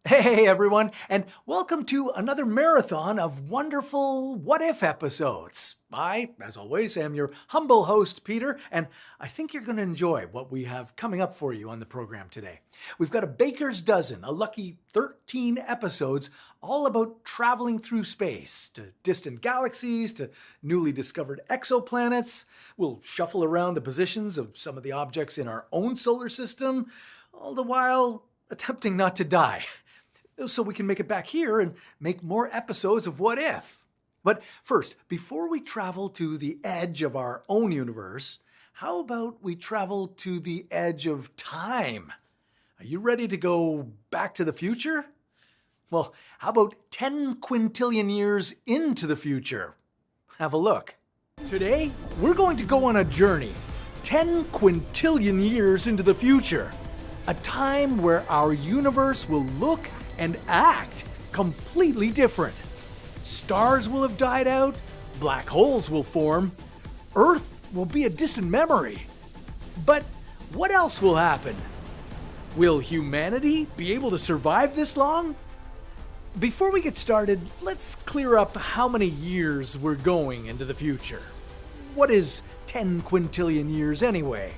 Hey everyone, and welcome to another marathon of wonderful What If episodes. I, as always, am your humble host, Peter, and I think you're going to enjoy what we have coming up for you on the program today. We've got a baker's dozen, a lucky 13 episodes, all about traveling through space, to distant galaxies, to newly discovered exoplanets. We'll shuffle around the positions of some of the objects in our own solar system, all the while attempting not to die, so we can make it back here and make more episodes of What If. But first, before we travel to the edge of our own universe, how about we travel to the edge of time? Are you ready to go back to the future? Well, how about 10 quintillion years into the future? Have a look. Today, we're going to go on a journey 10 quintillion years into the future. A time where our universe will look and act completely different. Stars will have died out, black holes will form, Earth will be a distant memory. But what else will happen? Will humanity be able to survive this long? Before we get started, let's clear up how many years we're going into the future. What is 10 quintillion years anyway?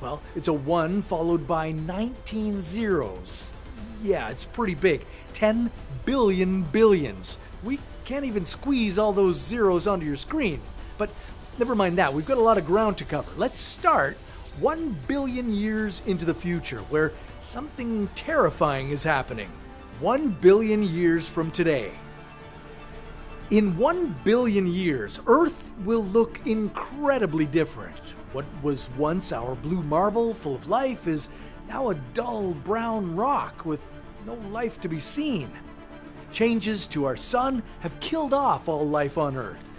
Well, it's a 1 followed by 19 zeros. Yeah, it's pretty big. 10 billion billions. We can't even squeeze all those zeros onto your screen. But never mind that, we've got a lot of ground to cover. Let's start 1 billion years into the future, where something terrifying is happening. 1 billion years from today. In 1 billion years, Earth will look incredibly different. What was once our blue marble full of life is now a dull brown rock with no life to be seen. Changes to our sun have killed off all life on Earth.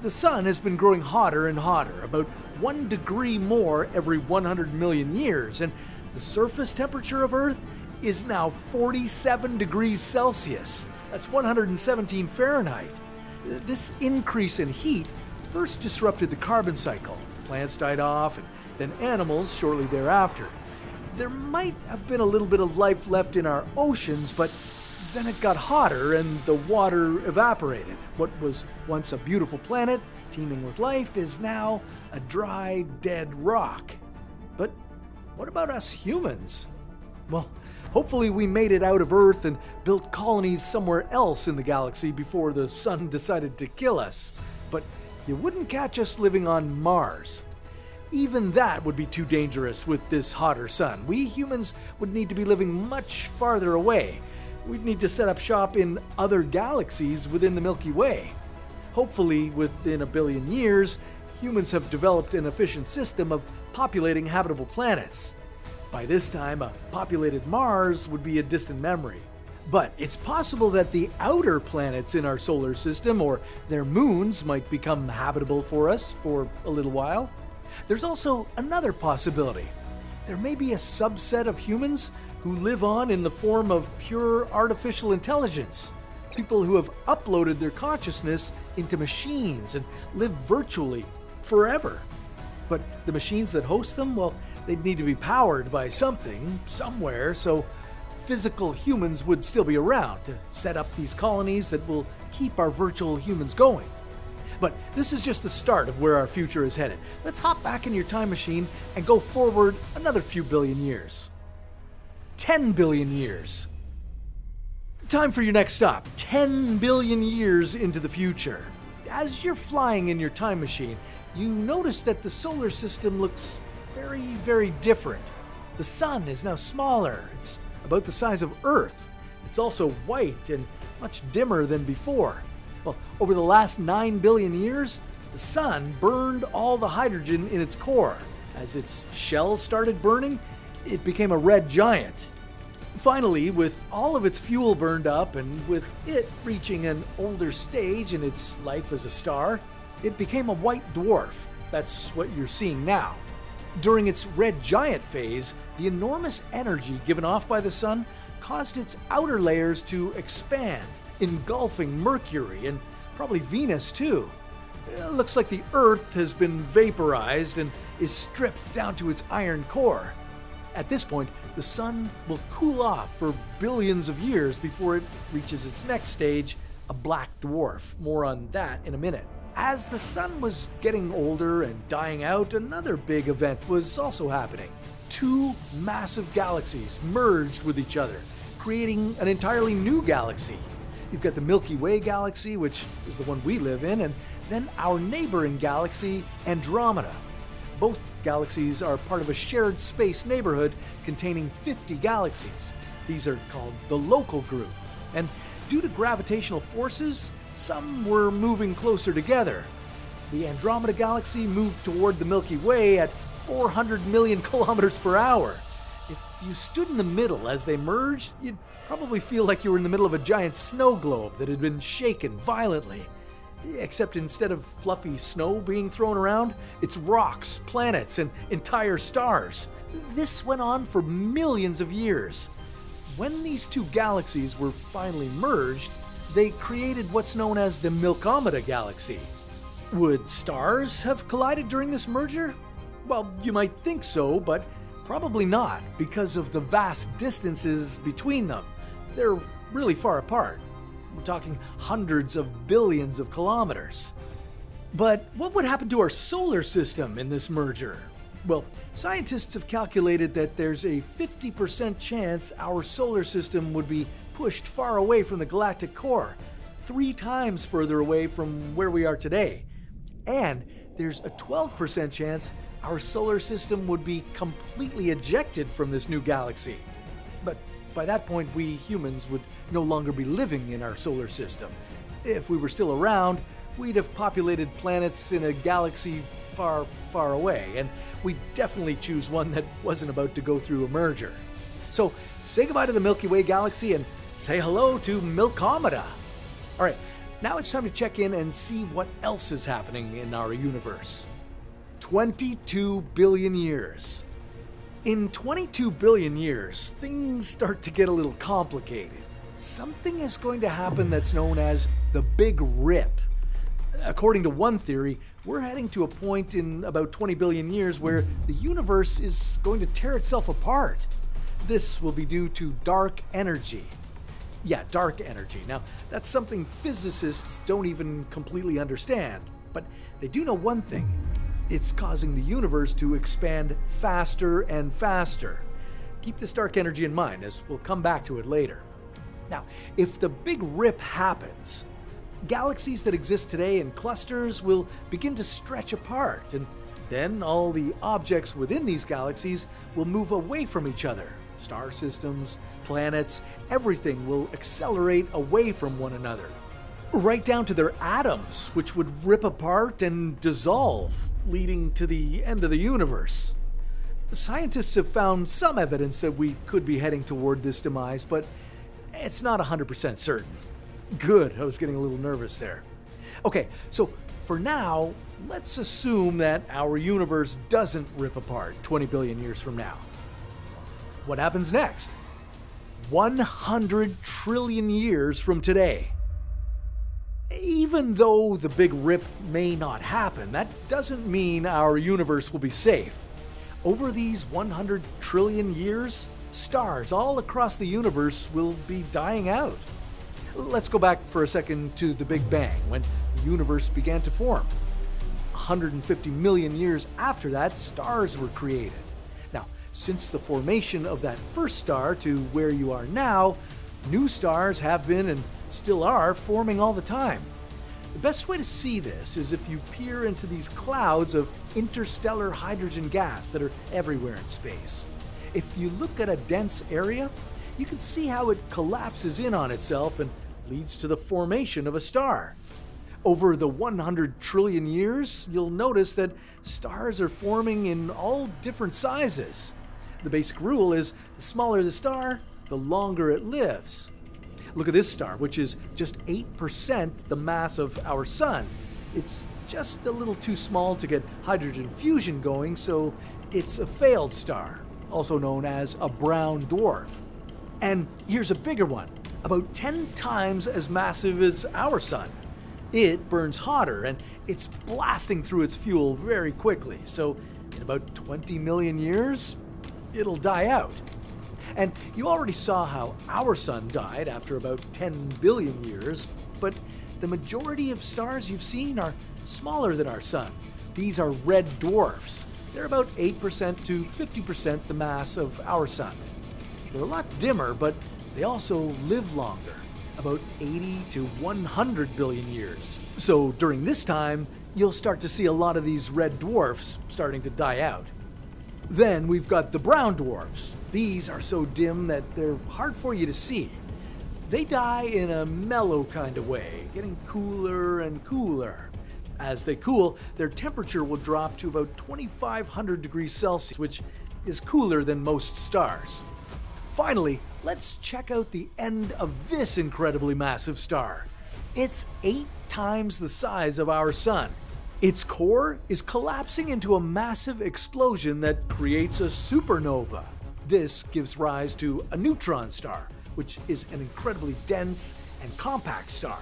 The sun has been growing hotter and hotter, about 1 degree more every 100 million years, and the surface temperature of Earth is now 47 degrees Celsius. That's 117 Fahrenheit. This increase in heat first disrupted the carbon cycle. Plants died off, and then animals shortly thereafter. There might have been a little bit of life left in our oceans, but then it got hotter and the water evaporated. What was once a beautiful planet, teeming with life, is now a dry, dead rock. But what about us humans? Well, hopefully we made it out of Earth and built colonies somewhere else in the galaxy before the sun decided to kill us. But you wouldn't catch us living on Mars. Even that would be too dangerous with this hotter sun. We humans would need to be living much farther away. We'd need to set up shop in other galaxies within the Milky Way. Hopefully, within a billion years, humans have developed an efficient system of populating habitable planets. By this time, a populated Mars would be a distant memory. But it's possible that the outer planets in our solar system or their moons might become habitable for us for a little while. There's also another possibility. There may be a subset of humans who live on in the form of pure artificial intelligence. People who have uploaded their consciousness into machines and live virtually forever. But the machines that host them, well, they'd need to be powered by something, somewhere, so physical humans would still be around to set up these colonies that will keep our virtual humans going. But this is just the start of where our future is headed. Let's hop back in your time machine and go forward another few billion years. 10 billion years. Time for your next stop. 10 billion years into the future. As you're flying in your time machine, you notice that the solar system looks very, very different. The sun is now smaller. It's about the size of Earth. It's also white and much dimmer than before. Well, over the last 9 billion years, the sun burned all the hydrogen in its core. As its shell started burning, it became a red giant. Finally, with all of its fuel burned up and with it reaching an older stage in its life as a star, it became a white dwarf. That's what you're seeing now. During its red giant phase, the enormous energy given off by the sun caused its outer layers to expand, engulfing Mercury and probably Venus too. It looks like the Earth has been vaporized and is stripped down to its iron core. At this point, the sun will cool off for billions of years before it reaches its next stage, a black dwarf. More on that in a minute. As the sun was getting older and dying out, another big event was also happening. Two massive galaxies merged with each other, creating an entirely new galaxy. You've got the Milky Way galaxy, which is the one we live in, and then our neighboring galaxy, Andromeda. Both galaxies are part of a shared space neighborhood containing 50 galaxies. These are called the local group. And due to gravitational forces, some were moving closer together. The Andromeda galaxy moved toward the Milky Way at 400 million kilometers per hour. If you stood in the middle as they merged, you'd probably feel like you were in the middle of a giant snow globe that had been shaken violently. Except instead of fluffy snow being thrown around, it's rocks, planets, and entire stars. This went on for millions of years. When these two galaxies were finally merged, they created what's known as the Milky galaxy. Would stars have collided during this merger? Well, you might think so, but probably not, because of the vast distances between them. They're really far apart. We're talking hundreds of billions of kilometers. But what would happen to our solar system in this merger? Well, scientists have calculated that there's a 50% chance our solar system would be pushed far away from the galactic core, 3 times further away from where we are today. And there's a 12% chance our solar system would be completely ejected from this new galaxy. But by that point, we humans would no longer be living in our solar system. If we were still around, we'd have populated planets in a galaxy far, far away, and we'd definitely choose one that wasn't about to go through a merger. So say goodbye to the Milky Way galaxy and say hello to Milkomeda. All right, now it's time to check in and see what else is happening in our universe. 22 billion years. In 22 billion years, things start to get a little complicated. Something is going to happen that's known as the Big Rip. According to one theory, we're heading to a point in about 20 billion years where the universe is going to tear itself apart. This will be due to dark energy. Yeah, dark energy. Now, that's something physicists don't even completely understand, but they do know one thing. It's causing the universe to expand faster and faster. Keep this dark energy in mind, as we'll come back to it later. Now, if the Big Rip happens, galaxies that exist today in clusters will begin to stretch apart, and then all the objects within these galaxies will move away from each other. Star systems, planets, everything will accelerate away from one another. Right down to their atoms, which would rip apart and dissolve, leading to the end of the universe. Scientists have found some evidence that we could be heading toward this demise, but it's not 100% certain. Good, I was getting a little nervous there. Okay, so for now, let's assume that our universe doesn't rip apart 20 billion years from now. What happens next? 100 trillion years from today. Even though the Big Rip may not happen, that doesn't mean our universe will be safe. Over these 100 trillion years, stars all across the universe will be dying out. Let's go back for a second to the Big Bang, when the universe began to form. 150 million years after that, stars were created. Now, since the formation of that first star to where you are now, new stars have been and still are forming all the time. The best way to see this is if you peer into these clouds of interstellar hydrogen gas that are everywhere in space. If you look at a dense area, you can see how it collapses in on itself and leads to the formation of a star. Over the 100 trillion years, you'll notice that stars are forming in all different sizes. The basic rule is the smaller the star, the longer it lives. Look at this star, which is just 8% the mass of our sun. It's just a little too small to get hydrogen fusion going, so it's a failed star, also known as a brown dwarf. And here's a bigger one, about 10 times as massive as our sun. It burns hotter, and it's blasting through its fuel very quickly, so in about 20 million years, it'll die out. And you already saw how our sun died after about 10 billion years, but the majority of stars you've seen are smaller than our sun. These are red dwarfs. They're about 8% to 50% the mass of our sun. They're a lot dimmer, but they also live longer, about 80 to 100 billion years. So during this time, you'll start to see a lot of these red dwarfs starting to die out. Then we've got the brown dwarfs. These are so dim that they're hard for you to see. They die in a mellow kind of way, getting cooler and cooler. As they cool, their temperature will drop to about 2,500 degrees Celsius, which is cooler than most stars. Finally, let's check out the end of this incredibly massive star. It's 8 times the size of our sun. Its core is collapsing into a massive explosion that creates a supernova. This gives rise to a neutron star, which is an incredibly dense and compact star.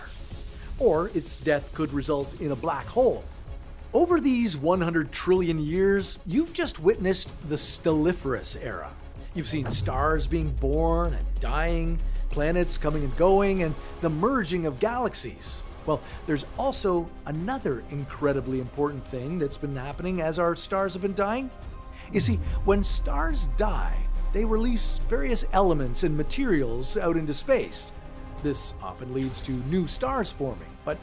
Or its death could result in a black hole. Over these 100 trillion years, you've just witnessed the stelliferous era. You've seen stars being born and dying, planets coming and going, and the merging of galaxies. Well, there's also another incredibly important thing that's been happening as our stars have been dying. You see, when stars die, they release various elements and materials out into space. This often leads to new stars forming, but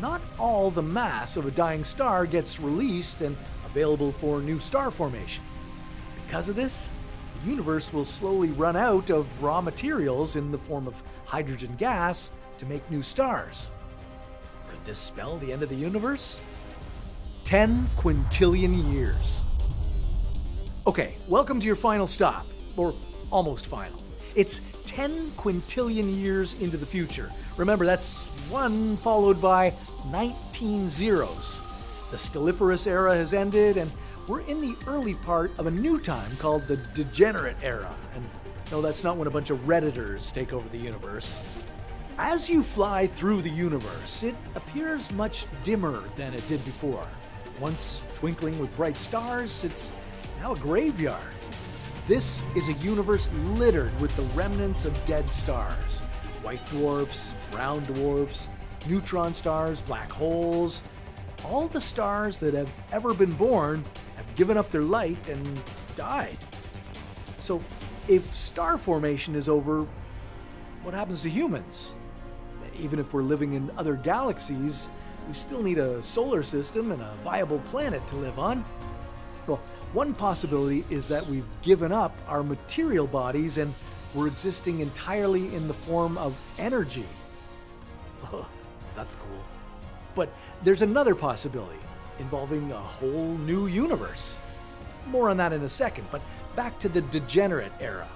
not all the mass of a dying star gets released and available for new star formation. Because of this, the universe will slowly run out of raw materials in the form of hydrogen gas to make new stars. Could this spell the end of the universe? 10 quintillion years. Okay, welcome to your final stop, or almost final. It's 10 quintillion years into the future. Remember, that's 1 followed by 19 zeros. The stelliferous era has ended, and we're in the early part of a new time called the degenerate era. And no, that's not when a bunch of Redditors take over the universe. As you fly through the universe, it appears much dimmer than it did before. Once twinkling with bright stars, it's now a graveyard. This is a universe littered with the remnants of dead stars. White dwarfs, brown dwarfs, neutron stars, black holes. All the stars that have ever been born have given up their light and died. So, if star formation is over, what happens to humans? Even if we're living in other galaxies, we still need a solar system and a viable planet to live on. Well, one possibility is that we've given up our material bodies and we're existing entirely in the form of energy. Oh, that's cool. But there's another possibility involving a whole new universe. More on that in a second, but back to the degenerate era.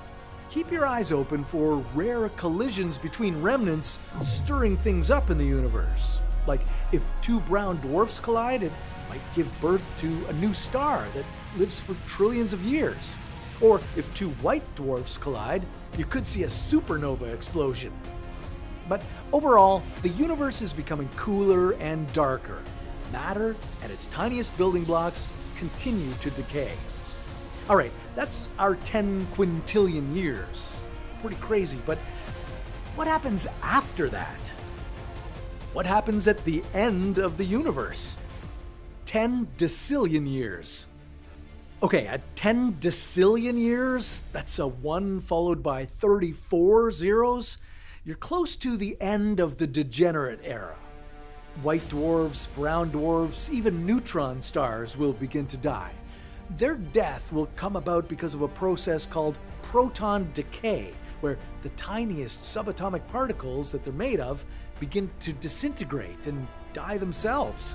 Keep your eyes open for rare collisions between remnants stirring things up in the universe. Like if 2 brown dwarfs collide, it might give birth to a new star that lives for trillions of years. Or if 2 white dwarfs collide, you could see a supernova explosion. But overall, the universe is becoming cooler and darker. Matter and its tiniest building blocks continue to decay. Alright, that's our 10 quintillion years. Pretty crazy, but what happens after that? What happens at the end of the universe? 10 decillion years. Okay, at 10 decillion years, that's a 1 followed by 34 zeros. You're close to the end of the degenerate era. White dwarfs, brown dwarfs, even neutron stars will begin to die. Their death will come about because of a process called proton decay, where the tiniest subatomic particles that they're made of begin to disintegrate and die themselves.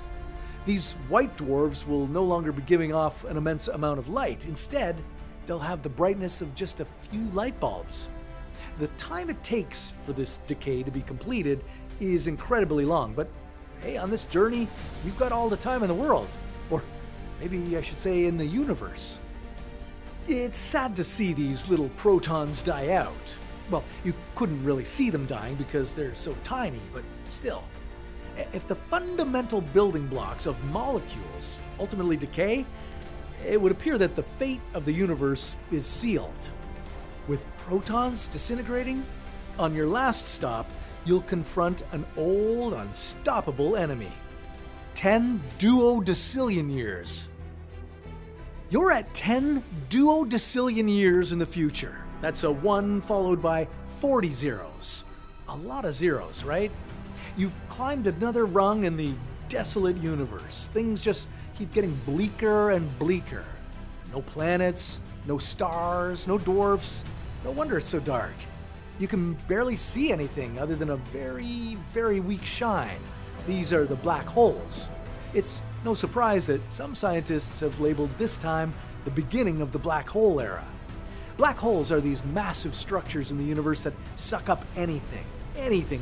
These white dwarfs will no longer be giving off an immense amount of light. Instead, they'll have the brightness of just a few light bulbs. The time it takes for this decay to be completed is incredibly long, but hey, on this journey, we've got all the time in the world. Or maybe I should say in the universe. It's sad to see these little protons die out. Well, you couldn't really see them dying because they're so tiny, but still. If the fundamental building blocks of molecules ultimately decay, it would appear that the fate of the universe is sealed. With protons disintegrating, on your last stop, you'll confront an old, unstoppable enemy. 10 duodecillion years. You're at 10 duodecillion years in the future. That's a 1 followed by 40 zeros. A lot of zeros, right? You've climbed another rung in the desolate universe. Things just keep getting bleaker and bleaker. No planets, no stars, no dwarfs. No wonder it's so dark. You can barely see anything other than a very, very weak shine. These are the black holes. It's no surprise that some scientists have labeled this time the beginning of the black hole era. Black holes are these massive structures in the universe that suck up anything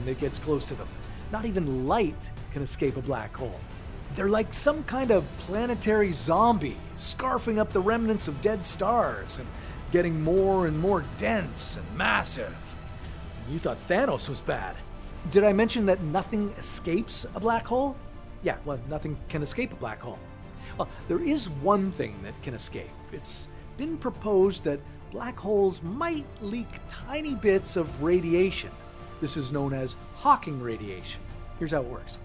that gets close to them. Not even light can escape a black hole. They're like some kind of planetary zombie, scarfing up the remnants of dead stars and getting more and more dense and massive. You thought Thanos was bad. Did I mention that nothing escapes a black hole? Yeah, well, nothing can escape a black hole. Well, there is one thing that can escape. It's been proposed that black holes might leak tiny bits of radiation. This is known as Hawking radiation. Here's how it works.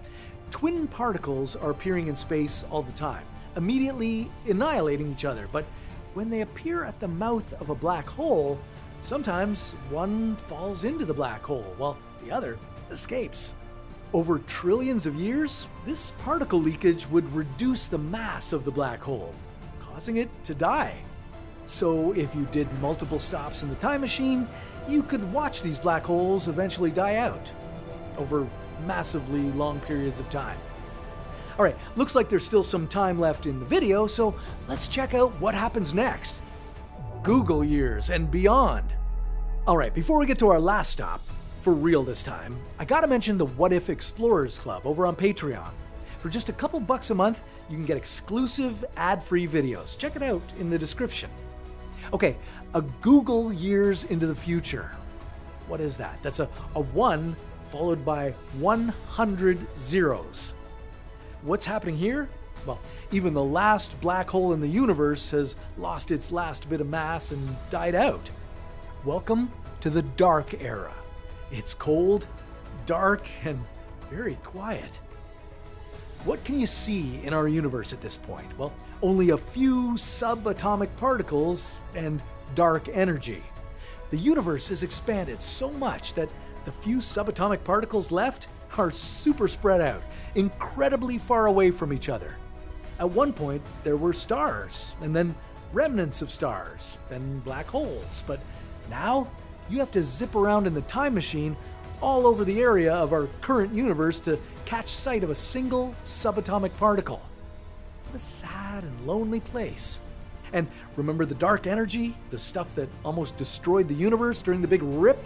Twin particles are appearing in space all the time, immediately annihilating each other, but when they appear at the mouth of a black hole, sometimes one falls into the black hole while the other escapes. Over trillions of years, this particle leakage would reduce the mass of the black hole, causing it to die. So if you did multiple stops in the time machine, you could watch these black holes eventually die out over massively long periods of time. All right, looks like there's still some time left in the video, so let's check out what happens next. Google years and beyond. All right, before we get to our last stop, for real this time, I gotta mention the What If Explorers Club over on Patreon. For just a couple bucks a month, you can get exclusive ad-free videos. Check it out in the description. Okay, a Google years into the future. What is that? That's a 1 followed by 100 zeros. What's happening here? Well, even the last black hole in the universe has lost its last bit of mass and died out. Welcome to the dark era. It's cold, dark, and very quiet. What can you see in our universe at this point? Well, only a few subatomic particles and dark energy. The universe has expanded so much that the few subatomic particles left are super spread out, incredibly far away from each other. At one point, there were stars, and then remnants of stars, then black holes. But now, you have to zip around in the time machine all over the area of our current universe to catch sight of a single subatomic particle. What a sad and lonely place. And remember the dark energy, the stuff that almost destroyed the universe during the Big Rip?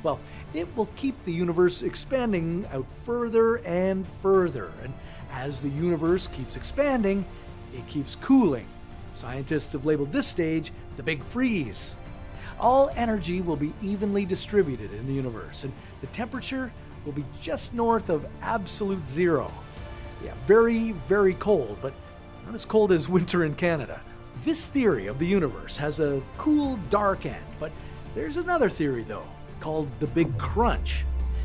Well, it will keep the universe expanding out further and further. And as the universe keeps expanding, it keeps cooling. Scientists have labeled this stage the Big Freeze. All energy will be evenly distributed in the universe, and the temperature will be just north of absolute zero. Yeah, very, very cold, but not as cold as winter in Canada. This theory of the universe has a cool, dark end, but there's another theory, though, called the Big Crunch.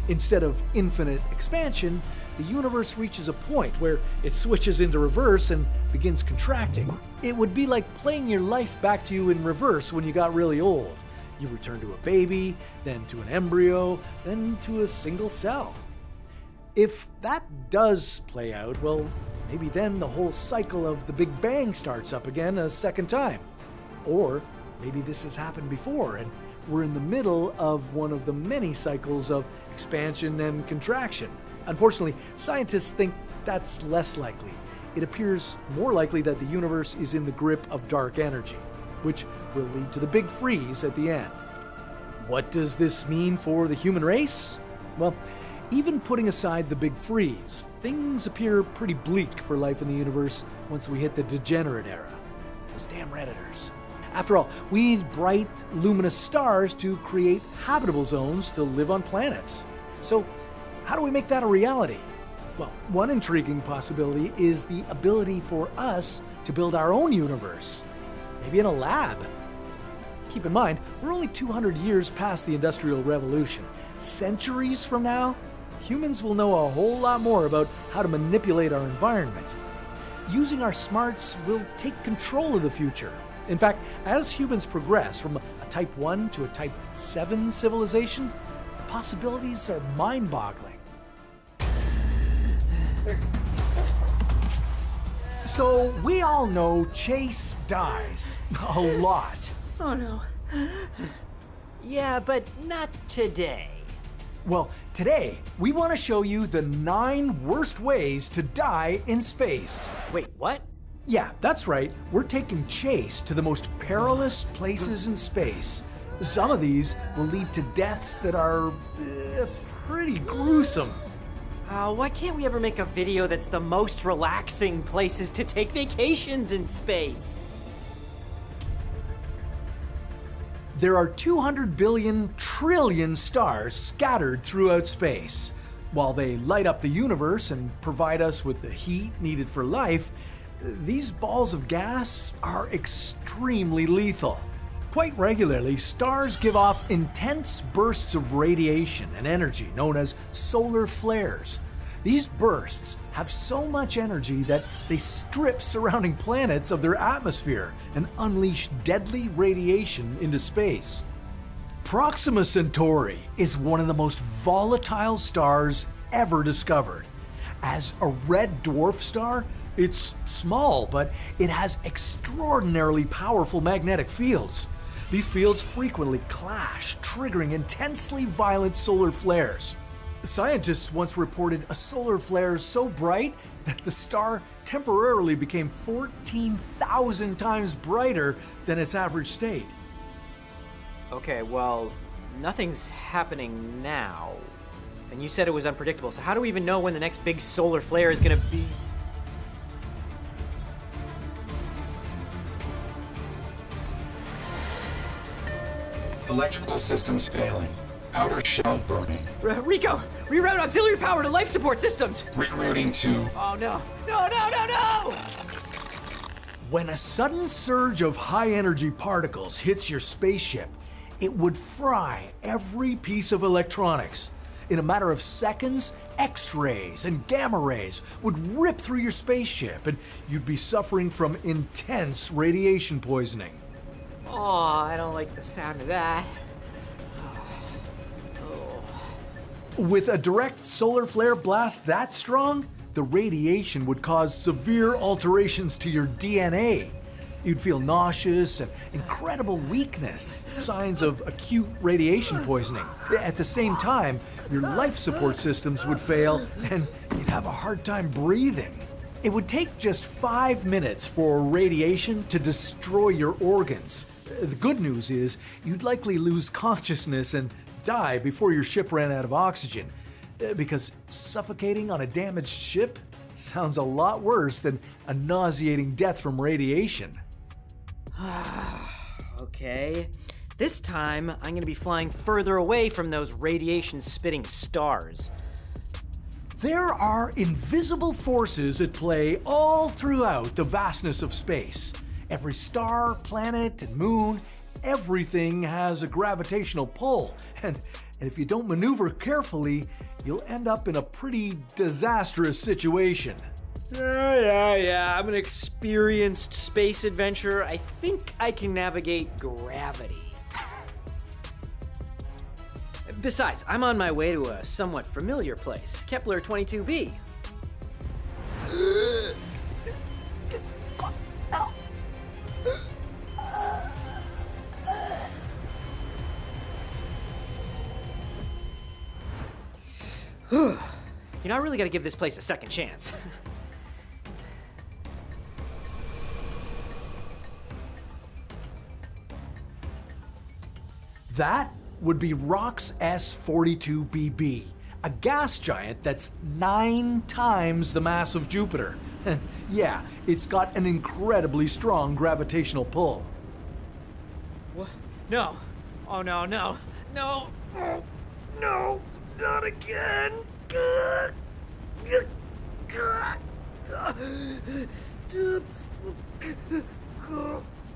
Instead of infinite expansion, the universe reaches a point where it switches into reverse and begins contracting. It would be like playing your life back to you in reverse when you got really old. You return to a baby, then to an embryo, then to a single cell. If that does play out, well, maybe then the whole cycle of the Big Bang starts up again a second time. Or maybe this has happened before and we're in the middle of one of the many cycles of expansion and contraction. Unfortunately, scientists think that's less likely. It appears more likely that the universe is in the grip of dark energy, which will lead to the Big Freeze at the end. What does this mean for the human race? Well, even putting aside the Big Freeze, things appear pretty bleak for life in the universe once we hit the degenerate era. Those damn Redditors. After all, we need bright, luminous stars to create habitable zones to live on planets. So, how do we make that a reality? Well, one intriguing possibility is the ability for us to build our own universe. Maybe in a lab. Keep in mind, we're only 200 years past the Industrial Revolution. Centuries from now, humans will know a whole lot more about how to manipulate our environment. Using our smarts will take control of the future. In fact, as humans progress from a Type 1 to a Type 7 civilization, the possibilities are mind-boggling. So, we all know Chase dies. A lot. Oh no. Yeah, but not today. Well, today, we want to show you the 9 worst ways to die in space. Wait, what? Yeah, that's right. We're taking Chase to the most perilous places in space. Some of these will lead to deaths that are pretty gruesome. Why can't we ever make a video that's the most relaxing places to take vacations in space? There are 200 billion trillion stars scattered throughout space. While they light up the universe and provide us with the heat needed for life, these balls of gas are extremely lethal. Quite regularly, stars give off intense bursts of radiation and energy known as solar flares. These bursts have so much energy that they strip surrounding planets of their atmosphere and unleash deadly radiation into space. Proxima Centauri is one of the most volatile stars ever discovered. As a red dwarf star, it's small, but it has extraordinarily powerful magnetic fields. These fields frequently clash, triggering intensely violent solar flares. Scientists once reported a solar flare so bright that the star temporarily became 14,000 times brighter than its average state. Okay, well, nothing's happening now. And you said it was unpredictable, so how do we even know when the next big solar flare is gonna be? Electrical systems failing. Outer shell burning. Rico! Reroute auxiliary power to life support systems! Rerouting to... Oh no! No! When a sudden surge of high-energy particles hits your spaceship, it would fry every piece of electronics. In a matter of seconds, X-rays and gamma rays would rip through your spaceship, and you'd be suffering from intense radiation poisoning. Aw, I don't like the sound of that. With a direct solar flare blast that strong, the radiation would cause severe alterations to your DNA. You'd feel nauseous and incredible weakness, signs of acute radiation poisoning. At the same time, your life support systems would fail and you'd have a hard time breathing. It would take just 5 minutes for radiation to destroy your organs. The good news is you'd likely lose consciousness and die before your ship ran out of oxygen, because suffocating on a damaged ship sounds a lot worse than a nauseating death from radiation. Okay. This time, I'm gonna be flying further away from those radiation-spitting stars. There are invisible forces at play all throughout the vastness of space. Every star, planet, and moon, everything has a gravitational pull, and if you don't maneuver carefully, you'll end up in a pretty disastrous situation. Yeah, I'm an experienced space adventurer. I think I can navigate gravity. Besides, I'm on my way to a somewhat familiar place, Kepler 22b. You know, I really gotta give this place a second chance. That would be Rock's S42BB, a gas giant that's 9 times the mass of Jupiter. And yeah, it's got an incredibly strong gravitational pull. What? No. Oh, no. No, not again.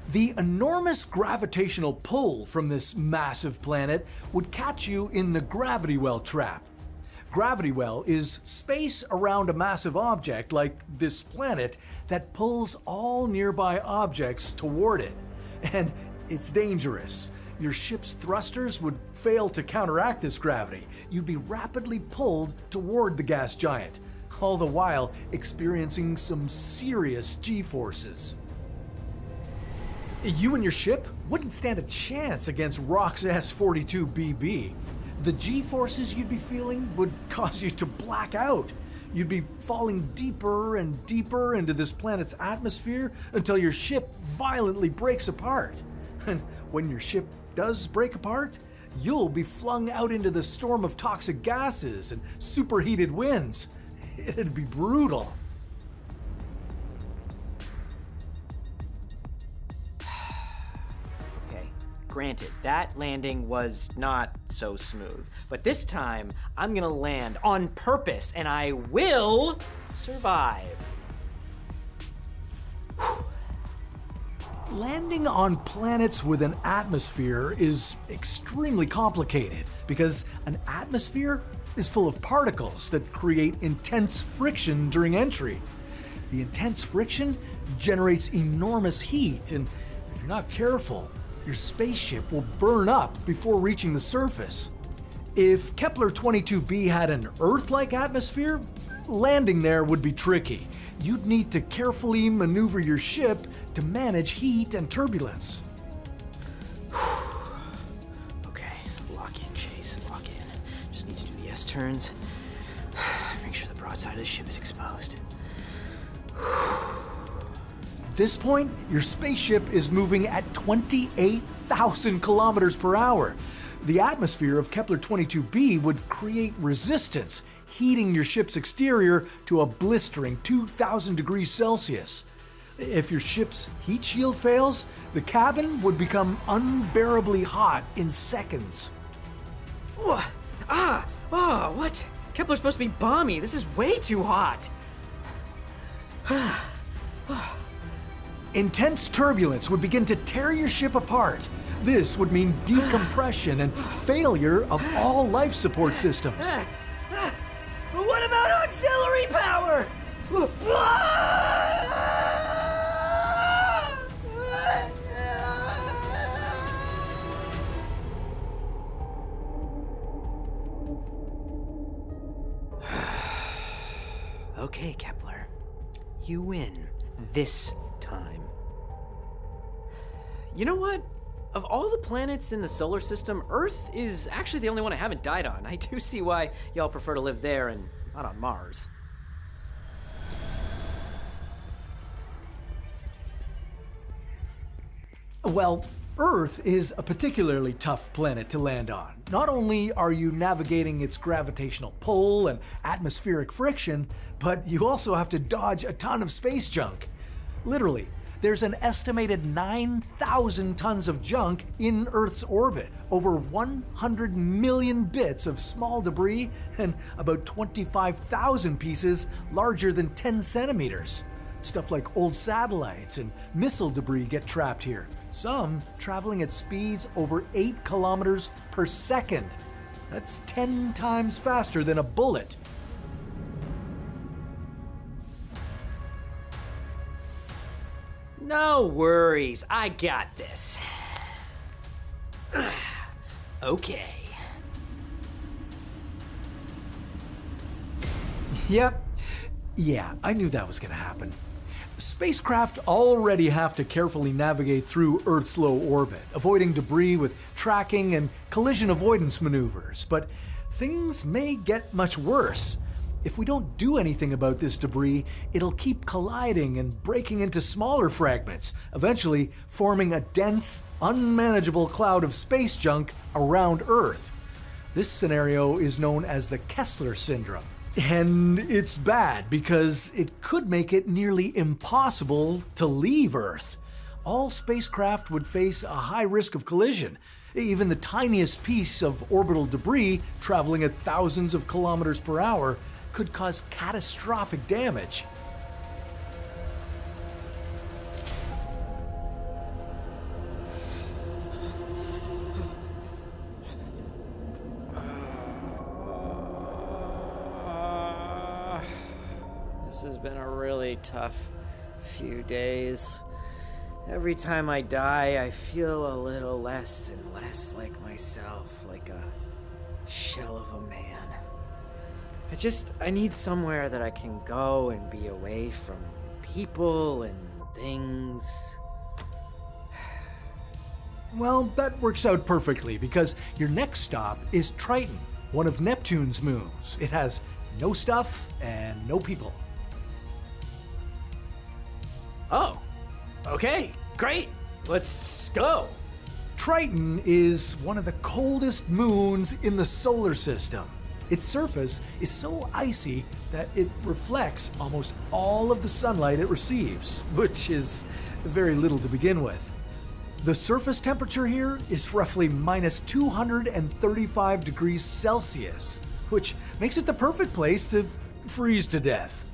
The enormous gravitational pull from this massive planet would catch you in the gravity well trap. Gravity well is space around a massive object like this planet that pulls all nearby objects toward it. And it's dangerous. Your ship's thrusters would fail to counteract this gravity. You'd be rapidly pulled toward the gas giant, all the while experiencing some serious G-forces. You and your ship wouldn't stand a chance against Rock's S-42BB. The G-forces you'd be feeling would cause you to black out. You'd be falling deeper and deeper into this planet's atmosphere until your ship violently breaks apart. And when your ship does break apart, you'll be flung out into the storm of toxic gases and superheated winds. It'd be brutal. Granted, that landing was not so smooth, but this time I'm gonna land on purpose and I will survive. Landing on planets with an atmosphere is extremely complicated because an atmosphere is full of particles that create intense friction during entry. The intense friction generates enormous heat, and if you're not careful, your spaceship will burn up before reaching the surface. If Kepler-22b had an Earth-like atmosphere, landing there would be tricky. You'd need to carefully maneuver your ship to manage heat and turbulence. Okay, lock in, Chase, lock in. Just need to do the S-turns. Make sure the broadside of the ship is exposed. At this point, your spaceship is moving at 28,000 kilometers per hour. The atmosphere of Kepler-22b would create resistance, heating your ship's exterior to a blistering 2,000 degrees Celsius. If your ship's heat shield fails, the cabin would become unbearably hot in seconds. What? Kepler's supposed to be balmy. This is way too hot. Intense turbulence would begin to tear your ship apart. This would mean decompression and failure of all life support systems. What about auxiliary power? Okay, Kepler. You win this time. You know what? Of all the planets in the solar system, Earth is actually the only one I haven't died on. I do see why y'all prefer to live there and not on Mars. Well, Earth is a particularly tough planet to land on. Not only are you navigating its gravitational pull and atmospheric friction, but you also have to dodge a ton of space junk. Literally, there's an estimated 9,000 tons of junk in Earth's orbit, over 100 million bits of small debris, and about 25,000 pieces larger than 10 centimeters. Stuff like old satellites and missile debris get trapped here, some traveling at speeds over 8 kilometers per second. That's 10 times faster than a bullet. No worries, I got this. Okay. Yep. Yeah, I knew that was gonna happen. Spacecraft already have to carefully navigate through Earth's low orbit, avoiding debris with tracking and collision avoidance maneuvers, but things may get much worse. If we don't do anything about this debris, it'll keep colliding and breaking into smaller fragments, eventually forming a dense, unmanageable cloud of space junk around Earth. This scenario is known as the Kessler syndrome. And it's bad because it could make it nearly impossible to leave Earth. All spacecraft would face a high risk of collision. Even the tiniest piece of orbital debris traveling at thousands of kilometers per hour could cause catastrophic damage. has been a really tough few days. Every time I die, I feel a little less and less like myself, like a shell of a man. I need somewhere that I can go and be away from people and things. Well, that works out perfectly because your next stop is Triton, one of Neptune's moons. It has no stuff and no people. Oh, okay, great. Let's go. Triton is one of the coldest moons in the solar system. Its surface is so icy that it reflects almost all of the sunlight it receives, which is very little to begin with. The surface temperature here is roughly minus 235 degrees Celsius, which makes it the perfect place to freeze to death.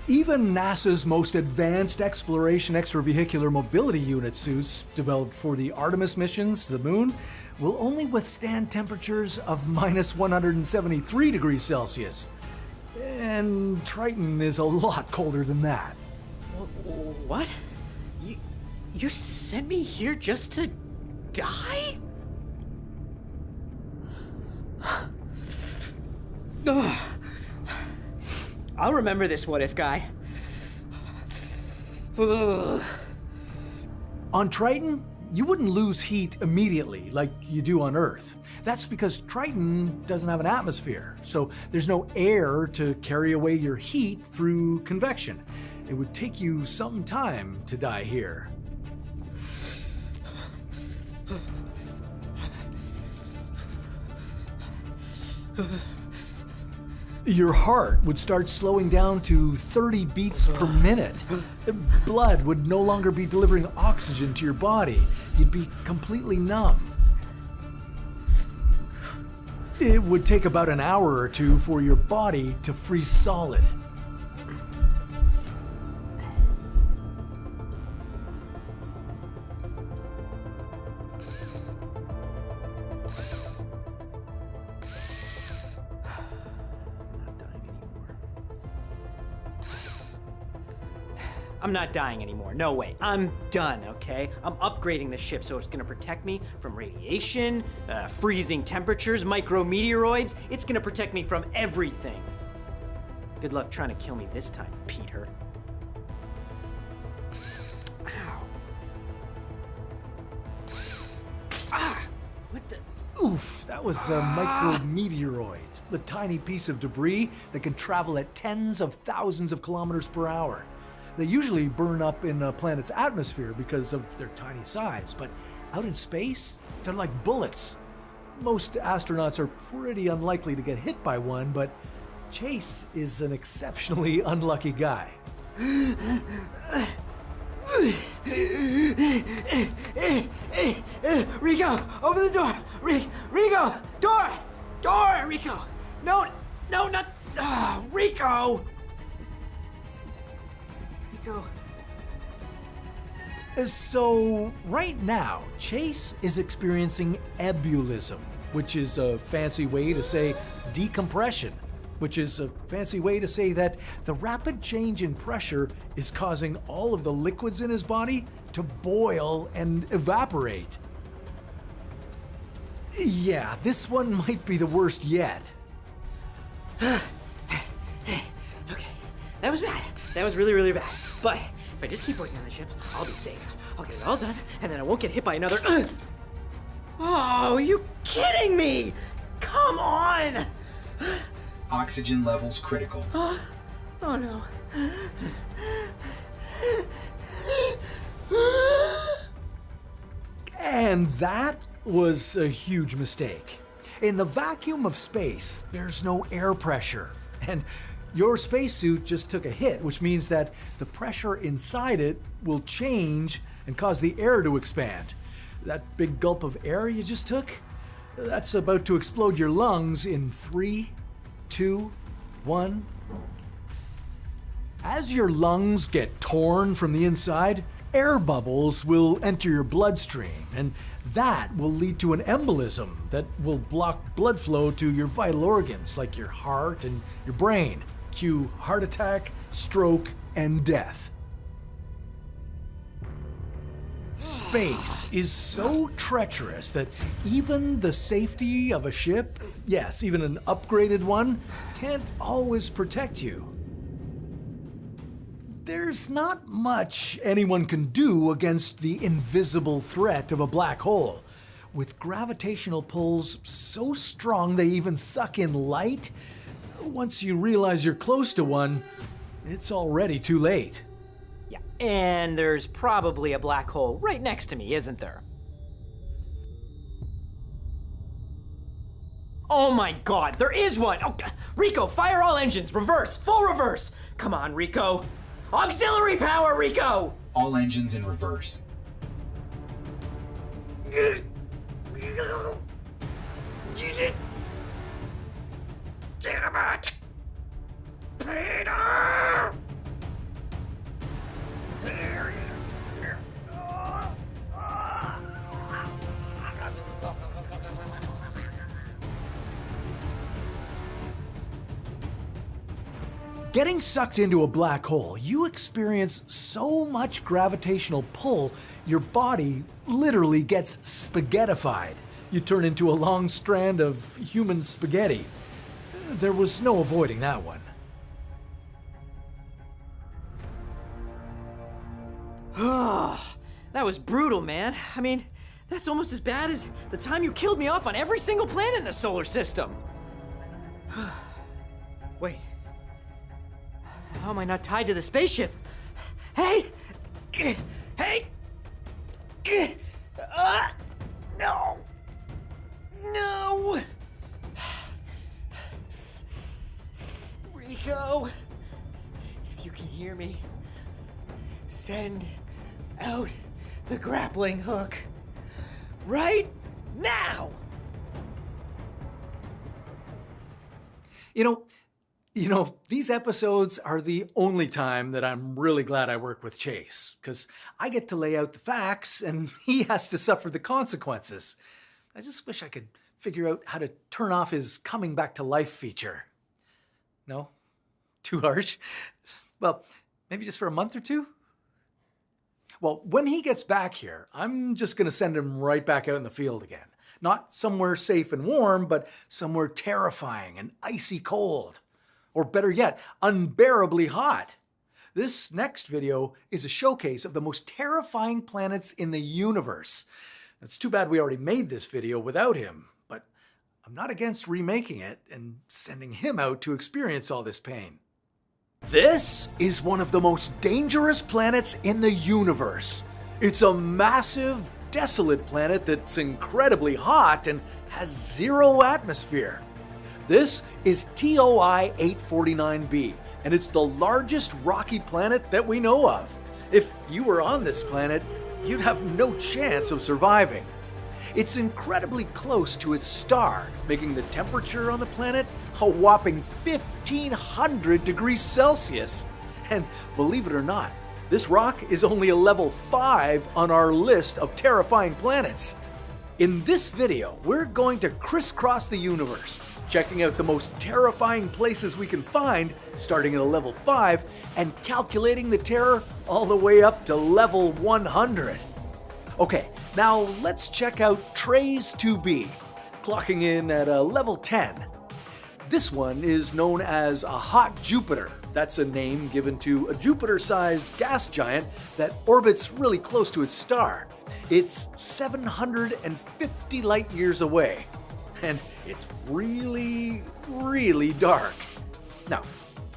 Even NASA's most advanced exploration extravehicular mobility unit suits, developed for the Artemis missions to the moon, will only withstand temperatures of minus 173 degrees Celsius. And Triton is a lot colder than that. What? You sent me here just to die? I'll remember this what if guy. On Triton, you wouldn't lose heat immediately like you do on Earth. That's because Triton doesn't have an atmosphere, so there's no air to carry away your heat through convection. It would take you some time to die here. Your heart would start slowing down to 30 beats per minute. Blood would no longer be delivering oxygen to your body. You'd be completely numb. It would take about an hour or two for your body to freeze solid. I'm not dying anymore. No way. I'm done, okay? I'm upgrading the ship so it's gonna protect me from radiation, freezing temperatures, micrometeoroids. It's gonna protect me from everything. Good luck trying to kill me this time, Peter. Ow. Ah! What the? Oof, that was a micrometeoroid, a tiny piece of debris that can travel at tens of thousands of kilometers per hour. They usually burn up in a planet's atmosphere because of their tiny size, but out in space, they're like bullets. Most astronauts are pretty unlikely to get hit by one, but Chase is an exceptionally unlucky guy. Rico, open the door! Rico! Door! Rico! No, not... Rico! So, right now, Chase is experiencing ebulism, which is a fancy way to say decompression, which is a fancy way to say that the rapid change in pressure is causing all of the liquids in his body to boil and evaporate. Yeah, this one might be the worst yet. Okay, that was bad. That was really, really bad. But if I just keep working on the ship, I'll be safe. I'll get it all done, and then I won't get hit by another... Oh, are you kidding me? Come on! Oxygen levels critical. Oh no. And that was a huge mistake. In the vacuum of space, there's no air pressure. And your spacesuit just took a hit, which means that the pressure inside it will change and cause the air to expand. That big gulp of air you just took, that's about to explode your lungs in 3, 2, 1. As your lungs get torn from the inside, air bubbles will enter your bloodstream, and that will lead to an embolism that will block blood flow to your vital organs like your heart and your brain, Cue heart attack, stroke, and death. Space is so treacherous that even the safety of a ship, yes, even an upgraded one, can't always protect you. There's not much anyone can do against the invisible threat of a black hole. With gravitational pulls so strong they even suck in light, once you realize you're close to one, it's already too late. Yeah, and there's probably a black hole right next to me, isn't there? Oh my god, there is one! Oh, Rico, fire all engines! Reverse! Full reverse! Come on, Rico! Auxiliary power, Rico! All engines in reverse. Damn it! Peter! Getting sucked into a black hole, you experience so much gravitational pull, your body literally gets spaghettified. You turn into a long strand of human spaghetti. There was no avoiding that one. That was brutal, man. I mean, that's almost as bad as the time you killed me off on every single planet in the solar system. Wait. How am I not tied to the spaceship? Hey! Hey! No! No! Rico, if you can hear me, send out the grappling hook right now! You know, these episodes are the only time that I'm really glad I work with Chase, because I get to lay out the facts and he has to suffer the consequences. I just wish I could figure out how to turn off his coming back to life feature. No? Too harsh? Well, maybe just for a month or two? Well, when he gets back here, I'm just going to send him right back out in the field again. Not somewhere safe and warm, but somewhere terrifying and icy cold. Or better yet, unbearably hot. This next video is a showcase of the most terrifying planets in the universe. It's too bad we already made this video without him, but I'm not against remaking it and sending him out to experience all this pain. This is one of the most dangerous planets in the universe. It's a massive, desolate planet that's incredibly hot and has zero atmosphere. This is TOI 849b, and it's the largest rocky planet that we know of. If you were on this planet, you'd have no chance of surviving. It's incredibly close to its star, making the temperature on the planet a whopping 1,500 degrees Celsius. And believe it or not, this rock is only a level 5 on our list of terrifying planets. In this video, we're going to crisscross the universe, checking out the most terrifying places we can find, starting at a level 5, and calculating the terror all the way up to level 100. Okay, now let's check out Trace 2b, clocking in at a level 10. This one is known as a hot Jupiter. That's a name given to a Jupiter-sized gas giant that orbits really close to its star. It's 750 light years away, and it's really, really dark. Now,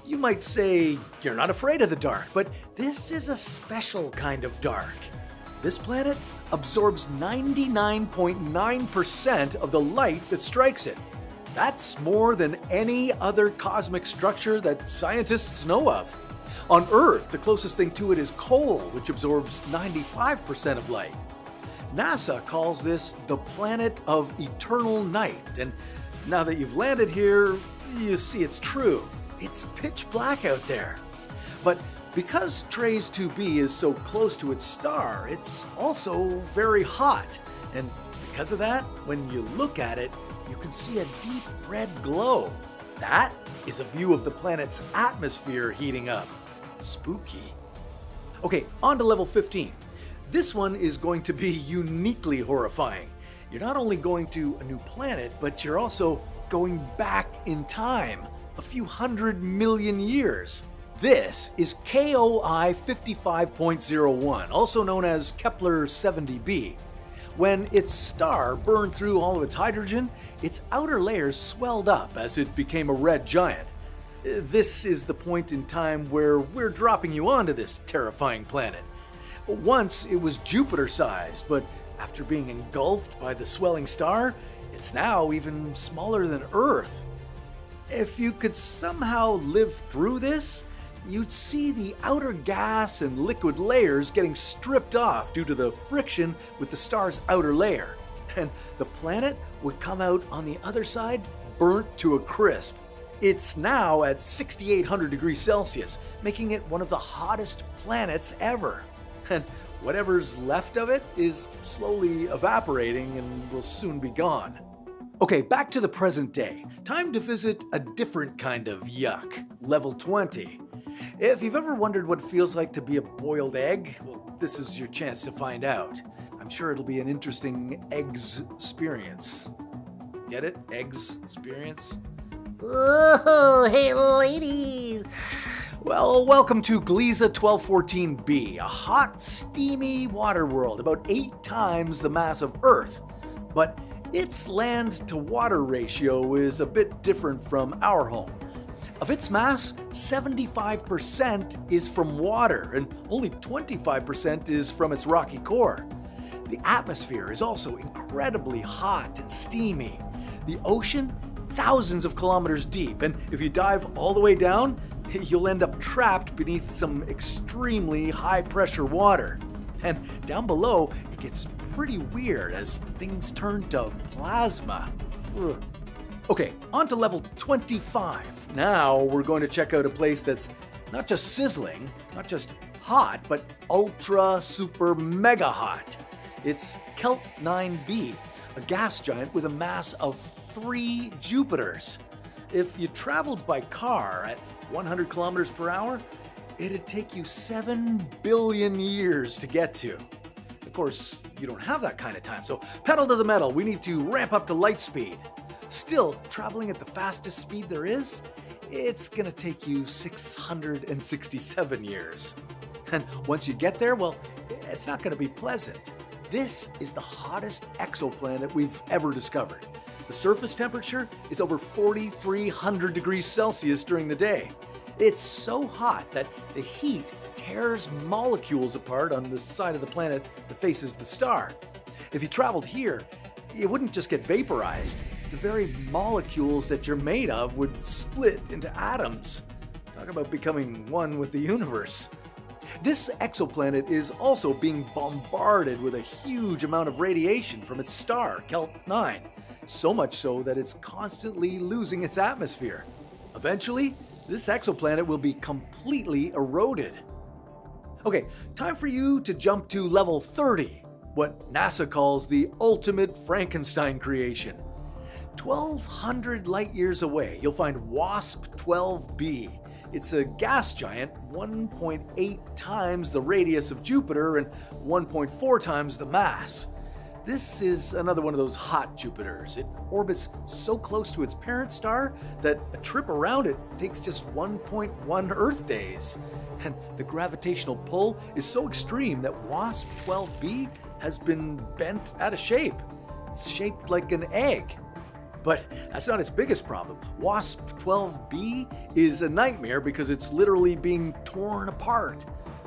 you might say you're not afraid of the dark, but this is a special kind of dark. This planet absorbs 99.9% of the light that strikes it. That's more than any other cosmic structure that scientists know of. On Earth, the closest thing to it is coal, which absorbs 95% of light. NASA calls this the planet of eternal night, and now that you've landed here, you see it's true. It's pitch black out there. But because Trace 2b is so close to its star, it's also very hot. And because of that, when you look at it, you can see a deep red glow. that is a view of the planet's atmosphere heating up. Spooky. Okay, on to level 15. This one is going to be uniquely horrifying. You're not only going to a new planet, but you're also going back in time, a few 100 million years. This is KOI 55.01, also known as Kepler 70b. When its star burned through all of its hydrogen, its outer layers swelled up as it became a red giant. This is the point in time where we're dropping you onto this terrifying planet. Once it was Jupiter-sized, but after being engulfed by the swelling star, it's now even smaller than Earth. If you could somehow live through this, you'd see the outer gas and liquid layers getting stripped off due to the friction with the star's outer layer. And the planet would come out on the other side burnt to a crisp. It's now at 6,800 degrees Celsius, making it one of the hottest planets ever. And whatever's left of it is slowly evaporating and will soon be gone. Okay, back to the present day. Time to visit a different kind of yuck, level 20. If you've ever wondered what it feels like to be a boiled egg, well, this is your chance to find out. I'm sure it'll be an interesting eggs experience. Get it? Eggs experience? Oh, hey ladies! Well, welcome to Gliese 1214b, a hot, steamy water world about 8 times the mass of Earth. But its land-to-water ratio is a bit different from our home. Of its mass, 75% is from water, and only 25% is from its rocky core. The atmosphere is also incredibly hot and steamy. The ocean, thousands of kilometers deep, and if you dive all the way down, you'll end up trapped beneath some extremely high-pressure water. And down below, it gets pretty weird as things turn to plasma. Ugh. Okay, on to level 25. Now we're going to check out a place that's not just sizzling, not just hot, but ultra super mega hot. It's Kelt 9b, a gas giant with a mass of 3 Jupiters. If you traveled by car at 100 kilometers per hour, it'd take you 7 billion years to get to. Of course, you don't have that kind of time, so pedal to the metal, we need to ramp up to light speed. Still, traveling at the fastest speed there is, it's gonna take you 667 years. And once you get there, well, it's not gonna be pleasant. This is the hottest exoplanet we've ever discovered. The surface temperature is over 4,300 degrees Celsius during the day. It's so hot that the heat tears molecules apart on the side of the planet that faces the star. If you traveled here, it wouldn't just get vaporized. The very molecules that you're made of would split into atoms. Talk about becoming one with the universe. This exoplanet is also being bombarded with a huge amount of radiation from its star, Kelt 9. So much so that it's constantly losing its atmosphere. Eventually, this exoplanet will be completely eroded. Okay, time for you to jump to level 30, what NASA calls the ultimate Frankenstein creation. 1,200 light years away, you'll find WASP-12b. It's a gas giant 1.8 times the radius of Jupiter and 1.4 times the mass. This is another one of those hot Jupiters. It orbits so close to its parent star that a trip around it takes just 1.1 Earth days. And the gravitational pull is so extreme that WASP-12b has been bent out of shape. It's shaped like an egg. But that's not its biggest problem. WASP-12b is a nightmare because it's literally being torn apart.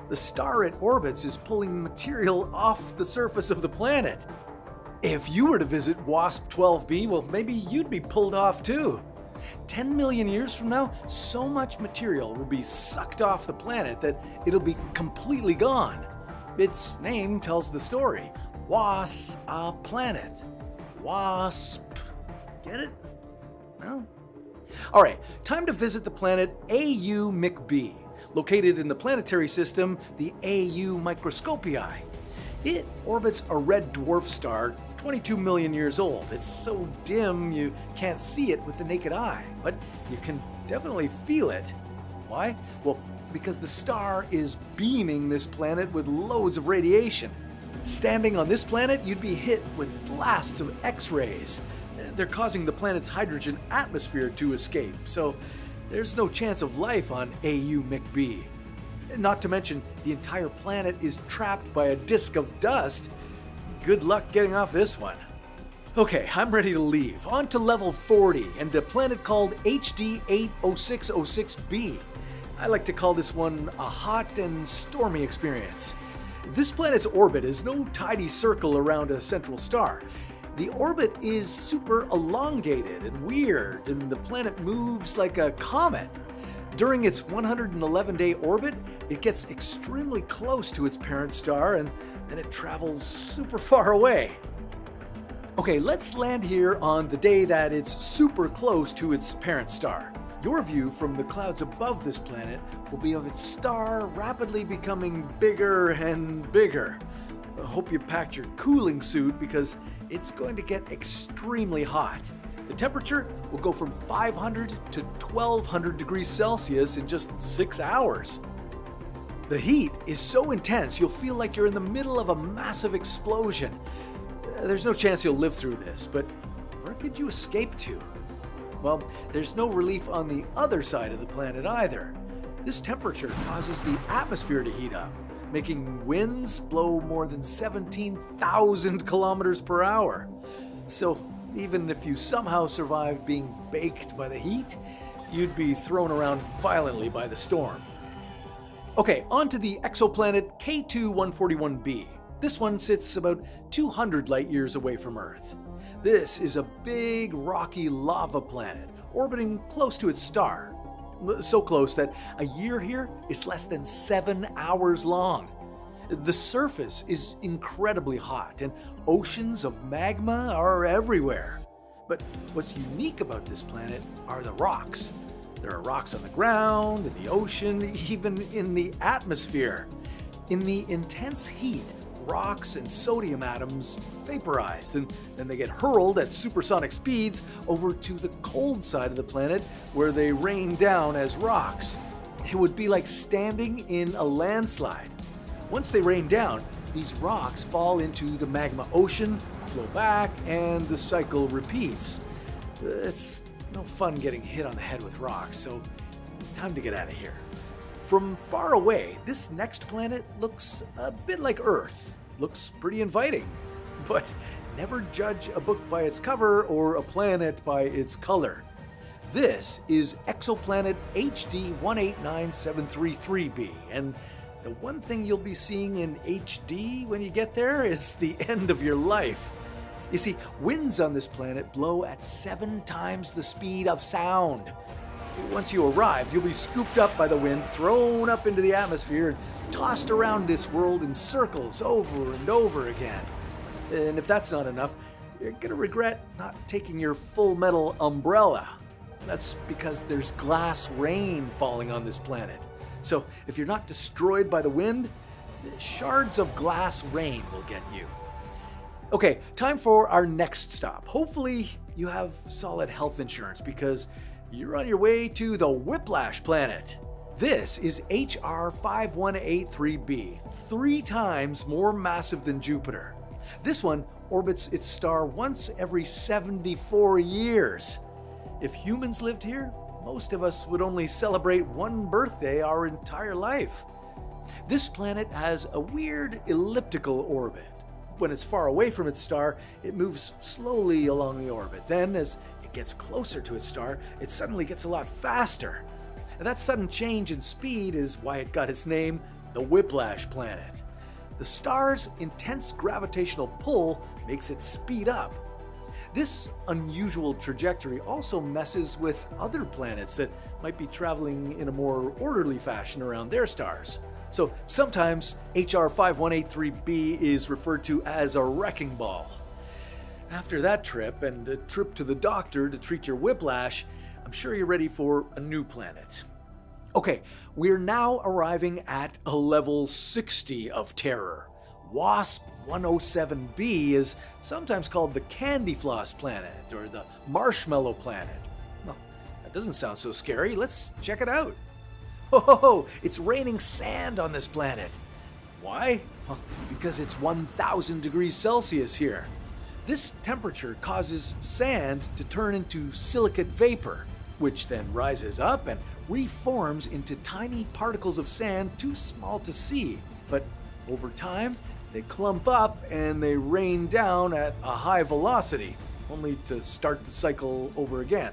The star it orbits is pulling material off the surface of the planet. If you were to visit WASP-12b, well, maybe you'd be pulled off too. 10 million years from now, so much material will be sucked off the planet that it'll be completely gone. Its name tells the story. WASP-Planet. WASP. Get it? No? Alright, time to visit the planet AU McB, located in the planetary system, the AU Microscopii. It orbits a red dwarf star 22 million years old. It's so dim you can't see it with the naked eye, but you can definitely feel it. Why? Well, because the star is beaming this planet with loads of radiation. Standing on this planet, you'd be hit with blasts of X-rays. They're causing the planet's hydrogen atmosphere to escape, so there's no chance of life on AU McB. Not to mention, the entire planet is trapped by a disk of dust. Good luck getting off this one. Okay, I'm ready to leave. On to level 40 and a planet called HD 80606b. I like to call this one a hot and stormy experience. This planet's orbit is no tidy circle around a central star. The orbit is super elongated and weird, and the planet moves like a comet. During its 111-day orbit, it gets extremely close to its parent star, and then it travels super far away. Okay, let's land here on the day that it's super close to its parent star. Your view from the clouds above this planet will be of its star rapidly becoming bigger and bigger. I hope you packed your cooling suit because it's going to get extremely hot. The temperature will go from 500 to 1200 degrees Celsius in just 6 hours. The heat is so intense you'll feel like you're in the middle of a massive explosion. There's no chance you'll live through this, but where could you escape to? Well, there's no relief on the other side of the planet either. This temperature causes the atmosphere to heat up, making winds blow more than 17,000 kilometers per hour. So even if you somehow survived being baked by the heat, you'd be thrown around violently by the storm. Okay, on to the exoplanet K2-141b. This one sits about 200 light years away from Earth. This is a big, rocky lava planet orbiting close to its star. So close that a year here is less than 7 hours long. The surface is incredibly hot, and oceans of magma are everywhere. But what's unique about this planet are the rocks. There are rocks on the ground, in the ocean, even in the atmosphere. In the intense heat, rocks and sodium atoms vaporize, and then they get hurled at supersonic speeds over to the cold side of the planet where they rain down as rocks. It would be like standing in a landslide. Once they rain down, these rocks fall into the magma ocean, flow back, and the cycle repeats. It's no fun getting hit on the head with rocks, so time to get out of here. From far away, this next planet looks a bit like Earth. Looks pretty inviting. But never judge a book by its cover or a planet by its color. This is Exoplanet HD 189733b, and the one thing you'll be seeing in HD when you get there is the end of your life. You see, winds on this planet blow at 7 times the speed of sound. Once you arrive, you'll be scooped up by the wind, thrown up into the atmosphere, and tossed around this world in circles over and over again. And if that's not enough, you're gonna regret not taking your full metal umbrella. That's because there's glass rain falling on this planet. So if you're not destroyed by the wind, shards of glass rain will get you. Okay, time for our next stop. Hopefully you have solid health insurance because you're on your way to the Whiplash planet. This is HR 5183b, 3 times more massive than Jupiter. This one orbits its star once every 74 years. If humans lived here, most of us would only celebrate one birthday our entire life. This planet has a weird elliptical orbit. When it's far away from its star, it moves slowly along the orbit. Then, as it gets closer to its star, it suddenly gets a lot faster. And that sudden change in speed is why it got its name, the Whiplash planet. The star's intense gravitational pull makes it speed up. This unusual trajectory also messes with other planets that might be traveling in a more orderly fashion around their stars. So sometimes HR 5183b is referred to as a wrecking ball. After that trip and a trip to the doctor to treat your whiplash, I'm sure you're ready for a new planet. Okay, we're now arriving at a level 60 of terror. WASP 107b is sometimes called the Candy Floss Planet or the Marshmallow Planet. Well, that doesn't sound so scary. Let's check it out. Oh, it's raining sand on this planet. Why? Well, because it's 1,000 degrees Celsius here. This temperature causes sand to turn into silicate vapor, which then rises up and reforms into tiny particles of sand too small to see. But over time, they clump up and they rain down at a high velocity, only to start the cycle over again.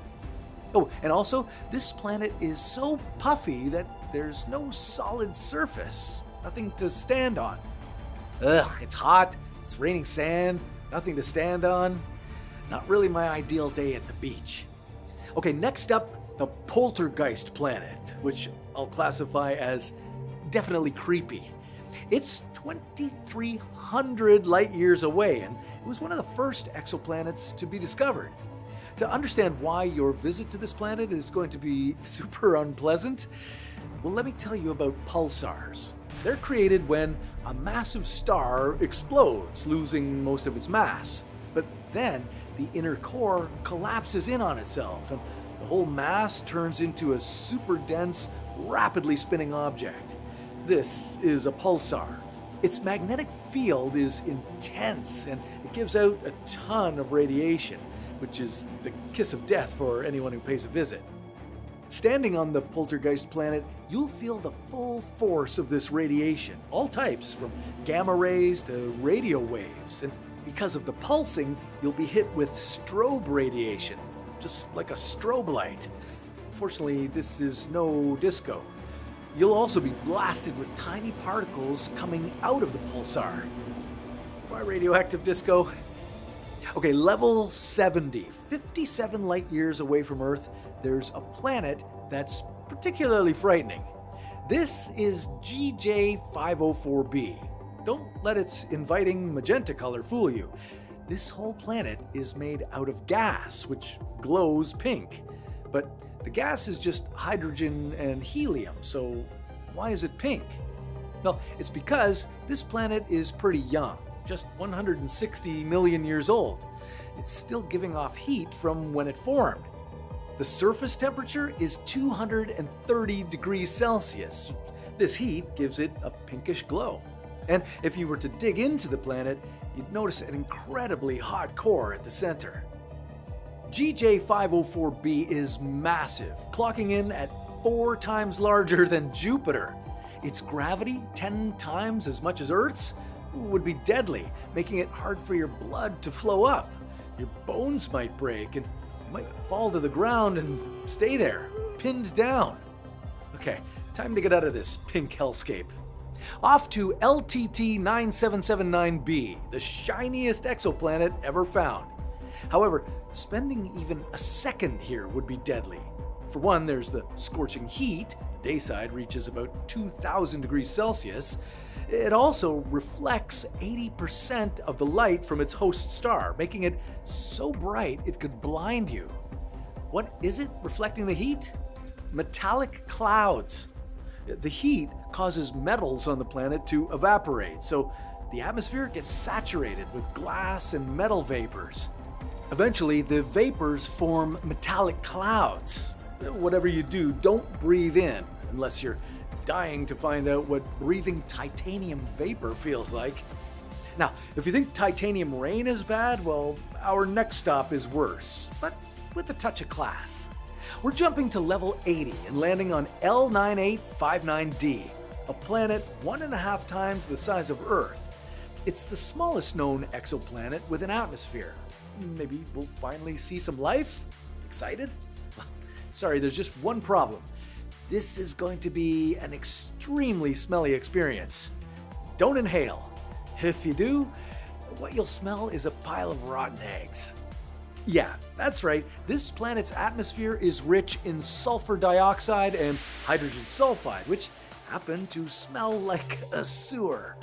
Oh, and also, this planet is so puffy that there's no solid surface, nothing to stand on. Ugh, it's hot, it's raining sand, nothing to stand on. Not really my ideal day at the beach. Okay, next up, the Poltergeist planet, which I'll classify as definitely creepy. It's 2,300 light years away, and it was one of the first exoplanets to be discovered. To understand why your visit to this planet is going to be super unpleasant, well, let me tell you about pulsars. They're created when a massive star explodes, losing most of its mass. But then the inner core collapses in on itself, and the whole mass turns into a super dense, rapidly spinning object. This is a pulsar. Its magnetic field is intense, and it gives out a ton of radiation, which is the kiss of death for anyone who pays a visit. Standing on the Poltergeist planet, you'll feel the full force of this radiation, all types, from gamma rays to radio waves. And because of the pulsing, you'll be hit with strobe radiation, just like a strobe light. Unfortunately, this is no disco. You'll also be blasted with tiny particles coming out of the pulsar. Why radioactive disco? Okay, level 70, 57 light years away from Earth, there's a planet that's particularly frightening. This is GJ504b. Don't let its inviting magenta color fool you. This whole planet is made out of gas, which glows pink. But the gas is just hydrogen and helium, so why is it pink? Well, it's because this planet is pretty young, just 160 million years old. It's still giving off heat from when it formed. The surface temperature is 230 degrees Celsius. This heat gives it a pinkish glow. And if you were to dig into the planet, you'd notice an incredibly hot core at the center. GJ504b is massive, clocking in at 4 times larger than Jupiter. Its gravity, 10 times as much as Earth's, would be deadly, making it hard for your blood to flow up. Your bones might break, and you might fall to the ground and stay there, pinned down. Okay, time to get out of this pink hellscape. Off to LTT 9779b, the shiniest exoplanet ever found. However, spending even a second here would be deadly. For one, there's the scorching heat. The dayside reaches about 2,000 degrees Celsius. It also reflects 80% of the light from its host star, making it so bright it could blind you. What is it reflecting the heat? Metallic clouds. The heat causes metals on the planet to evaporate, so the atmosphere gets saturated with glass and metal vapors. Eventually, the vapors form metallic clouds. Whatever you do, don't breathe in unless you're dying to find out what breathing titanium vapor feels like. Now, if you think titanium rain is bad, well, our next stop is worse, but with a touch of class. We're jumping to level 80 and landing on L9859d, a planet 1.5 times the size of Earth. It's the smallest known exoplanet with an atmosphere. Maybe we'll finally see some life? Excited? Sorry, there's just one problem. This is going to be an extremely smelly experience. Don't inhale. If you do, what you'll smell is a pile of rotten eggs. Yeah, that's right. This planet's atmosphere is rich in sulfur dioxide and hydrogen sulfide, which happen to smell like a sewer.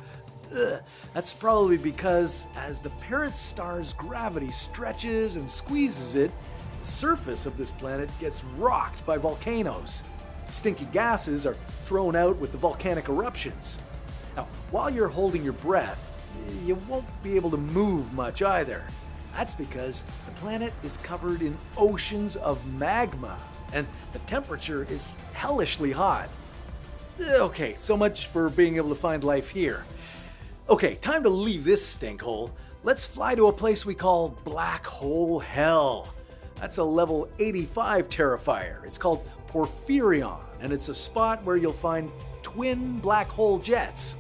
Ugh. That's probably because as the parent star's gravity stretches and squeezes it, the surface of this planet gets rocked by volcanoes. Stinky gases are thrown out with the volcanic eruptions. Now, while you're holding your breath, You won't be able to move much either. That's because the planet is covered in oceans of magma, and the temperature is hellishly hot. Okay, so much for being able to find life here. Okay, time to leave this stinkhole. Let's fly to a place we call Black Hole Hell. That's a level 85 Terrifier. It's called Porphyrion, and it's a spot where you'll find twin black hole jets.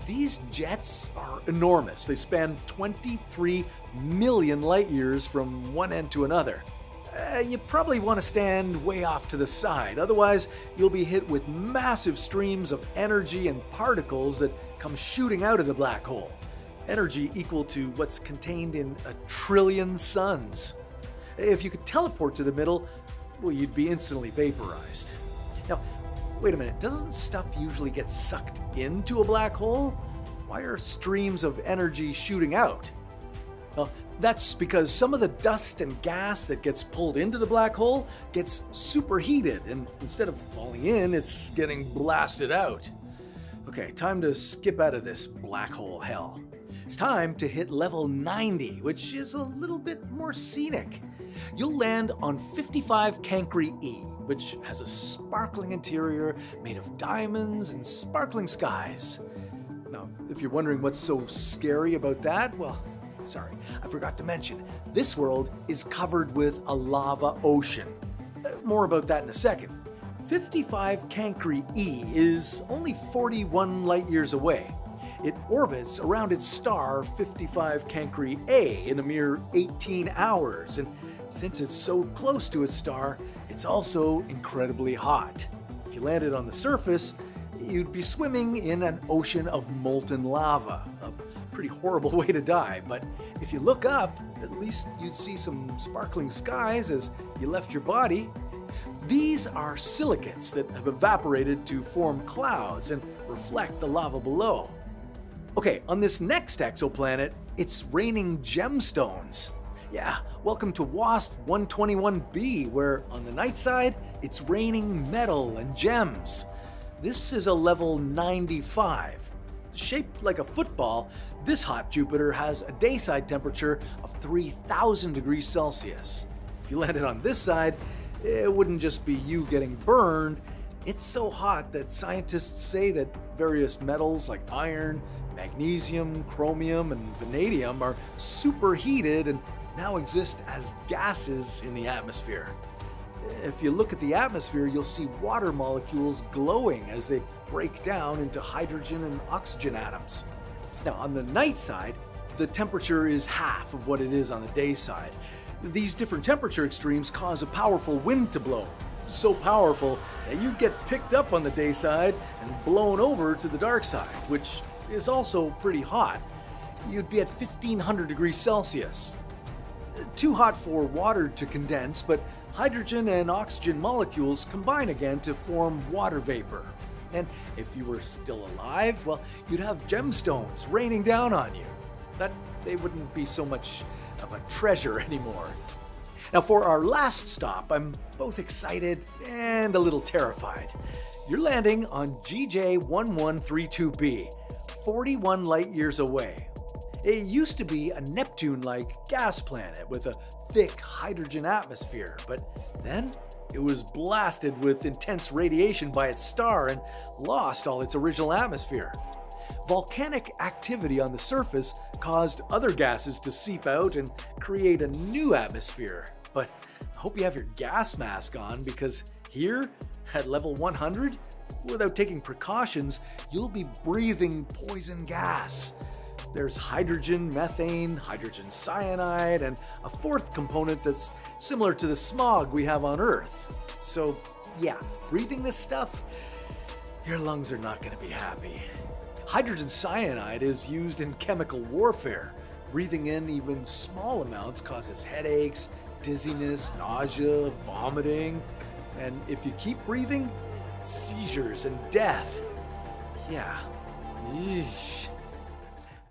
These jets are enormous. They span 23 million light years from one end to another. You probably want to stand way off to the side, otherwise you'll be hit with massive streams of energy and particles that come shooting out of the black hole. Energy equal to what's contained in 1 trillion suns. If you could teleport to the middle, well, you'd be instantly vaporized. Now, wait a minute, doesn't stuff usually get sucked into a black hole? Why are streams of energy shooting out? Well, that's because some of the dust and gas that gets pulled into the black hole gets superheated, and instead of falling in, it's getting blasted out. Okay, time to skip out of this black hole hell. It's time to hit level 90, which is a little bit more scenic. You'll land on 55 Cancri E, which has a sparkling interior made of diamonds and sparkling skies. Now, if you're wondering what's so scary about that, well, sorry, I forgot to mention, this world is covered with a lava ocean. More about that in a second. 55 Cancri E is only 41 light years away. It orbits around its star 55 Cancri A in a mere 18 hours, and since it's so close to its star, it's also incredibly hot. If you landed on the surface, you'd be swimming in an ocean of molten lava. A pretty horrible way to die, but if you look up, at least you'd see some sparkling skies as you left your body. These are silicates that have evaporated to form clouds and reflect the lava below. Okay, on this next exoplanet, it's raining gemstones. Yeah, welcome to WASP 121b, where on the night side, it's raining metal and gems. This is a level 95. Shaped like a football, this hot Jupiter has a dayside temperature of 3,000 degrees Celsius. If you landed on this side, it wouldn't just be you getting burned. It's so hot that scientists say that various metals like iron, magnesium, chromium, and vanadium are superheated and now exist as gases in the atmosphere. If you look at the atmosphere, you'll see water molecules glowing as they break down into hydrogen and oxygen atoms. Now, on the night side, the temperature is half of what it is on the day side. These different temperature extremes cause a powerful wind to blow. So powerful that you get picked up on the day side and blown over to the dark side, which is also pretty hot. You'd be at 1,500 degrees Celsius. Too hot for water to condense, but hydrogen and oxygen molecules combine again to form water vapor. And if you were still alive, well, you'd have gemstones raining down on you. But they wouldn't be so much of a treasure anymore. Now, for our last stop, I'm both excited and a little terrified. You're landing on GJ1132b, 41 light years away. It used to be a Neptune-like gas planet with a thick hydrogen atmosphere, but then it was blasted with intense radiation by its star and lost all its original atmosphere. Volcanic activity on the surface caused other gases to seep out and create a new atmosphere. But I hope you have your gas mask on, because here, at level 100, without taking precautions, you'll be breathing poison gas. There's hydrogen, methane, hydrogen cyanide, and a fourth component that's similar to the smog we have on Earth. So yeah, breathing this stuff, your lungs are not going to be happy. Hydrogen cyanide is used in chemical warfare. Breathing in even small amounts causes headaches, dizziness, nausea, vomiting, and if you keep breathing, seizures and death. Yeah. Eesh.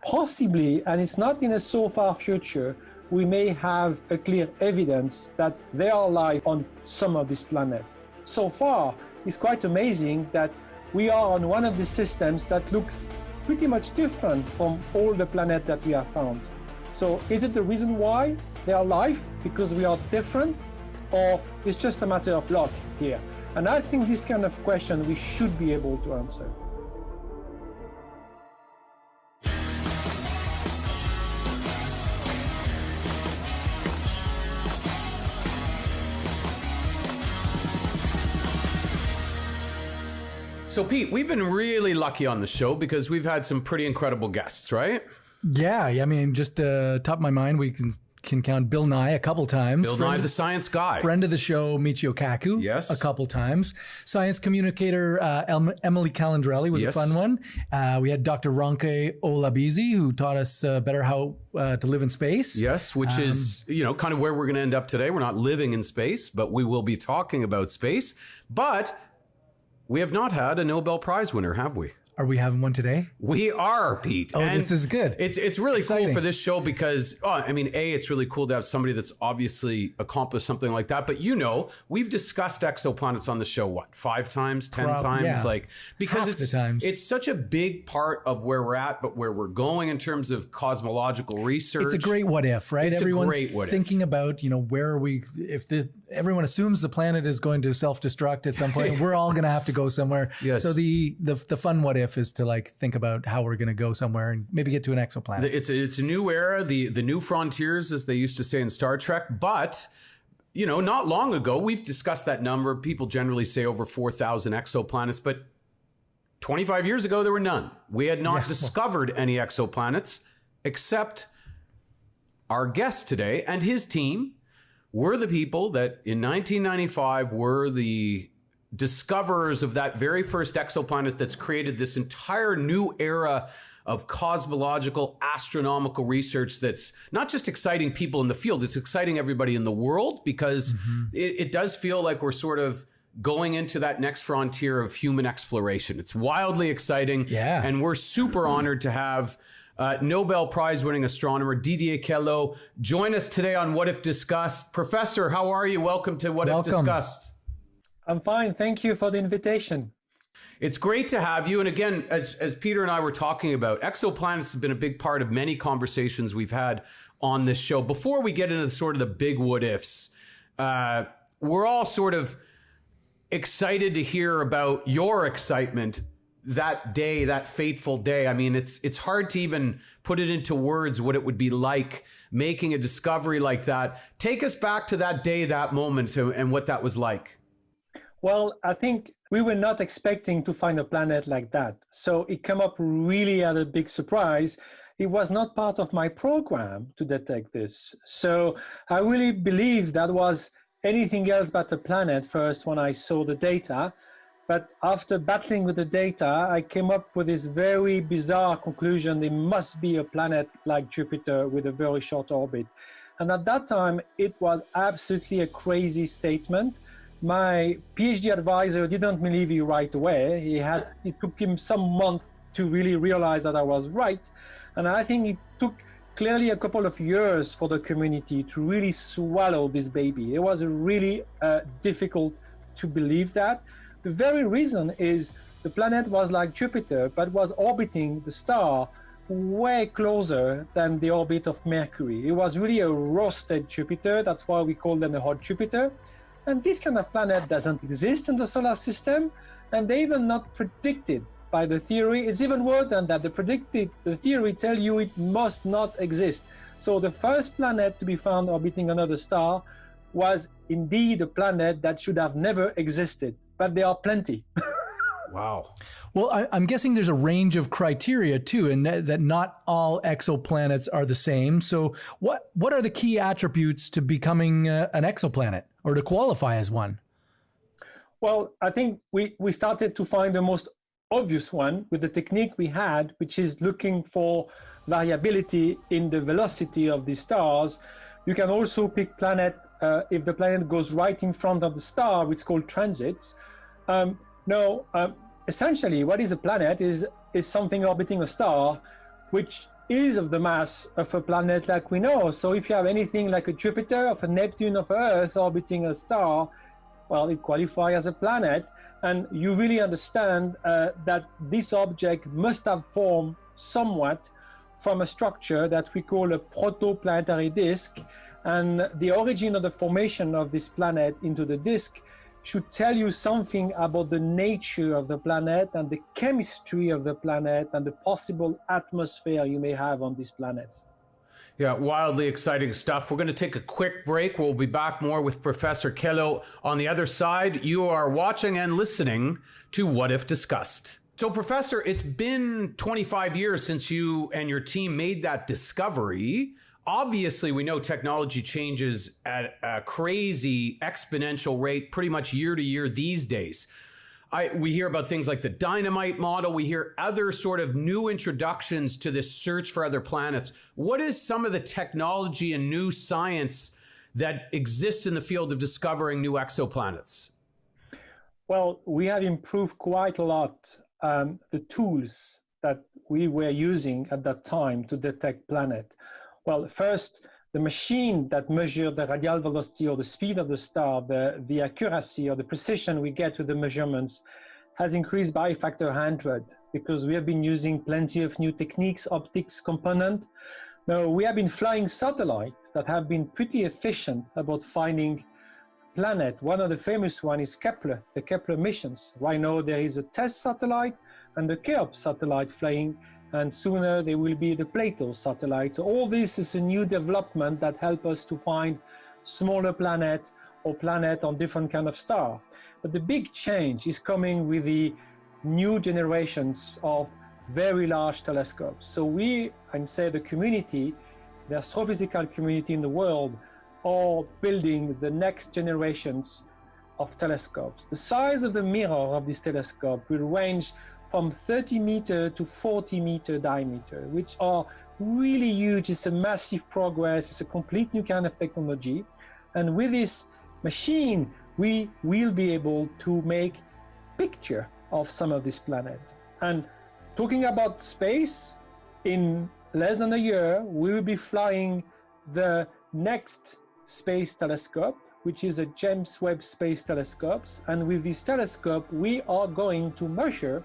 Possibly, and it's not in a so far future, we may have a clear evidence that there are life on some of this planet. So far, it's quite amazing that we are on one of the systems that looks pretty much different from all the planets that we have found. So is it the reason why they are life, because we are different, or it's just a matter of luck here? And I think this kind of question we should be able to answer. So Pete, we've been really lucky on the show because we've had some pretty incredible guests, right? Yeah, I mean, just top of my mind, we can count Bill Nye a couple times. Bill Nye, the science guy. Friend of the show, Michio Kaku. Yes. A couple times. Science communicator Emily Calandrelli was a fun one. We had Dr. Ronke Olabizi, who taught us better how to live in space. Yes, which is, kind of where we're going to end up today. We're not living in space, but we will be talking about space. But we have not had a Nobel Prize winner, have we? Are we having one today? We are, Pete. Oh, and this is good. It's really exciting. Cool for this show because, it's really cool to have somebody that's obviously accomplished something like that. But we've discussed exoplanets on the show, 5 times, 10 times? Yeah. Because Half it's such a big part of where we're at, but where we're going in terms of cosmological research. It's a great what if, right? Everyone's thinking about, where are we, everyone assumes the planet is going to self-destruct at some point. We're all going to have to go somewhere. Yes. So the fun what if is to think about how we're going to go somewhere and maybe get to an exoplanet. It's a new era, the new frontiers, as they used to say in Star Trek. But, not long ago, we've discussed that number. People generally say over 4,000 exoplanets, but 25 years ago, there were none. We had not discovered any exoplanets except our guest today and his team were the people that in 1995 were the discoverers of that very first exoplanet that's created this entire new era of cosmological, astronomical research that's not just exciting people in the field, it's exciting everybody in the world because it does feel like we're sort of going into that next frontier of human exploration. It's wildly exciting. Yeah. And we're super honored to have Nobel Prize winning astronomer Didier Queloz join us today on What If Discussed. Professor, how are you? Welcome to What If Discussed. I'm fine. Thank you for the invitation. It's great to have you. And again, as Peter and I were talking about, exoplanets have been a big part of many conversations we've had on this show. Before we get into sort of the big what ifs, we're all sort of excited to hear about your excitement that day, that fateful day. I mean, it's hard to even put it into words what it would be like making a discovery like that. Take us back to that day, that moment, and what that was like. Well, I think we were not expecting to find a planet like that. So it came up really as a big surprise. It was not part of my program to detect this. So I really believe that was anything else but a planet first when I saw the data. But after battling with the data, I came up with this very bizarre conclusion. There must be a planet like Jupiter with a very short orbit. And at that time, it was absolutely a crazy statement. My PhD advisor didn't believe me right away. It took him some months to really realize that I was right. And I think it took clearly a couple of years for the community to really swallow this baby. It was really difficult to believe that. The very reason is the planet was like Jupiter, but was orbiting the star way closer than the orbit of Mercury. It was really a roasted Jupiter. That's why we call them a hot Jupiter. And this kind of planet doesn't exist in the solar system, and they even not predicted by the theory. It's even worse than that. The theory tell you it must not exist. So the first planet to be found orbiting another star was indeed a planet that should have never existed, but there are plenty. Wow. Well, I'm guessing there's a range of criteria too, and that not all exoplanets are the same. So what are the key attributes to becoming an exoplanet or to qualify as one? Well, I think we started to find the most obvious one with the technique we had, which is looking for variability in the velocity of the stars. You can also pick planet if the planet goes right in front of the star, which is called transits. Essentially, what is a planet is something orbiting a star, which is of the mass of a planet like we know. So if you have anything like a Jupiter, of a Neptune, of Earth orbiting a star, well, it qualifies as a planet, and you really understand that this object must have formed somewhat from a structure that we call a protoplanetary disk, and the origin of the formation of this planet into the disk should tell you something about the nature of the planet and the chemistry of the planet and the possible atmosphere you may have on these planets. Yeah, wildly exciting stuff. We're going to take a quick break. We'll be back more with Professor Queloz on the other side. You are watching and listening to What If Discussed. So, Professor, it's been 25 years since you and your team made that discovery. Obviously, we know technology changes at a crazy exponential rate pretty much year to year these days. We hear about things like the dynamite model. We hear other sort of new introductions to this search for other planets. What is some of the technology and new science that exists in the field of discovering new exoplanets? Well, we have improved quite a lot the tools that we were using at that time to detect planets. Well, first, the machine that measured the radial velocity or the speed of the star, the accuracy or the precision we get with the measurements has increased by a factor 100 because we have been using plenty of new techniques, optics component. Now, we have been flying satellites that have been pretty efficient about finding planet. One of the famous ones is Kepler, the Kepler missions. Right now there is a test satellite and the Cheops satellite flying, and sooner there will be the Plato satellite. So all this is a new development that help us to find smaller planets or planet on different kind of star. But the big change is coming with the new generations of very large telescopes. So we, and say the community, the astrophysical community in the world, are building the next generations of telescopes. The size of the mirror of this telescope will range from 30 meter to 40 meter diameter, which are really huge. It's a massive progress. It's a complete new kind of technology. And with this machine, we will be able to make picture of some of these planets. And talking about space, in less than a year, we will be flying the next space telescope, which is a James Webb Space Telescope. And with this telescope, we are going to measure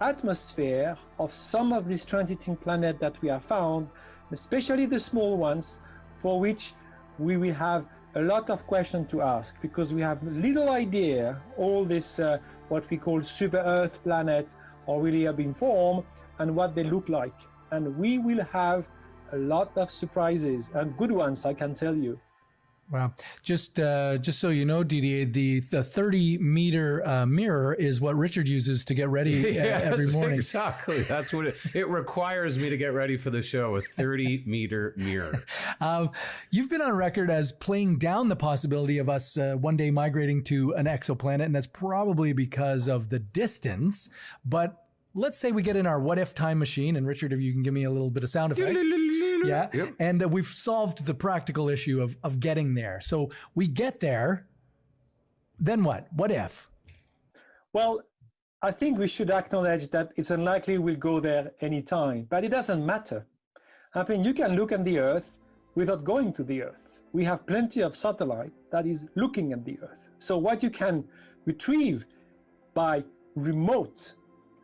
atmosphere of some of these transiting planets that we have found, especially the small ones, for which we will have a lot of questions to ask, because we have little idea all this what we call super Earth planet are really have been formed and what they look like. And we will have a lot of surprises, and good ones, I can tell you. Wow. Just so you know, Didier, the 30-meter mirror is what Richard uses to get ready every morning. Exactly. That's what it requires me to get ready for the show, a 30-meter mirror. You've been on record as playing down the possibility of us one day migrating to an exoplanet, and that's probably because of the distance. But let's say we get in our what-if time machine, and Richard, if you can give me a little bit of sound effects. Yeah. Yep. And we've solved the practical issue of getting there. So we get there. Then what? What if? Well, I think we should acknowledge that it's unlikely we'll go there anytime, but it doesn't matter. I mean, you can look at the Earth without going to the Earth. We have plenty of satellite that is looking at the Earth. So what you can retrieve by remote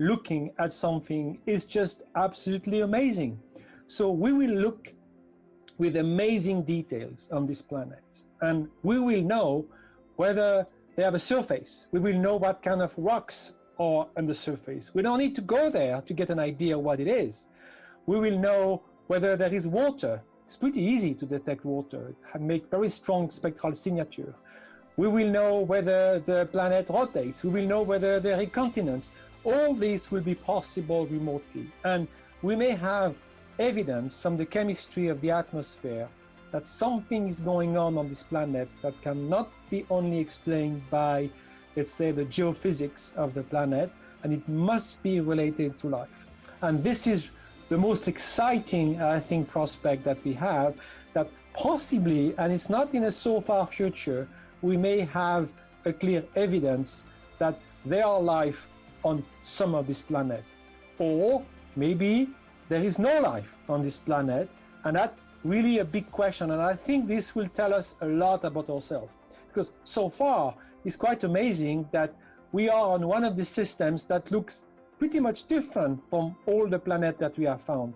looking at something is just absolutely amazing. So we will look with amazing details on this planet, and we will know whether they have a surface. We will know what kind of rocks are on the surface. We don't need to go there to get an idea what it is. We will know whether there is water. It's pretty easy to detect water. It makes very strong spectral signature. We will know whether the planet rotates. We will know whether there are continents. All this will be possible remotely, and we may have evidence from the chemistry of the atmosphere that something is going on this planet that cannot be only explained by, let's say, the geophysics of the planet, and it must be related to life. And this is the most exciting, I think, prospect that we have, that possibly, and it's not in a so far future, we may have a clear evidence that there are life on some of this planet. Or maybe there is no life on this planet, and that's really a big question. And I think this will tell us a lot about ourselves, because so far it's quite amazing that we are on one of the systems that looks pretty much different from all the planets that we have found.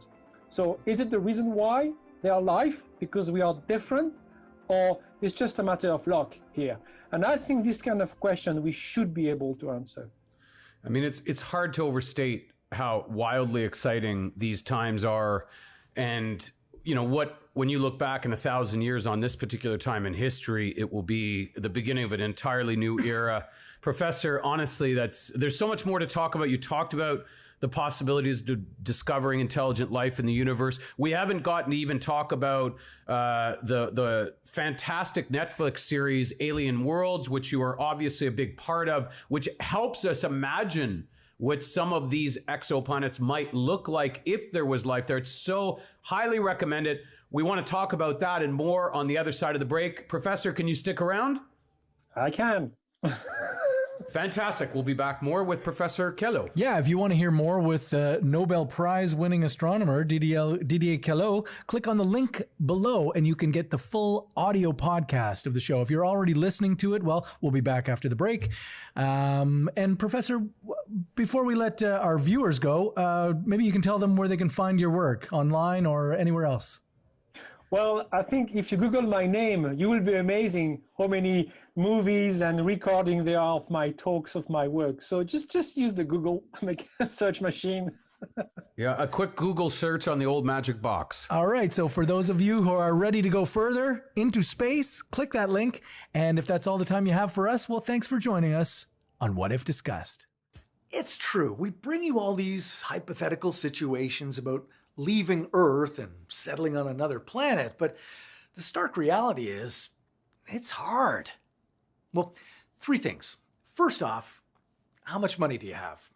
So is it the reason why they are life, because we are different, or it's just a matter of luck here? And I think this kind of question we should be able to answer. I mean, it's hard to overstate how wildly exciting these times are. And, you know, when you look back in 1,000 years on this particular time in history, it will be the beginning of an entirely new era. Professor, honestly, there's so much more to talk about. You talked about the possibilities of discovering intelligent life in the universe. We haven't gotten to even talk about the fantastic Netflix series Alien Worlds, which you are obviously a big part of, which helps us imagine what some of these exoplanets might look like if there was life there. It's so highly recommended. We want to talk about that and more on the other side of the break. Professor, can you stick around? I can. Fantastic. We'll be back more with Professor Queloz. Yeah, if you want to hear more with Nobel Prize winning astronomer Didier Queloz, click on the link below and you can get the full audio podcast of the show. If you're already listening to it, well, we'll be back after the break. And Professor, before we let our viewers go, maybe you can tell them where they can find your work online or anywhere else. Well, I think if you Google my name, you will be amazing how many movies and recording there are of my talks, of my work. So just use the Google search machine. Yeah, a quick Google search on the old magic box. All right, so for those of you who are ready to go further into space, click that link. And if that's all the time you have for us, well, thanks for joining us on What If Discussed. It's true. We bring you all these hypothetical situations about leaving Earth and settling on another planet, but the stark reality is it's hard. Well, three things. First off, how much money do you have?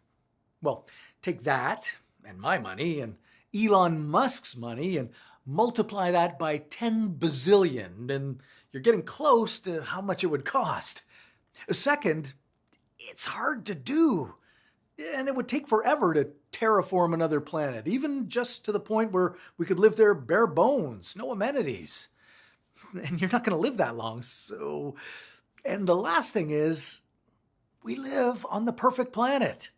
Well, take that and my money and Elon Musk's money and multiply that by 10 bazillion, and you're getting close to how much it would cost. Second, it's hard to do, and it would take forever to terraform another planet, even just to the point where we could live there bare bones, no amenities. And you're not going to live that long, so... And the last thing is, we live on the perfect planet.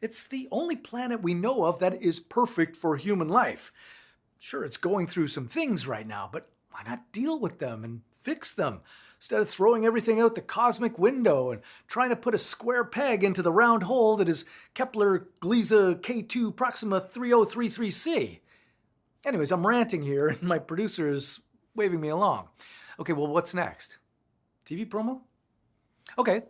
It's the only planet we know of that is perfect for human life. Sure, it's going through some things right now, but why not deal with them and fix them instead of throwing everything out the cosmic window and trying to put a square peg into the round hole that is Kepler Gliese K2 Proxima 3033c? Anyways, I'm ranting here and my producer is waving me along. Okay, well, what's next? TV promo? Okay.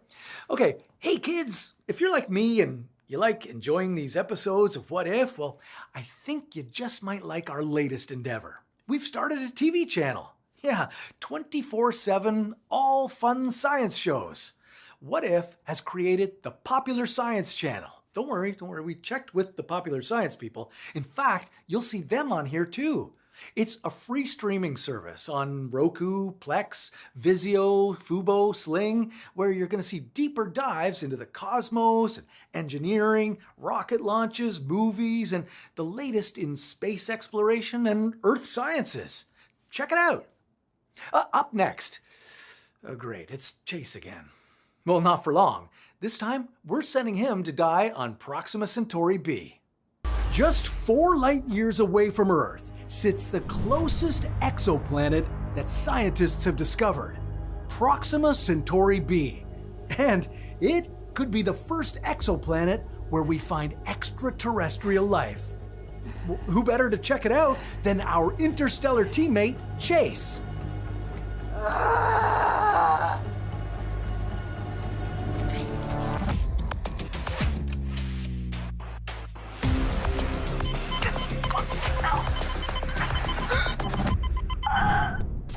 Hey kids, if you're like me and you like enjoying these episodes of What If, well, I think you just might like our latest endeavor. We've started a TV channel. Yeah, 24/7, all fun science shows. What If has created the Popular Science Channel. Don't worry, we checked with the Popular Science people. In fact, you'll see them on here too. It's a free streaming service on Roku, Plex, Vizio, Fubo, Sling, where you're going to see deeper dives into the cosmos and engineering, rocket launches, movies, and the latest in space exploration and Earth sciences. Check it out. Up next. Oh, great, it's Chase again. Well, not for long. This time, we're sending him to die on Proxima Centauri b. Just 4 light years away from Earth sits the closest exoplanet that scientists have discovered, Proxima Centauri b. And it could be the first exoplanet where we find extraterrestrial life. Who better to check it out than our interstellar teammate, Chase?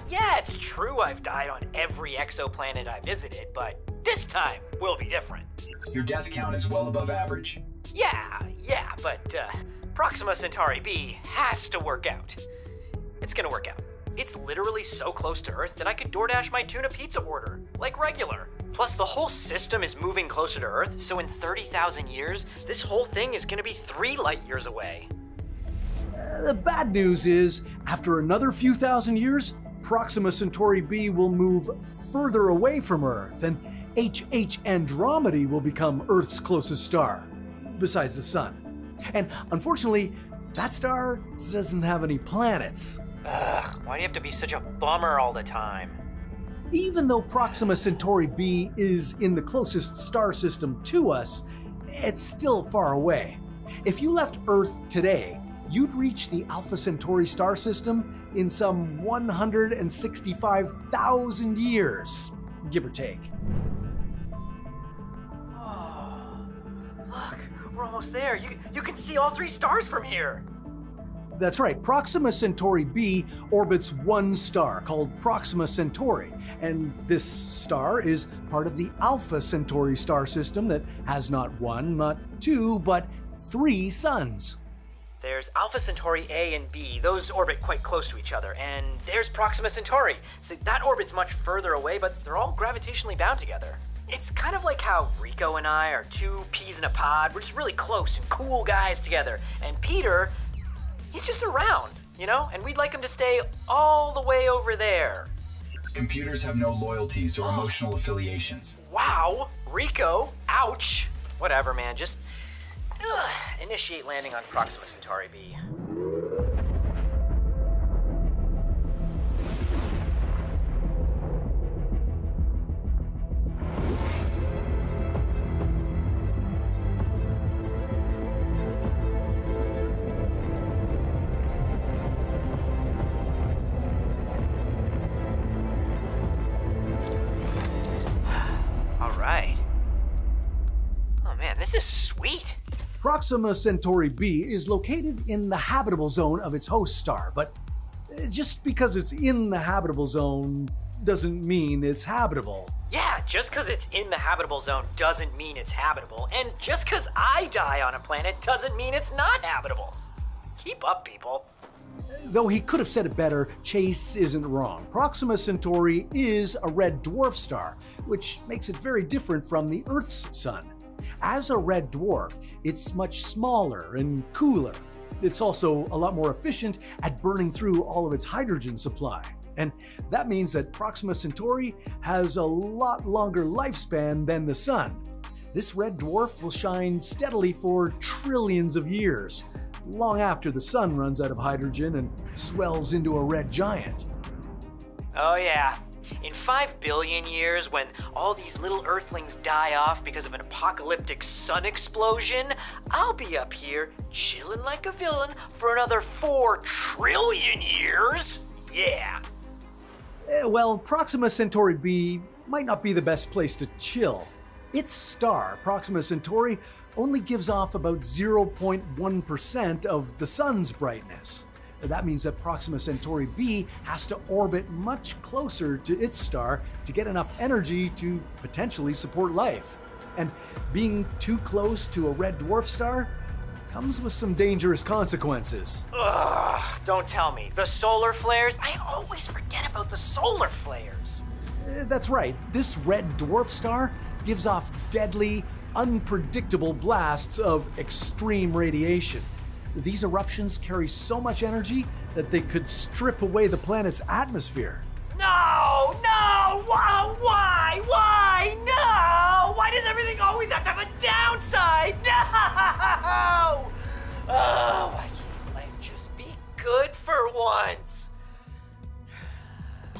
Yeah, it's true I've died on every exoplanet I visited, but this time will be different. Your death count is well above average. Yeah, but Proxima Centauri b has to work out. It's gonna work out. It's literally so close to Earth that I could DoorDash my tuna pizza order, like regular. Plus, the whole system is moving closer to Earth, so in 30,000 years, this whole thing is gonna be 3 light years away. The bad news is, after another few thousand years, Proxima Centauri b will move further away from Earth, and HH Andromeda will become Earth's closest star, besides the Sun. And unfortunately, that star doesn't have any planets. Ugh, why do you have to be such a bummer all the time? Even though Proxima Centauri b is in the closest star system to us, it's still far away. If you left Earth today, you'd reach the Alpha Centauri star system in some 165,000 years, give or take. Oh, look, we're almost there. You can see all 3 stars from here. That's right, Proxima Centauri b orbits one star called Proxima Centauri, and this star is part of the Alpha Centauri star system that has not 1, not 2, but 3 suns. There's Alpha Centauri A and B. Those orbit quite close to each other. And there's Proxima Centauri. So that orbit's much further away, but they're all gravitationally bound together. It's kind of like how Rico and I are 2 peas in a pod. We're just really close and cool guys together. And Peter, he's just around, you know? And we'd like him to stay all the way over there. Computers have no loyalties or emotional affiliations. Wow, Rico, ouch. Whatever, man, just initiate landing on Proxima Centauri b. All right. Oh man, this is sweet. Proxima Centauri b is located in the habitable zone of its host star, but just because it's in the habitable zone doesn't mean it's habitable. Yeah, just because it's in the habitable zone doesn't mean it's habitable, and just because I die on a planet doesn't mean it's not habitable. Keep up, people. Though he could have said it better, Chase isn't wrong. Proxima Centauri is a red dwarf star, which makes it very different from the Earth's sun. As a red dwarf, it's much smaller and cooler. It's also a lot more efficient at burning through all of its hydrogen supply. And that means that Proxima Centauri has a lot longer lifespan than the Sun. This red dwarf will shine steadily for trillions of years, long after the Sun runs out of hydrogen and swells into a red giant. Oh yeah. In 5 billion years, when all these little Earthlings die off because of an apocalyptic sun explosion, I'll be up here chilling like a villain for another 4 trillion years. Yeah. Well, Proxima Centauri b might not be the best place to chill. Its star, Proxima Centauri, only gives off about 0.1% of the Sun's brightness. That means that Proxima Centauri b has to orbit much closer to its star to get enough energy to potentially support life. And being too close to a red dwarf star comes with some dangerous consequences. Ugh, don't tell me. The solar flares? I always forget about the solar flares. That's right, this red dwarf star gives off deadly, unpredictable blasts of extreme radiation. These eruptions carry so much energy that they could strip away the planet's atmosphere. No! Why? No! Why does everything always have to have a downside? No! Oh, why can't life just be good for once?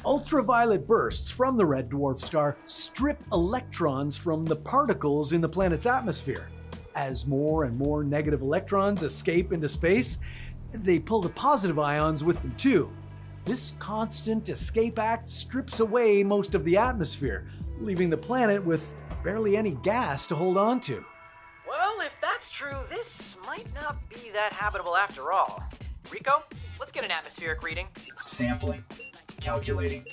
Ultraviolet bursts from the red dwarf star strip electrons from the particles in the planet's atmosphere. As more and more negative electrons escape into space, they pull the positive ions with them too. This constant escape act strips away most of the atmosphere, leaving the planet with barely any gas to hold on to. Well, if that's true, this might not be that habitable after all. Rico, let's get an atmospheric reading. Sampling. Calculating.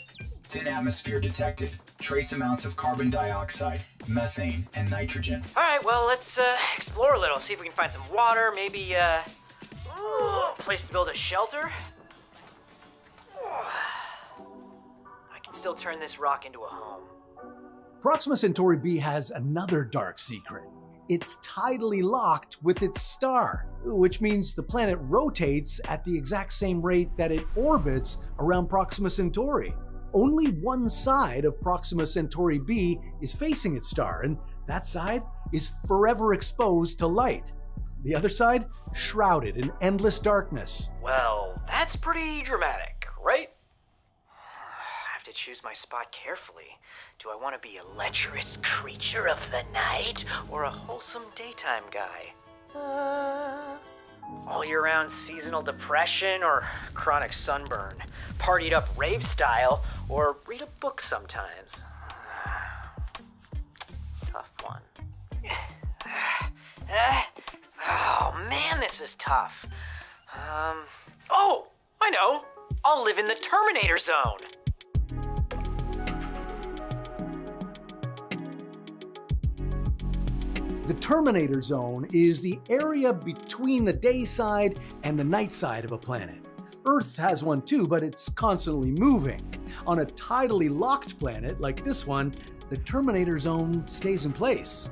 Thin atmosphere detected. Trace amounts of carbon dioxide, methane, and nitrogen. All right, well, let's explore a little, see if we can find some water, maybe a place to build a shelter. I can still turn this rock into a home. Proxima Centauri b has another dark secret. It's tidally locked with its star, which means the planet rotates at the exact same rate that it orbits around Proxima Centauri. only one side of Proxima Centauri b is facing its star, and that side is forever exposed to light. The other side, shrouded in endless darkness. Well, that's pretty dramatic, right? I have to choose my spot carefully. Do I want to be a lecherous creature of the night or a wholesome daytime guy? All year round seasonal depression or chronic sunburn? Partied up rave style or read a book sometimes? Tough one. Oh man, this is tough. Oh, I know. I'll live in the Terminator Zone. The Terminator Zone is the area between the day side and the night side of a planet. Earth has one too, but it's constantly moving. On a tidally locked planet like this one, the Terminator Zone stays in place.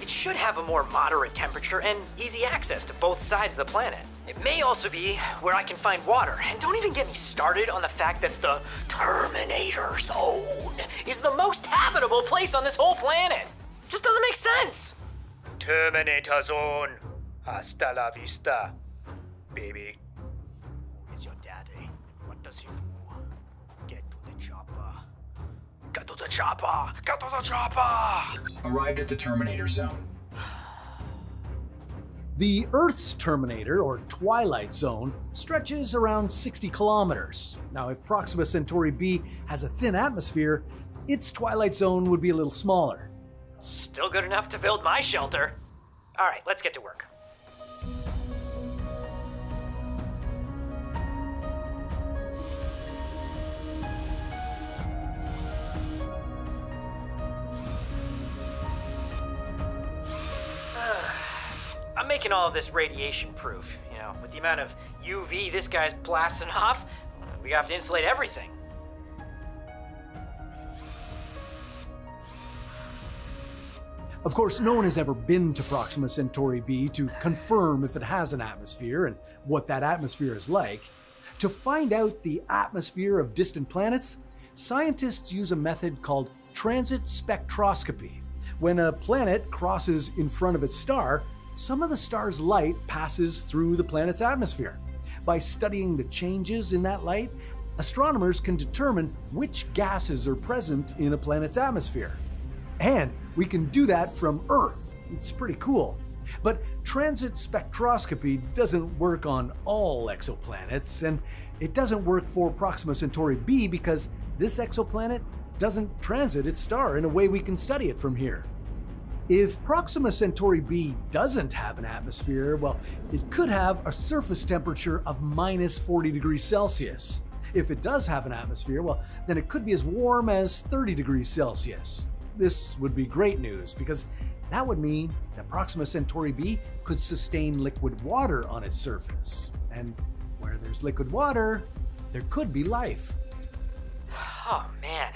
It should have a more moderate temperature and easy access to both sides of the planet. It may also be where I can find water, and don't even get me started on the fact that the Terminator Zone is the most habitable place on this whole planet. Just doesn't make sense. Terminator Zone. Hasta la vista, baby. Who is your daddy? What does he do? Get to the chopper. Get to the chopper! Get to the chopper! Arrived at the Terminator Zone. The Earth's Terminator, or Twilight Zone, stretches around 60 kilometers. Now, if Proxima Centauri b has a thin atmosphere, its Twilight Zone would be a little smaller. Still good enough to build my shelter. All right, let's get to work. I'm making all of this radiation proof. You know, with the amount of UV this guy's blasting off, we have to insulate everything. Of course, no one has ever been to Proxima Centauri b to confirm if it has an atmosphere and what that atmosphere is like. To find out the atmosphere of distant planets, scientists use a method called transit spectroscopy. When a planet crosses in front of its star, some of the star's light passes through the planet's atmosphere. By studying the changes in that light, astronomers can determine which gases are present in a planet's atmosphere. And we can do that from Earth. It's pretty cool. But transit spectroscopy doesn't work on all exoplanets, and it doesn't work for Proxima Centauri b because this exoplanet doesn't transit its star in a way we can study it from here. If Proxima Centauri b doesn't have an atmosphere, well, it could have a surface temperature of minus 40 degrees Celsius. If it does have an atmosphere, well, then it could be as warm as 30 degrees Celsius. This would be great news because that would mean that Proxima Centauri b could sustain liquid water on its surface. And where there's liquid water, there could be life. Oh man,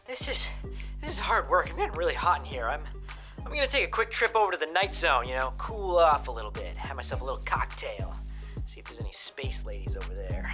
this is hard work. I'm getting really hot in here. I'm gonna take a quick trip over to the night zone, you know, cool off a little bit, have myself a little cocktail, see if there's any space ladies over there.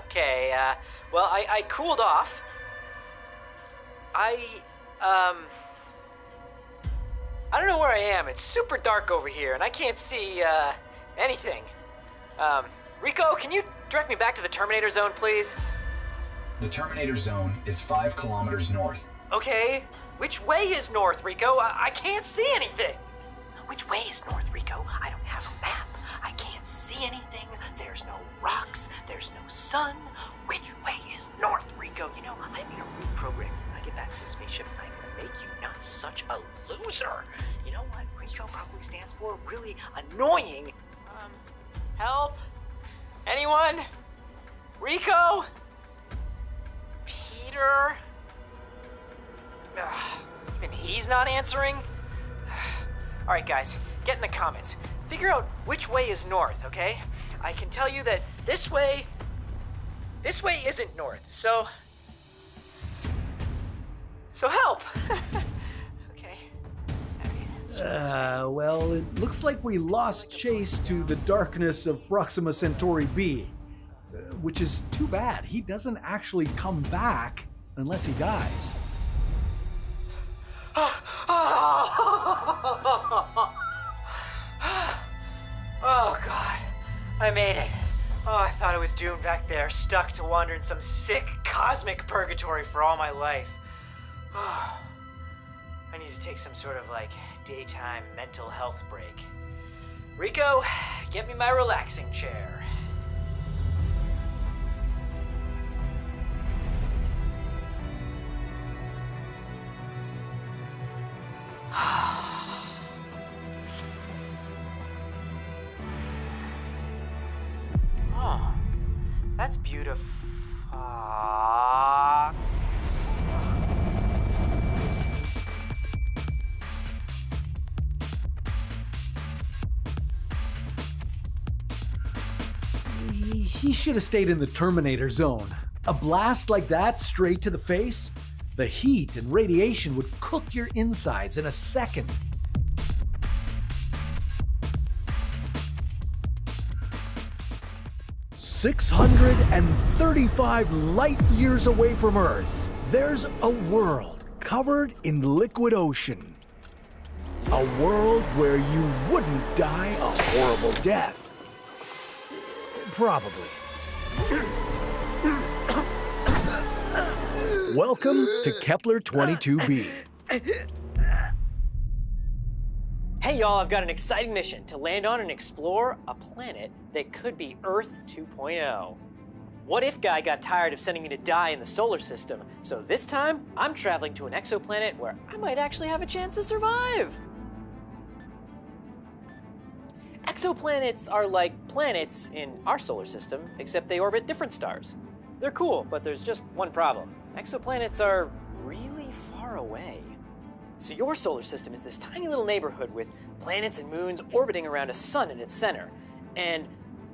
Okay, well, I cooled off. I don't know where I am. It's super dark over here, and I can't see, anything. Rico, can you direct me back to the Terminator Zone, please? The Terminator Zone is 5 kilometers north. Okay, which way is north, Rico? I can't see anything. Which way is north, Rico? I don't have a map. I can't see anything. There's no rocks. There's no sun. Which way is north, Rico? You know, I'm gonna reprogram when I get back to the spaceship. I'm gonna make you not such a loser. You know what Rico probably stands for? Really annoying Help? Anyone? Rico? Peter? Ugh, even he's not answering? Alright guys, get in the comments. Figure out which way is north, okay? I can tell you that this way isn't north, so help! Okay. Let's try this way. Well, it looks like we lost chase to the darkness of Proxima Centauri B, which is too bad. He doesn't actually come back unless he dies. Oh god, I made it. Oh, I thought I was doomed back there, stuck to wander in some sick cosmic purgatory for all my life. Oh, I need to take some sort of daytime mental health break. Rico, get me my relaxing chair. Oh, that's beautiful. He should have stayed in the Terminator zone. A blast like that straight to the face? The heat and radiation would cook your insides in a second. "635 light years away from Earth, there's a world covered in liquid ocean. A world where you wouldn't die a horrible death. Probably. Welcome to Kepler 22b. Hey y'all, I've got an exciting mission to land on and explore a planet that could be Earth 2.0. What If guy got tired of sending me to die in the solar system, so this time I'm traveling to an exoplanet where I might actually have a chance to survive. Exoplanets are like planets in our solar system, except they orbit different stars. They're cool, but there's just one problem. Exoplanets are really far away. So your solar system is this tiny little neighborhood with planets and moons orbiting around a sun in its center. And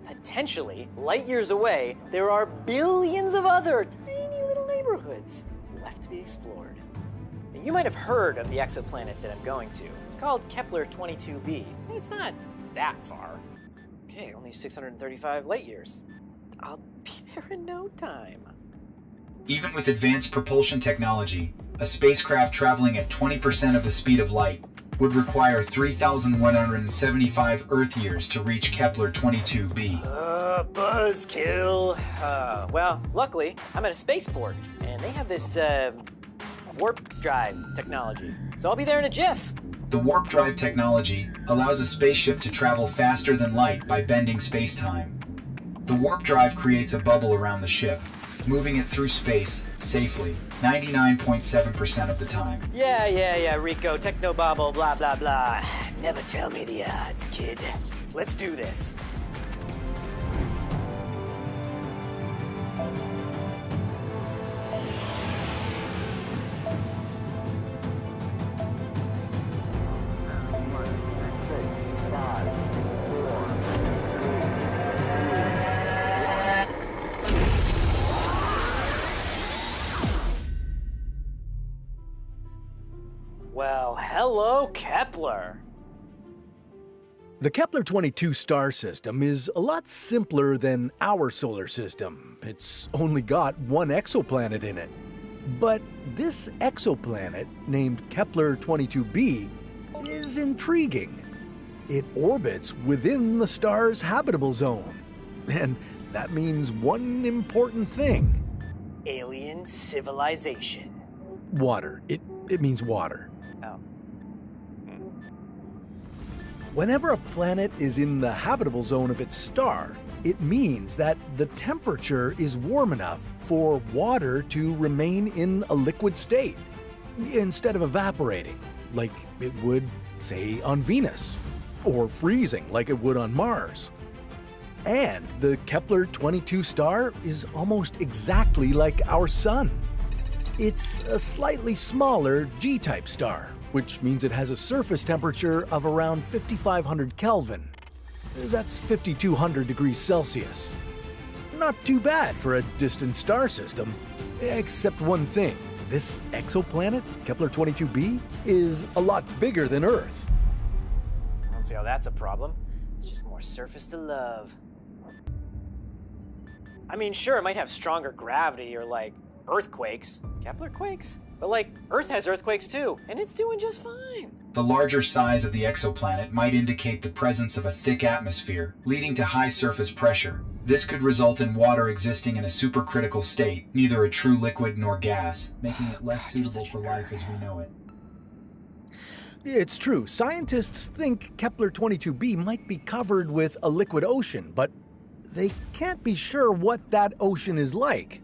potentially, light years away, there are billions of other tiny little neighborhoods left to be explored. Now, you might have heard of the exoplanet that I'm going to. It's called Kepler 22b, and it's not that far. Okay, only 635 light years. I'll be there in no time. Even with advanced propulsion technology, a spacecraft traveling at 20% of the speed of light would require 3,175 Earth years to reach Kepler 22b. Buzzkill. Well, luckily, I'm at a spaceport, and they have this, warp drive technology. So I'll be there in a jiff. The warp drive technology allows a spaceship to travel faster than light by bending space-time. The warp drive creates a bubble around the ship, moving it through space safely, 99.7% of the time. Yeah, Rico, technobabble, blah, blah, blah. Never tell me the odds, kid. Let's do this. Well, hello, Kepler. The Kepler 22 star system is a lot simpler than our solar system. It's only got one exoplanet in it. But this exoplanet, named Kepler 22b, is intriguing. It orbits within the star's habitable zone. And that means one important thing. Alien civilization. Water. It means water. Oh. Whenever a planet is in the habitable zone of its star, it means that the temperature is warm enough for water to remain in a liquid state, instead of evaporating, like it would, say, on Venus. or freezing like it would on Mars. And the Kepler-22 star is almost exactly like our Sun. It's a slightly smaller G-type star, which means it has a surface temperature of around 5,500 Kelvin. That's 5,200 degrees Celsius. Not too bad for a distant star system, except one thing. This exoplanet, Kepler-22b, is a lot bigger than Earth. I don't see how that's a problem. It's just more surface to love. I mean, sure, it might have stronger gravity or like earthquakes. Kepler quakes? But like, Earth has earthquakes too, and it's doing just fine. The larger size of the exoplanet might indicate the presence of a thick atmosphere, leading to high surface pressure. This could result in water existing in a supercritical state, neither a true liquid nor gas, making it less suitable for life as we know it. It's true, scientists think Kepler-22b might be covered with a liquid ocean, but they can't be sure what that ocean is like.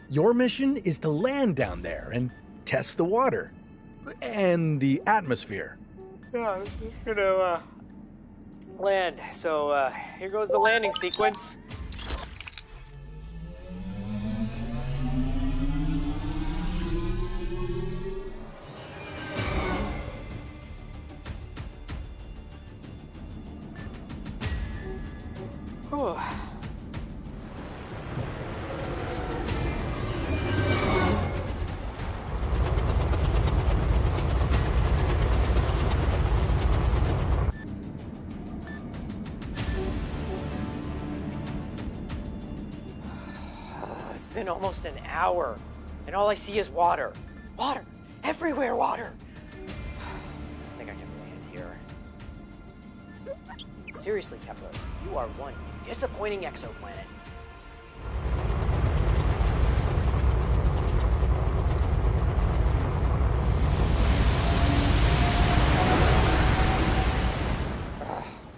Your mission is to land down there and test the water and the atmosphere. Yeah, I was just gonna, land. So, here goes the landing sequence. Whew. It's been almost an hour, and all I see is water. Water! Everywhere water! I think I can land here. Seriously, Kepler, you are one disappointing exoplanet.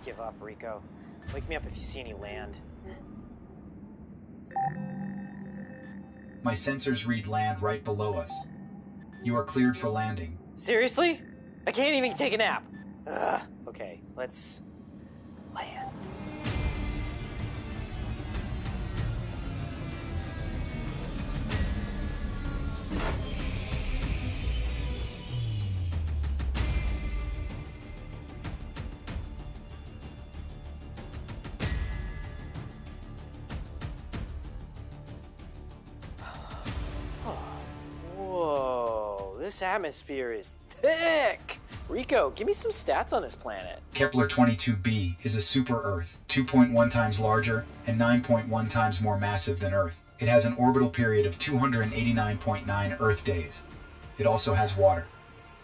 Give up, Rico. Wake me up if you see any land. My sensors read land right below us. You are cleared for landing. Seriously? I can't even take a nap. Okay, let's land. Whoa, this atmosphere is thick. Rico, give me some stats on this planet. Kepler-22b is a super-Earth, 2.1 times larger and 9.1 times more massive than Earth. It has an orbital period of 289.9 Earth days. It also has water.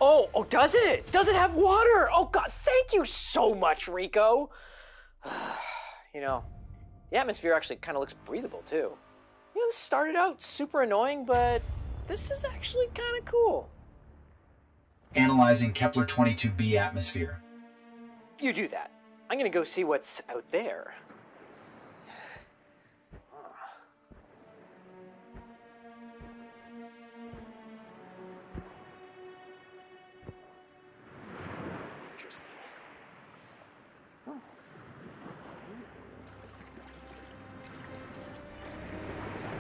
Oh, does it? Does it have water? Oh God, thank you so much, Rico. You know, the atmosphere actually kind of looks breathable too. You know, this started out super annoying, but this is actually kind of cool. Analyzing Kepler-22b atmosphere. You do that. I'm gonna go see what's out there. Interesting.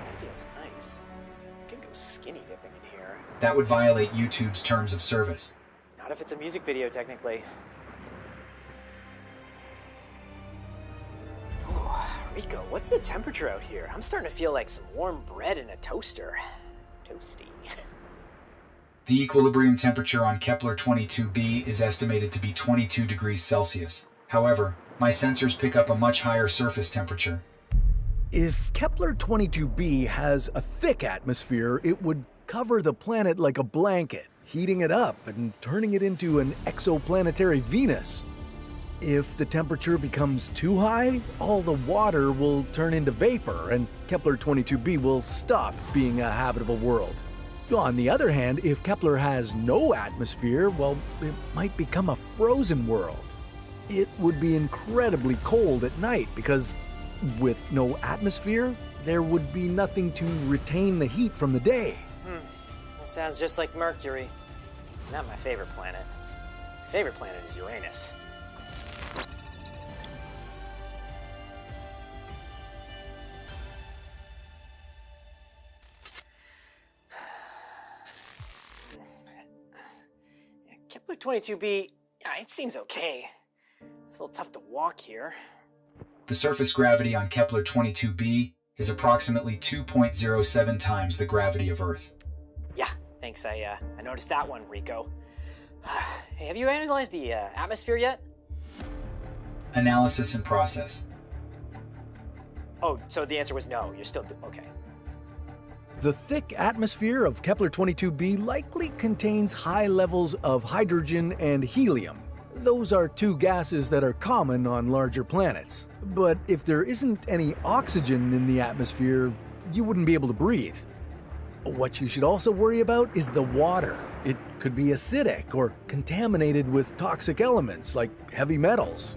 That feels nice. I can go skinny dipping in here. That would violate YouTube's terms of service. Not if it's a music video, technically. Ooh, Rico, what's the temperature out here? I'm starting to feel like some warm bread in a toaster. Toasty. The equilibrium temperature on Kepler-22b is estimated to be 22 degrees Celsius. However, my sensors pick up a much higher surface temperature. If Kepler-22b has a thick atmosphere, it would cover the planet like a blanket, heating it up and turning it into an exoplanetary Venus. If the temperature becomes too high, all the water will turn into vapor and Kepler-22b will stop being a habitable world. On the other hand, if Kepler has no atmosphere, well, it might become a frozen world. It would be incredibly cold at night because with no atmosphere, there would be nothing to retain the heat from the day. That sounds just like Mercury. Not my favorite planet. My favorite planet is Uranus. Kepler 22b, it seems okay. It's a little tough to walk here. The surface gravity on Kepler 22b is approximately 2.07 times the gravity of Earth. Yeah, thanks. I noticed that one, Rico. Hey, have you analyzed the atmosphere yet? Analysis in process. Oh, so the answer was no. You're still okay. The thick atmosphere of Kepler 22b likely contains high levels of hydrogen and helium. Those are two gases that are common on larger planets. But if there isn't any oxygen in the atmosphere, you wouldn't be able to breathe. What you should also worry about is the water. It could be acidic or contaminated with toxic elements like heavy metals.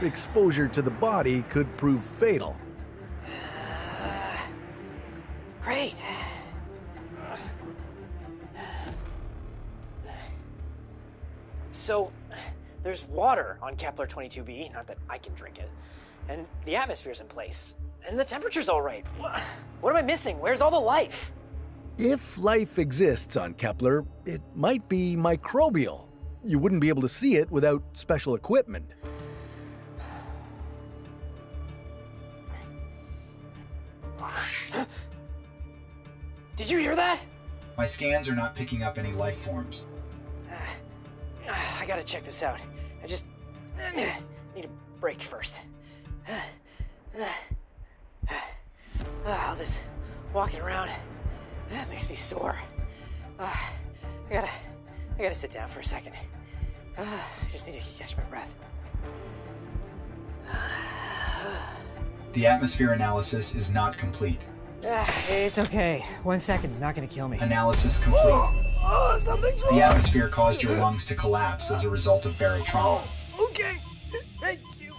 Exposure to the body could prove fatal. Great. So, there's water on Kepler 22b, not that I can drink it, and the atmosphere's in place, and the temperature's all right. What am I missing? Where's all the life? If life exists on Kepler, it might be microbial. You wouldn't be able to see it without special equipment. Did you hear that? My scans are not picking up any life forms. I gotta check this out. I just need a break first. All this walking around makes me sore. I gotta sit down for a second. I just need to catch my breath. The atmosphere analysis is not complete. It's okay. 1 second's not gonna kill me. Analysis complete. Something's wrong. The atmosphere caused your lungs to collapse as a result of barotrauma. Okay. Thank you.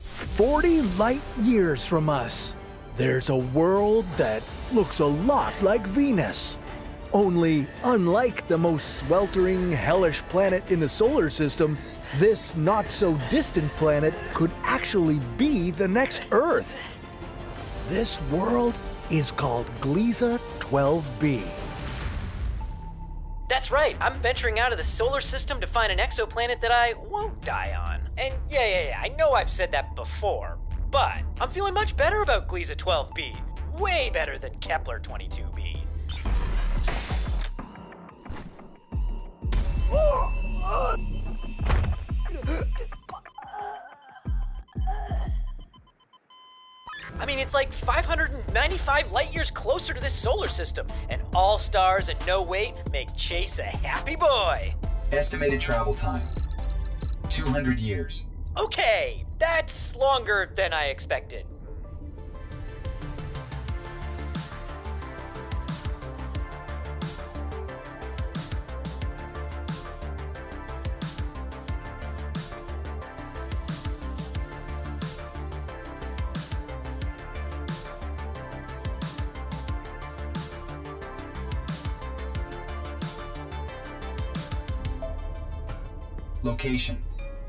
40 light years from us, there's a world that looks a lot like Venus. Only, unlike the most sweltering, hellish planet in the solar system, this not-so-distant planet could actually be the next Earth. This world is called Gliese 12b. That's right, I'm venturing out of the solar system to find an exoplanet that I won't die on. And yeah, I know I've said that before, but I'm feeling much better about Gliese 12b. Way better than Kepler 22b. I mean, it's like 595 light years closer to this solar system, and all stars and no weight make Chase a happy boy. Estimated travel time, 200 years. Okay, that's longer than I expected. Location,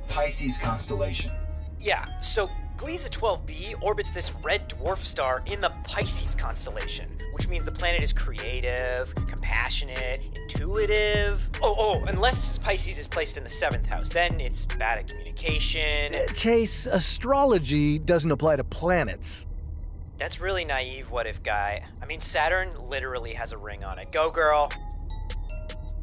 Pisces constellation. Yeah, so Gliese 12b orbits this red dwarf star in the Pisces constellation, which means the planet is creative, compassionate, intuitive. Unless Pisces is placed in the 7th house, then it's bad at communication. Chase, astrology doesn't apply to planets. That's really naive what-if guy. I mean, Saturn literally has a ring on it. Go, girl.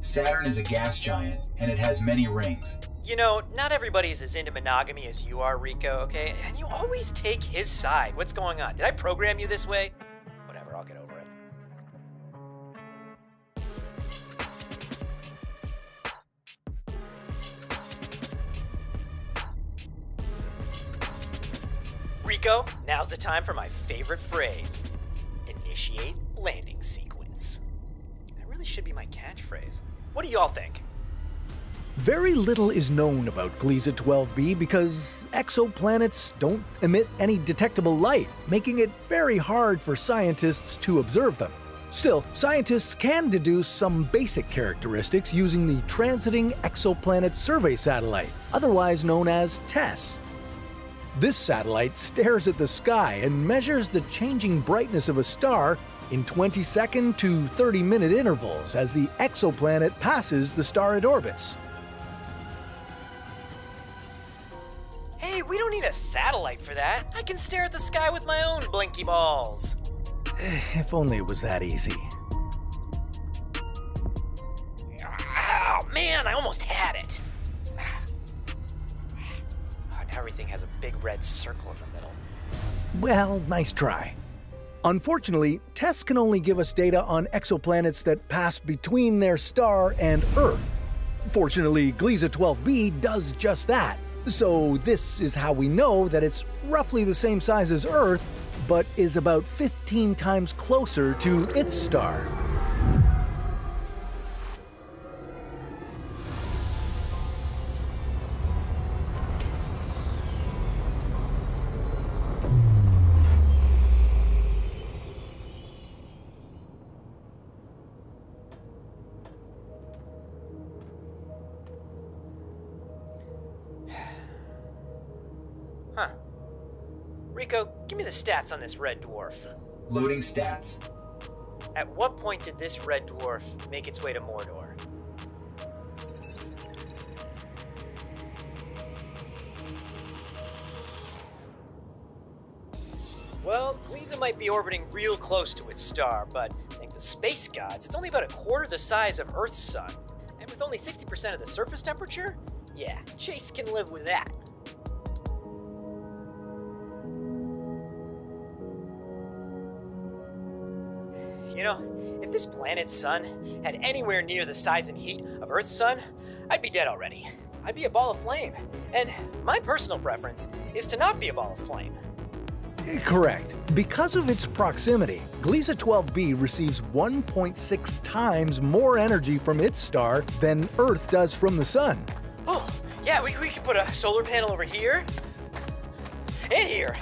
Saturn is a gas giant, and it has many rings. You know, not everybody's as into monogamy as you are, Rico, okay? And you always take his side. What's going on? Did I program you this way? Whatever, I'll get over it. Rico, now's the time for my favorite phrase. Initiate landing sequence. That really should be my catchphrase. What do y'all think? Very little is known about Gliese 12b because exoplanets don't emit any detectable light, making it very hard for scientists to observe them. Still, scientists can deduce some basic characteristics using the Transiting Exoplanet Survey Satellite, otherwise known as TESS. This satellite stares at the sky and measures the changing brightness of a star in 20-second to 30-minute intervals as the exoplanet passes the star it orbits. Hey, we don't need a satellite for that. I can stare at the sky with my own blinky balls. If only it was that easy. Oh man, I almost had it. Now everything has a big red circle in the middle. Well, nice try. Unfortunately, tests can only give us data on exoplanets that pass between their star and Earth. Fortunately, Gliese 12b does just that. So this is how we know that it's roughly the same size as Earth, but is about 15 times closer to its star. Huh. Rico, give me the stats on this red dwarf. Loading stats. At what point did this red dwarf make its way to Mordor? Well, Gliese might be orbiting real close to its star, but like the space gods, it's only about a quarter the size of Earth's sun. And with only 60% of the surface temperature? Yeah, Chase can live with that. You know, if this planet's sun had anywhere near the size and heat of Earth's sun, I'd be dead already. I'd be a ball of flame. And my personal preference is to not be a ball of flame. Correct. Because of its proximity, Gliese 12b receives 1.6 times more energy from its star than Earth does from the sun. Oh, yeah, we could put a solar panel over here. And here.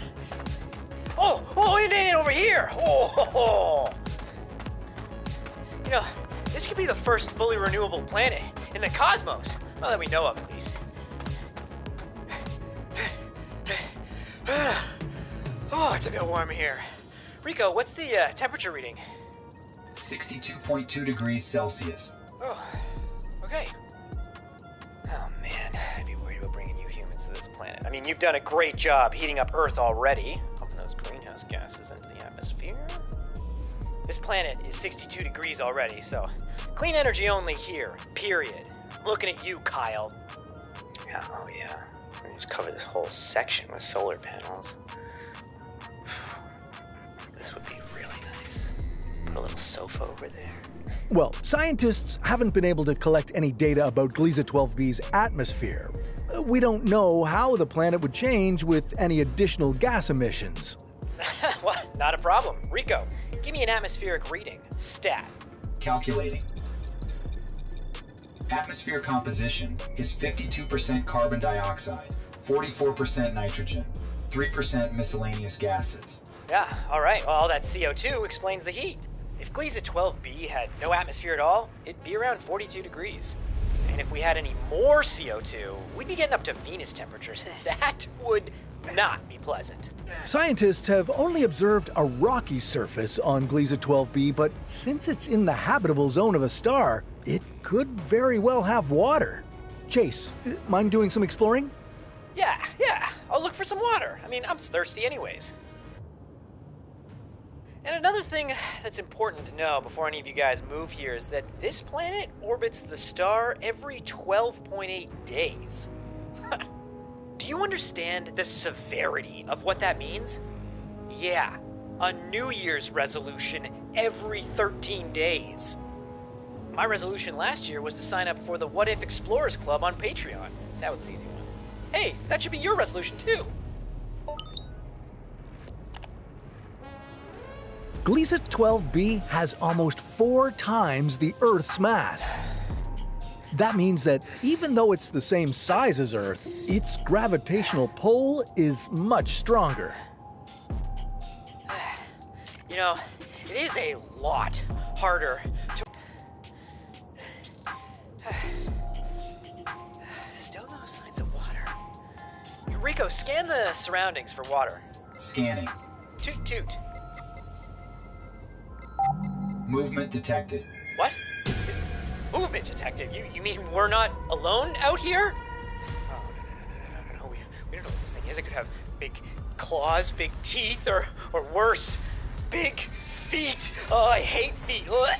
And over here. Oh. You know, this could be the first fully renewable planet in the cosmos. Well, that we know of, at least. Oh, it's a bit warm here. Rico, what's the temperature reading? 62.2 degrees Celsius. Oh, okay. Oh man, I'd be worried about bringing you humans to this planet. I mean, you've done a great job heating up Earth already, pumping those greenhouse gases into the atmosphere. This planet is 62 degrees already, so clean energy only here, period. I'm looking at you, Kyle. Yeah, oh yeah. We just cover this whole section with solar panels. This would be really nice. Put a little sofa over there. Well, scientists haven't been able to collect any data about Gliese 12b's atmosphere. We don't know how the planet would change with any additional gas emissions. Well, not a problem. Rico, give me an atmospheric reading. Stat. Calculating. Atmosphere composition is 52% carbon dioxide, 44% nitrogen, 3% miscellaneous gases. Yeah, alright. Well, all that CO2 explains the heat. If Gliese 12b had no atmosphere at all, it'd be around 42 degrees. And if we had any more CO2, we'd be getting up to Venus temperatures. That would not be pleasant. Scientists have only observed a rocky surface on Gliese 12b, but since it's in the habitable zone of a star, it could very well have water. Chase, mind doing some exploring? Yeah, I'll look for some water. I mean, I'm thirsty anyways. And another thing that's important to know before any of you guys move here is that this planet orbits the star every 12.8 days. Do you understand the severity of what that means? Yeah, a New Year's resolution every 13 days. My resolution last year was to sign up for the What If Explorers Club on Patreon. That was an easy one. Hey, that should be your resolution too. Gliese 12b has almost 4 times the Earth's mass. That means that even though it's the same size as Earth, its gravitational pull is much stronger. You know, it is a lot harder to... Still no signs of water. Rico, Rico, scan the surroundings for water. Scanning. Toot toot. Movement detected. What? Movement detected? You mean we're not alone out here? Oh, no. We don't know what this thing is. It could have big claws, big teeth, or worse, big feet. Oh, I hate feet. Oh,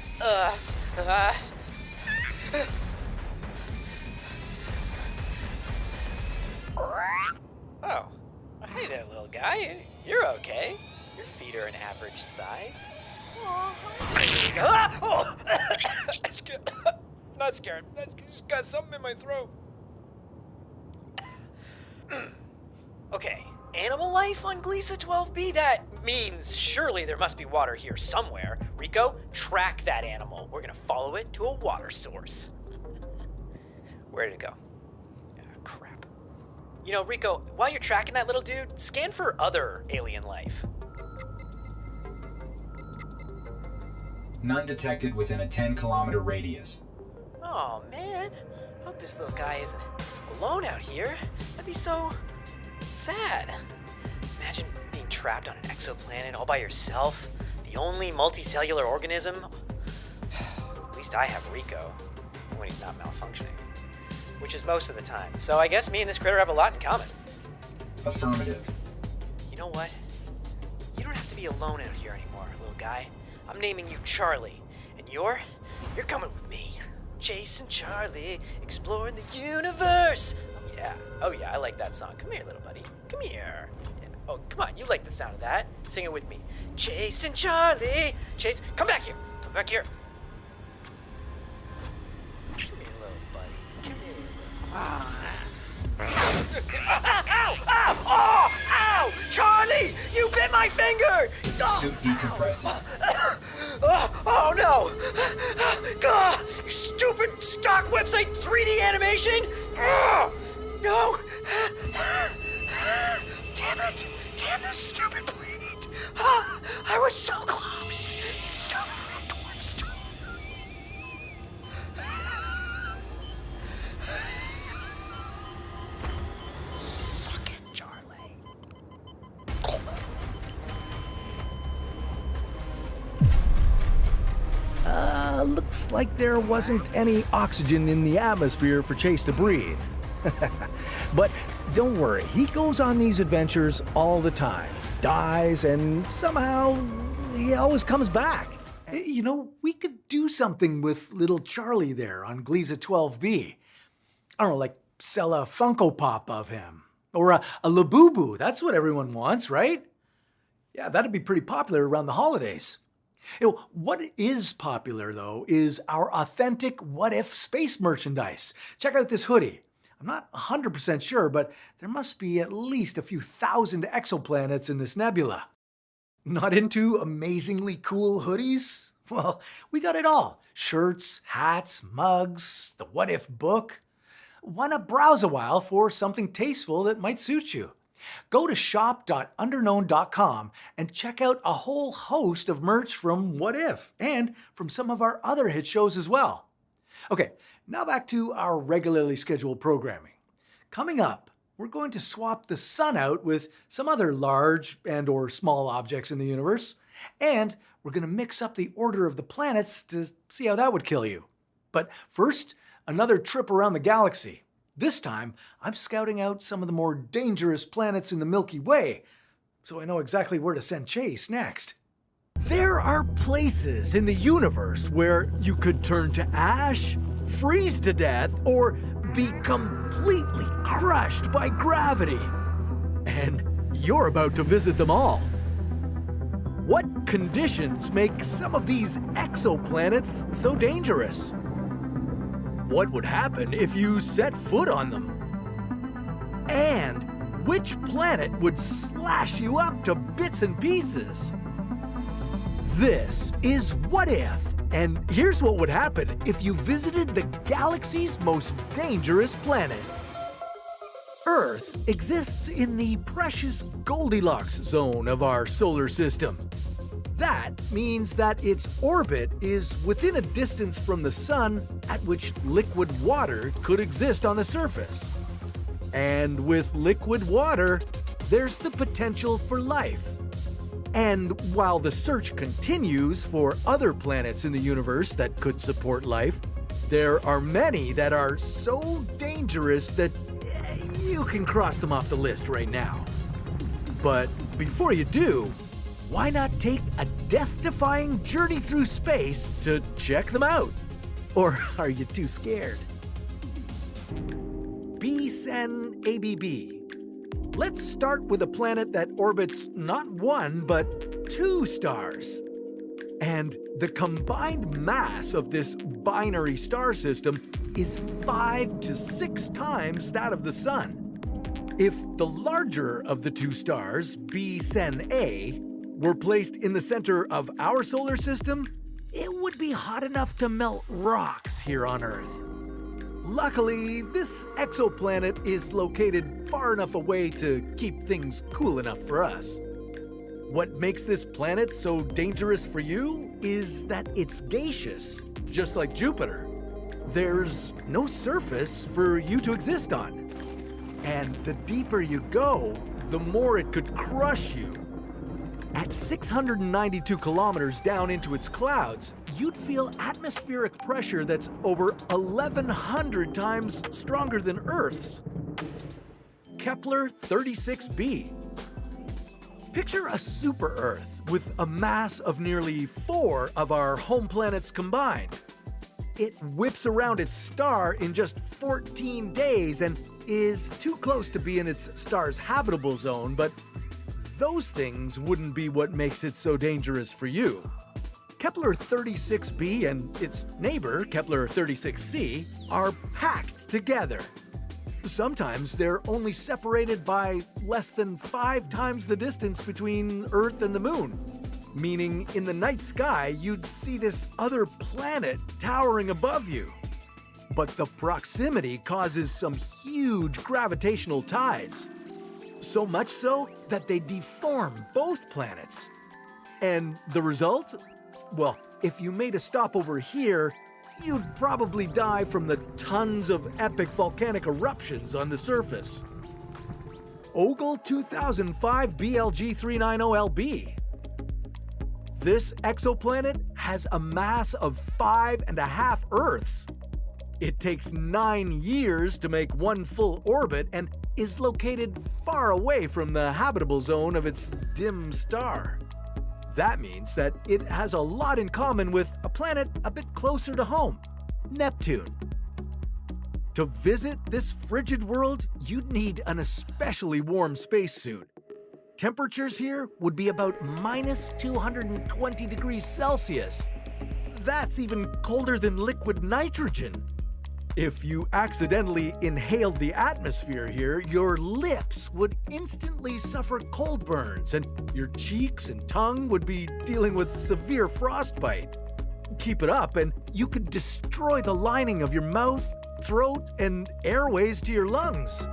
hey there, little guy. You're okay. Your feet are an average size. Ah! Oh! Not scared. I just got something in my throat. Okay, animal life on Gliese 12b? That means surely there must be water here somewhere. Rico, track that animal. We're gonna follow it to a water source. Where did it go? Ah, crap. You know, Rico, while you're tracking that little dude, scan for other alien life. None detected within a 10-kilometer radius. Oh, man. Hope this little guy isn't alone out here. That'd be so sad. Imagine being trapped on an exoplanet all by yourself. The only multicellular organism. At least I have Rico, when he's not malfunctioning. Which is most of the time. So I guess me and this critter have a lot in common. Affirmative. You know what? You don't have to be alone out here anymore, little guy. I'm naming you Charlie, and you're coming with me. Chasing Charlie, exploring the universe. Oh yeah, I like that song. Come here, little buddy. Come here. Yeah. Oh, come on, you like the sound of that. Sing it with me. Chasing Charlie, come back here. Come back here. Come here, little buddy. Come here. Ow! Charlie, you bit my finger! Suit decompressing. Oh no! You stupid stock website 3D animation! No! Damn this stupid planet! I was so close! You stupid red dwarf storm! Suck it, Charlie. Looks like there wasn't any oxygen in the atmosphere for Chase to breathe. But don't worry, he goes on these adventures all the time, dies, and somehow he always comes back. You know, we could do something with little Charlie there on Gliese 12b. I don't know, like sell a Funko Pop of him. Or a Labubu, that's what everyone wants, right? Yeah, that'd be pretty popular around the holidays. You know, what is popular, though, is our authentic what-if space merchandise. Check out this hoodie. I'm not 100% sure, but there must be at least a few thousand exoplanets in this nebula. Not into amazingly cool hoodies? Well, we got it all. Shirts, hats, mugs, the what-if book. Why not browse a while for something tasteful that might suit you? Go to shop.underknown.com and check out a whole host of merch from What If and from some of our other hit shows as well. Okay, now back to our regularly scheduled programming. Coming up, we're going to swap the sun out with some other large and/or small objects in the universe, and we're going to mix up the order of the planets to see how that would kill you. But first, another trip around the galaxy. This time, I'm scouting out some of the more dangerous planets in the Milky Way, so I know exactly where to send Chase next. There are places in the universe where you could turn to ash, freeze to death, or be completely crushed by gravity. And you're about to visit them all. What conditions make some of these exoplanets so dangerous? What would happen if you set foot on them? And which planet would slash you up to bits and pieces? This is What If, and here's what would happen if you visited the galaxy's most dangerous planet. Earth exists in the precious Goldilocks zone of our solar system. That means that its orbit is within a distance from the sun at which liquid water could exist on the surface. And with liquid water, there's the potential for life. And while the search continues for other planets in the universe that could support life, there are many that are so dangerous that you can cross them off the list right now. But before you do, why not take a death-defying journey through space to check them out? Or are you too scared? B-Sen ABB. Let's start with a planet that orbits not one, but 2 stars. And the combined mass of this binary star system is 5 to 6 times that of the Sun. If the larger of the 2 stars, B-Sen A, were placed in the center of our solar system, it would be hot enough to melt rocks here on Earth. Luckily, this exoplanet is located far enough away to keep things cool enough for us. What makes this planet so dangerous for you is that it's gaseous, just like Jupiter. There's no surface for you to exist on. And the deeper you go, the more it could crush you. At 692 kilometers down into its clouds, you'd feel atmospheric pressure that's over 1,100 times stronger than Earth's. Kepler 36b. Picture a super-Earth with a mass of nearly 4 of our home planets combined. It whips around its star in just 14 days and is too close to be in its star's habitable zone, but those things wouldn't be what makes it so dangerous for you. Kepler 36b and its neighbor, Kepler 36c, are packed together. Sometimes they're only separated by less than 5 times the distance between Earth and the Moon, meaning in the night sky you'd see this other planet towering above you. But the proximity causes some huge gravitational tides. So much so that they deform both planets. And the result? Well, if you made a stop over here, you'd probably die from the tons of epic volcanic eruptions on the surface. Ogle 2005 BLG390LB. This exoplanet has a mass of 5.5 Earths. It takes 9 years to make one full orbit and is located far away from the habitable zone of its dim star. That means that it has a lot in common with a planet a bit closer to home, Neptune. To visit this frigid world, you'd need an especially warm spacesuit. Temperatures here would be about minus 220 degrees Celsius. That's even colder than liquid nitrogen. If you accidentally inhaled the atmosphere here, your lips would instantly suffer cold burns, and your cheeks and tongue would be dealing with severe frostbite. Keep it up, and you could destroy the lining of your mouth, throat, and airways to your lungs.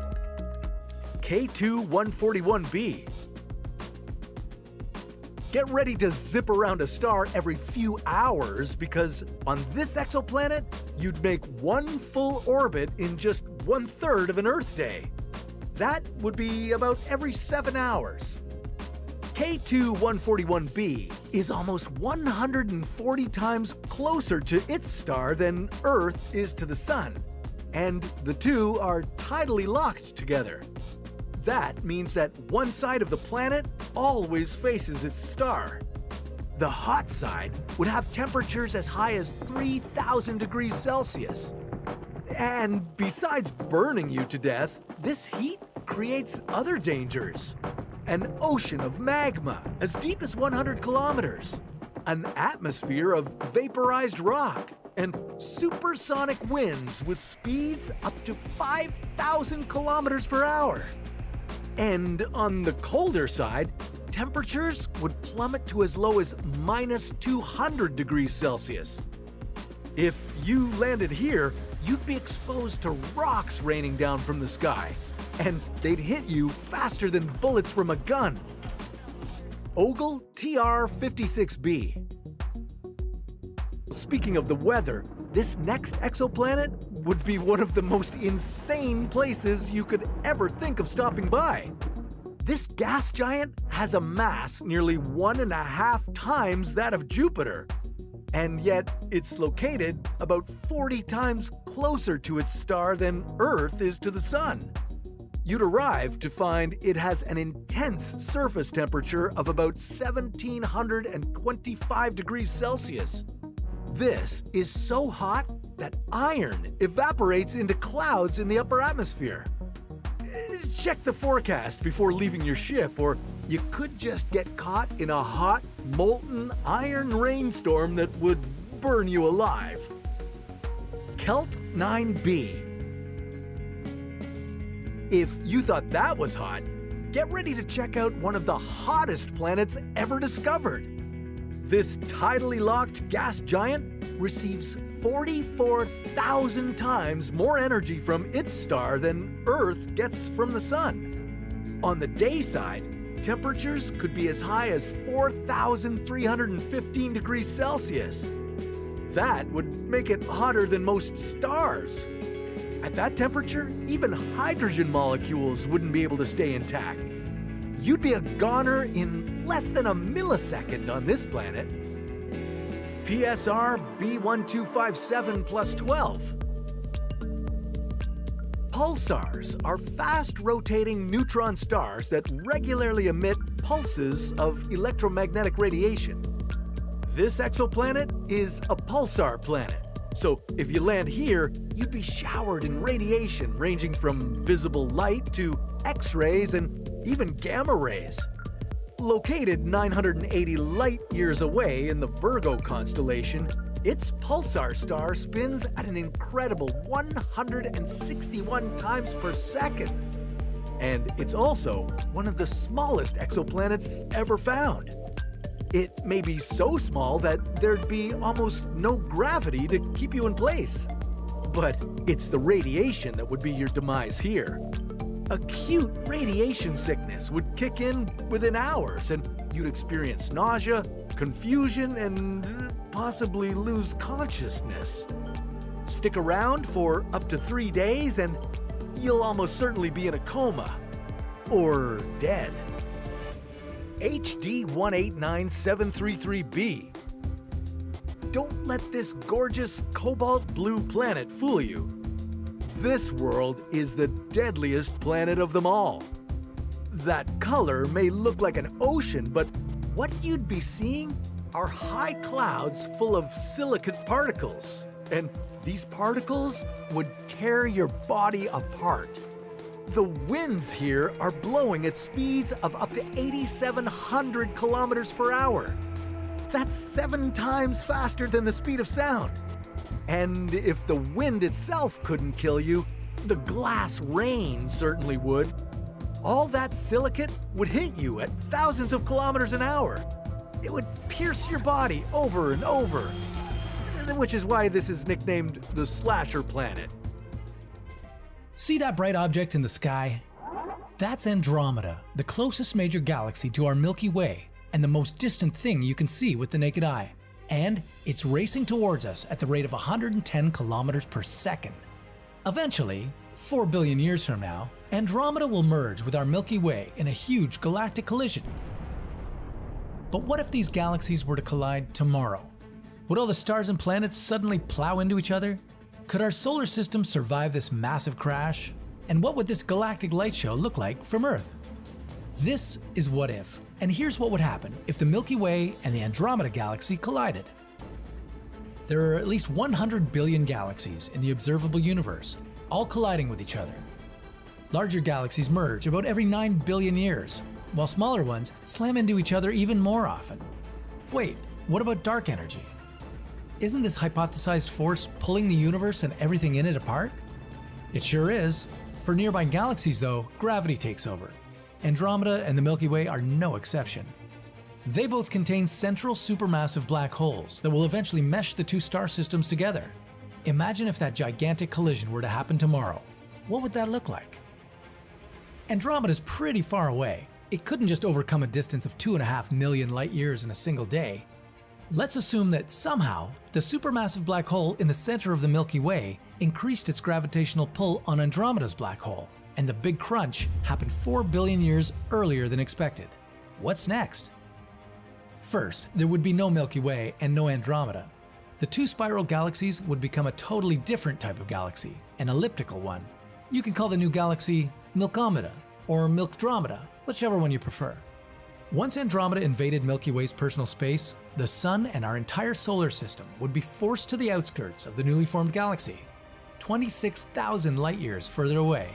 K2-141b. Get ready to zip around a star every few hours because on this exoplanet, you'd make one full orbit in just 1/3 of an Earth day. That would be about every 7 hours. K2-141b is almost 140 times closer to its star than Earth is to the Sun, and the two are tidally locked together. That means that one side of the planet always faces its star. The hot side would have temperatures as high as 3,000 degrees Celsius. And besides burning you to death, this heat creates other dangers. An ocean of magma as deep as 100 kilometers, an atmosphere of vaporized rock, and supersonic winds with speeds up to 5,000 kilometers per hour. And on the colder side, temperatures would plummet to as low as minus 200 degrees Celsius. If you landed here, you'd be exposed to rocks raining down from the sky, and they'd hit you faster than bullets from a gun. Ogle TR56b. Speaking of the weather, this next exoplanet would be one of the most insane places you could ever think of stopping by. This gas giant has a mass nearly 1.5 times that of Jupiter, and yet it's located about 40 times closer to its star than Earth is to the Sun. You'd arrive to find it has an intense surface temperature of about 1,725 degrees Celsius. This is so hot that iron evaporates into clouds in the upper atmosphere. Check the forecast before leaving your ship, or you could just get caught in a hot, molten iron rainstorm that would burn you alive. Kelt 9b. If you thought that was hot, get ready to check out one of the hottest planets ever discovered. This tidally locked gas giant receives 44,000 times more energy from its star than Earth gets from the Sun. On the day side, temperatures could be as high as 4,315 degrees Celsius. That would make it hotter than most stars. At that temperature, even hydrogen molecules wouldn't be able to stay intact. You'd be a goner in less than a millisecond on this planet. PSR B1257 plus 12. Pulsars are fast-rotating neutron stars that regularly emit pulses of electromagnetic radiation. This exoplanet is a pulsar planet. So if you land here, you'd be showered in radiation ranging from visible light to X-rays and even gamma rays. Located 980 light-years away in the Virgo constellation, its pulsar star spins at an incredible 161 times per second. And it's also one of the smallest exoplanets ever found. It may be so small that there'd be almost no gravity to keep you in place. But it's the radiation that would be your demise here. Acute radiation sickness would kick in within hours, and you'd experience nausea, confusion, and possibly lose consciousness. Stick around for up to 3 days, and you'll almost certainly be in a coma. Or dead. HD 189733b. Don't let this gorgeous cobalt blue planet fool you. This world is the deadliest planet of them all. That color may look like an ocean, but what you'd be seeing are high clouds full of silicate particles. And these particles would tear your body apart. The winds here are blowing at speeds of up to 8,700 kilometers per hour. That's 7 times faster than the speed of sound. And if the wind itself couldn't kill you, the glass rain certainly would. All that silicate would hit you at thousands of kilometers an hour. It would pierce your body over and over, which is why this is nicknamed the Slasher Planet. See that bright object in the sky? That's Andromeda, the closest major galaxy to our Milky Way and the most distant thing you can see with the naked eye. And it's racing towards us at the rate of 110 kilometers per second. Eventually, 4 billion years from now, Andromeda will merge with our Milky Way in a huge galactic collision. But what if these galaxies were to collide tomorrow? Would all the stars and planets suddenly plow into each other? Could our solar system survive this massive crash? And what would this galactic light show look like from Earth? This is What If, and here's what would happen if the Milky Way and the Andromeda galaxy collided. There are at least 100 billion galaxies in the observable universe, all colliding with each other. Larger galaxies merge about every 9 billion years, while smaller ones slam into each other even more often. Wait, what about dark energy? Isn't this hypothesized force pulling the universe and everything in it apart? It sure is. For nearby galaxies, though, gravity takes over. Andromeda and the Milky Way are no exception. They both contain central supermassive black holes that will eventually mesh the two star systems together. Imagine if that gigantic collision were to happen tomorrow. What would that look like? Andromeda's pretty far away. It couldn't just overcome a distance of 2.5 million light years in a single day. Let's assume that somehow the supermassive black hole in the center of the Milky Way increased its gravitational pull on Andromeda's black hole, and the Big Crunch happened 4 billion years earlier than expected. What's next? First, there would be no Milky Way and no Andromeda. The two spiral galaxies would become a totally different type of galaxy, an elliptical one. You can call the new galaxy Milkomeda or Milkdromeda, whichever one you prefer. Once Andromeda invaded Milky Way's personal space, the Sun and our entire solar system would be forced to the outskirts of the newly formed galaxy, 26,000 light years further away.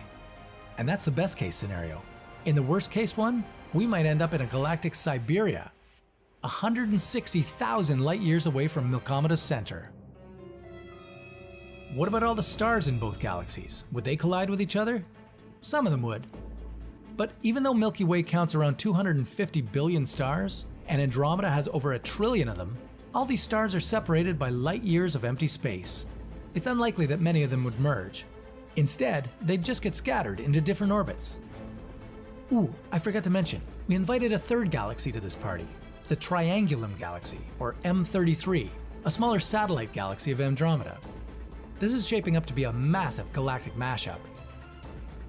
And that's the best case scenario. In the worst case one, we might end up in a galactic Siberia, 160,000 light years away from Milkomeda's center. What about all the stars in both galaxies? Would they collide with each other? Some of them would. But even though Milky Way counts around 250 billion stars, and Andromeda has over 1 trillion of them, all these stars are separated by light years of empty space. It's unlikely that many of them would merge. Instead, they'd just get scattered into different orbits. Ooh, I forgot to mention, we invited a third galaxy to this party. The Triangulum Galaxy, or M33, a smaller satellite galaxy of Andromeda. This is shaping up to be a massive galactic mashup.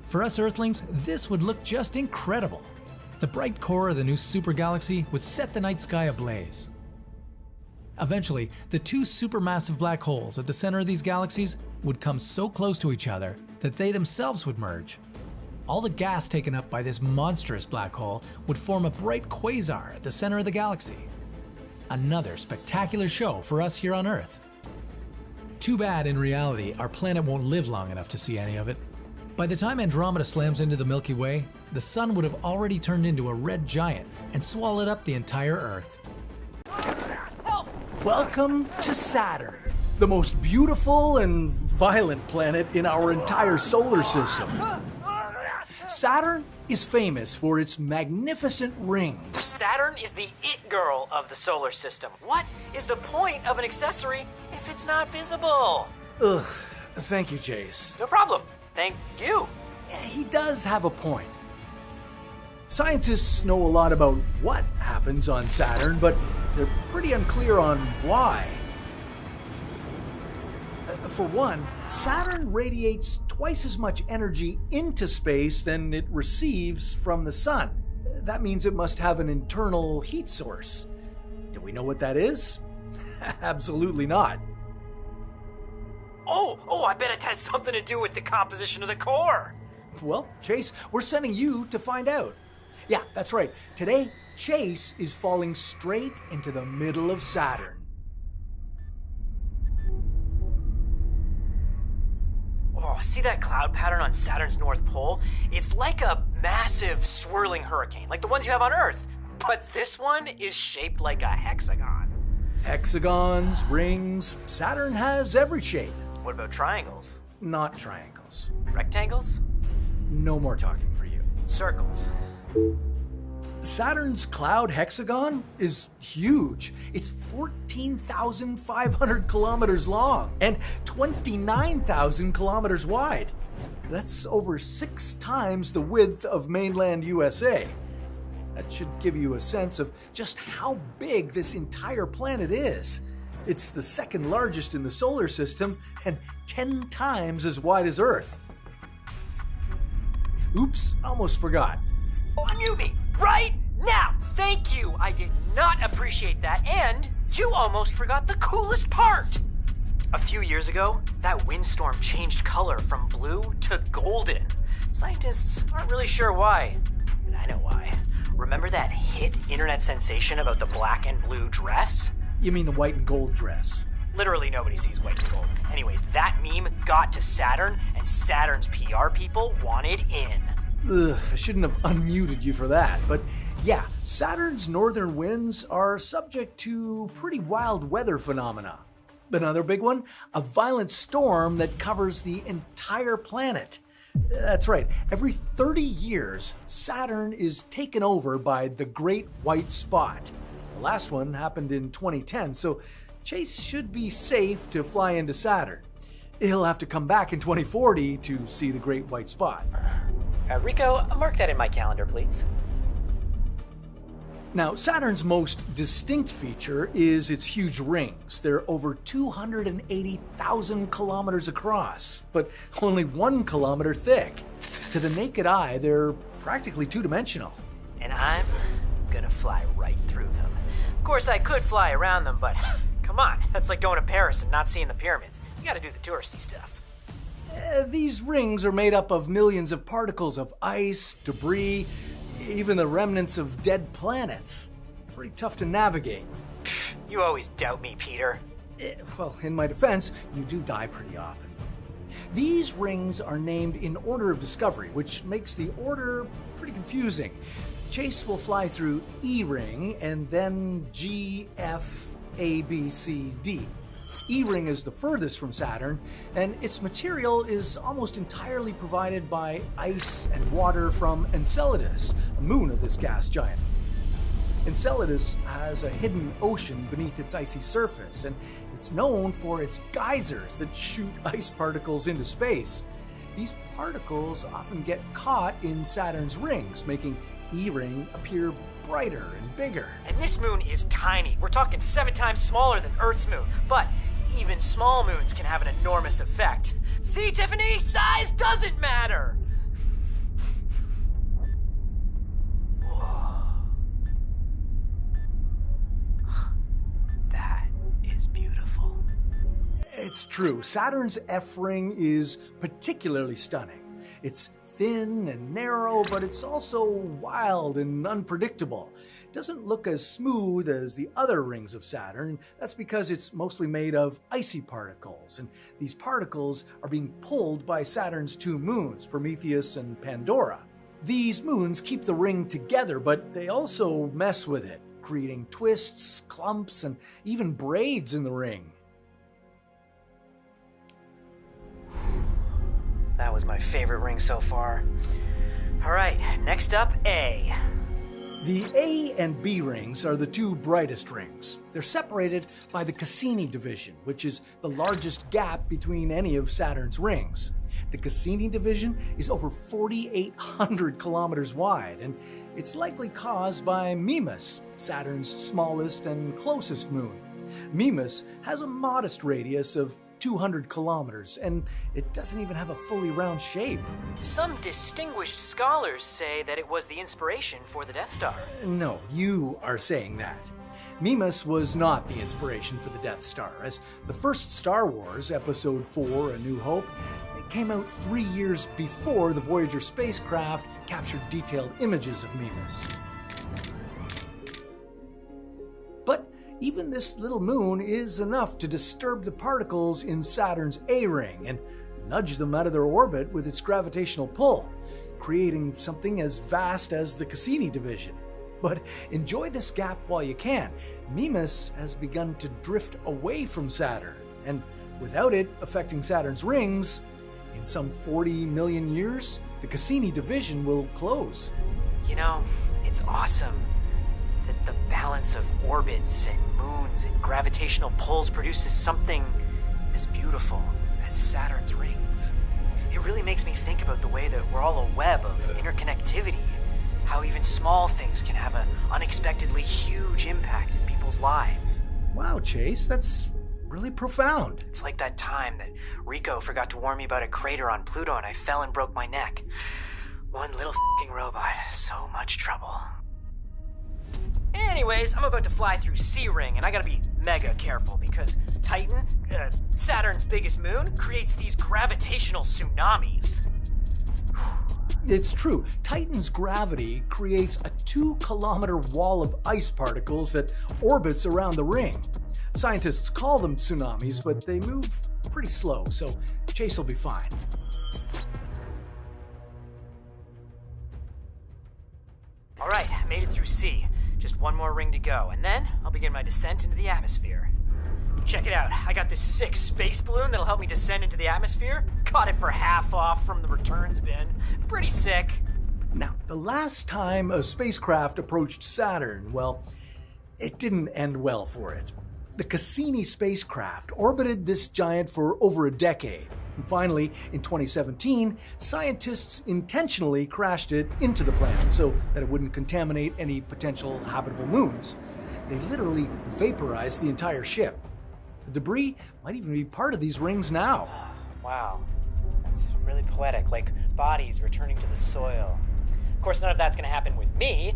For us Earthlings, this would look just incredible. The bright core of the new supergalaxy would set the night sky ablaze. Eventually, the two supermassive black holes at the center of these galaxies would come so close to each other that they themselves would merge. All the gas taken up by this monstrous black hole would form a bright quasar at the center of the galaxy. Another spectacular show for us here on Earth. Too bad in reality our planet won't live long enough to see any of it. By the time Andromeda slams into the Milky Way, the Sun would have already turned into a red giant and swallowed up the entire Earth. Help! Welcome to Saturn, the most beautiful and violent planet in our entire solar system. Saturn is famous for its magnificent rings. Saturn is the it girl of the solar system. What is the point of an accessory if it's not visible? Ugh, thank you, Chase. No problem. Thank you. He does have a point. Scientists know a lot about what happens on Saturn, but they're pretty unclear on why. For one, Saturn radiates twice as much energy into space than it receives from the Sun. That means it must have an internal heat source. Do we know what that is? Absolutely not. Oh, I bet it has something to do with the composition of the core. Well, Chase, we're sending you to find out. Yeah, that's right. Today, Chase is falling straight into the middle of Saturn. Oh, see that cloud pattern on Saturn's North Pole? It's like a massive swirling hurricane, like the ones you have on Earth. But this one is shaped like a hexagon. Hexagons, rings, Saturn has every shape. What about triangles? Not triangles. Rectangles? No more talking for you. Circles? Saturn's cloud hexagon is huge. It's 14,500 kilometers long and 29,000 kilometers wide. That's over 6 times the width of mainland USA. That should give you a sense of just how big this entire planet is. It's the second largest in the solar system and 10 times as wide as Earth. Oops, almost forgot. Unmute me right now! Thank you! I did not appreciate that, and you almost forgot the coolest part! A few years ago, that windstorm changed color from blue to golden. Scientists aren't really sure why, and I know why. Remember that hit internet sensation about the black and blue dress? You mean the white and gold dress? Literally nobody sees white and gold. Anyways, that meme got to Saturn, and Saturn's PR people wanted in. Ugh, I shouldn't have unmuted you for that, but yeah, Saturn's northern winds are subject to pretty wild weather phenomena. Another big one, a violent storm that covers the entire planet. That's right, every 30 years, Saturn is taken over by the Great White Spot. The last one happened in 2010, so Chase should be safe to fly into Saturn. He'll have to come back in 2040 to see the Great White Spot. Rico, mark that in my calendar, please. Now, Saturn's most distinct feature is its huge rings. They're over 280,000 kilometers across, but only 1 kilometer thick. To the naked eye, they're practically two-dimensional. And I'm gonna fly right through them. Of course, I could fly around them, but come on, that's like going to Paris and not seeing the pyramids. You gotta do the touristy stuff. These rings are made up of millions of particles of ice, debris, even the remnants of dead planets. Pretty tough to navigate. You always doubt me, Peter. Well, in my defense, you do die pretty often. These rings are named in order of discovery, which makes the order pretty confusing. Chase will fly through E ring and then G, F, A, B, C, D. E ring is the furthest from Saturn, and its material is almost entirely provided by ice and water from Enceladus, a moon of this gas giant. Enceladus has a hidden ocean beneath its icy surface, and it's known for its geysers that shoot ice particles into space. These particles often get caught in Saturn's rings, making E ring appear brighter and bigger. And this moon is tiny. We're talking 7 times smaller than Earth's moon. But even small moons can have an enormous effect. See, Tiffany? Size doesn't matter! Whoa. That is beautiful. It's true. Saturn's F ring is particularly stunning. It's thin and narrow, but it's also wild and unpredictable. It doesn't look as smooth as the other rings of Saturn. That's because it's mostly made of icy particles, and these particles are being pulled by Saturn's 2 moons, Prometheus and Pandora. These moons keep the ring together, but they also mess with it, creating twists, clumps, and even braids in the ring. That was my favorite ring so far. Alright, next up, A. The A and B rings are the 2 brightest rings. They're separated by the Cassini division, which is the largest gap between any of Saturn's rings. The Cassini division is over 4,800 kilometers wide, and it's likely caused by Mimas, Saturn's smallest and closest moon. Mimas has a modest radius of 200 kilometers, and it doesn't even have a fully round shape. Some distinguished scholars say that it was the inspiration for the Death Star. No, you are saying that. Mimas was not the inspiration for the Death Star, as the first Star Wars, Episode 4, A New Hope, it came out 3 years before the Voyager spacecraft captured detailed images of Mimas. But even this little moon is enough to disturb the particles in Saturn's A ring and nudge them out of their orbit with its gravitational pull, creating something as vast as the Cassini division. But enjoy this gap while you can. Mimas has begun to drift away from Saturn, and without it affecting Saturn's rings, in some 40 million years, the Cassini division will close. You know, it's awesome that the balance of orbits and moons and gravitational pulls produces something as beautiful as Saturn's rings. It really makes me think about the way that we're all a web of interconnectivity, how even small things can have an unexpectedly huge impact in people's lives. Wow, Chase, that's really profound. It's like that time that Rico forgot to warn me about a crater on Pluto and I fell and broke my neck. One little f***ing robot, so much trouble. Anyways, I'm about to fly through C ring, and I gotta be mega careful because Titan, Saturn's biggest moon, creates these gravitational tsunamis. It's true. Titan's gravity creates a 2-kilometer wall of ice particles that orbits around the ring. Scientists call them tsunamis, but they move pretty slow, so Chase will be fine. Alright, made it through C. Just one more ring to go, and then I'll begin my descent into the atmosphere. Check it out, I got this sick space balloon that'll help me descend into the atmosphere. Caught it for half off from the returns bin. Pretty sick. Now, the last time a spacecraft approached Saturn, well, it didn't end well for it. The Cassini spacecraft orbited this giant for over a decade. And finally, in 2017, scientists intentionally crashed it into the planet so that it wouldn't contaminate any potential habitable moons. They literally vaporized the entire ship. The debris might even be part of these rings now. Wow, that's really poetic, like bodies returning to the soil. Of course, none of that's going to happen with me.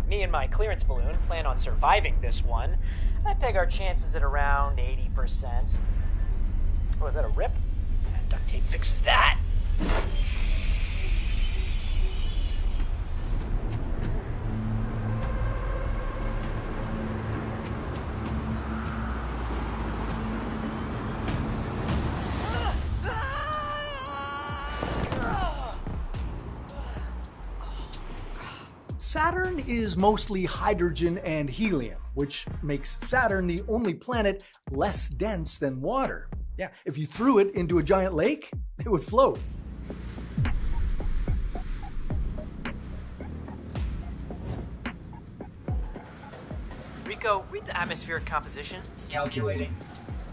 Me and my clearance balloon plan on surviving this one. I peg our chances at around 80%. Oh, is that a rip? Duct tape fixes that. Saturn is mostly hydrogen and helium, which makes Saturn the only planet less dense than water. Yeah, if you threw it into a giant lake, it would float. Rico, read the atmospheric composition. Calculating.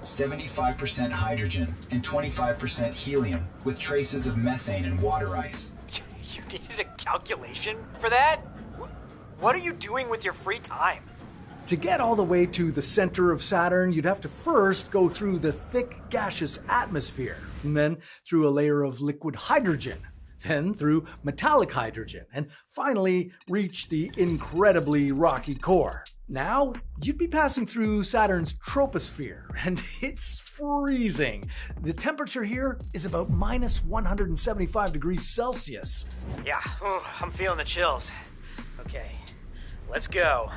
75% hydrogen and 25% helium with traces of methane and water ice. You needed a calculation for that? What are you doing with your free time? To get all the way to the center of Saturn, you'd have to first go through the thick gaseous atmosphere, and then through a layer of liquid hydrogen, then through metallic hydrogen, and finally reach the incredibly rocky core. Now, you'd be passing through Saturn's troposphere, and it's freezing. The temperature here is about minus 175 degrees Celsius. Yeah, I'm feeling the chills. Okay, let's go.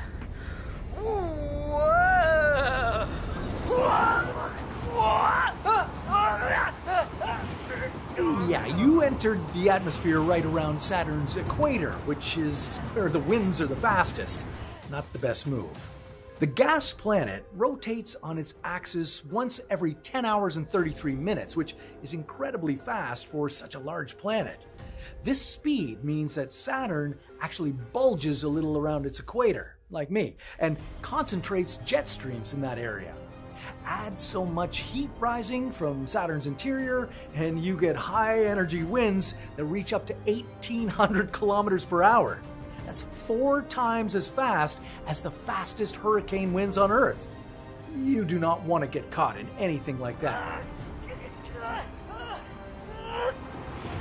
Yeah, you entered the atmosphere right around Saturn's equator, which is where the winds are the fastest. Not the best move. The gas planet rotates on its axis once every 10 hours and 33 minutes, which is incredibly fast for such a large planet. This speed means that Saturn actually bulges a little around its equator, like me, and concentrates jet streams in that area. Add so much heat rising from Saturn's interior, and you get high energy winds that reach up to 1,800 kilometers per hour. That's 4 times as fast as the fastest hurricane winds on Earth. You do not want to get caught in anything like that.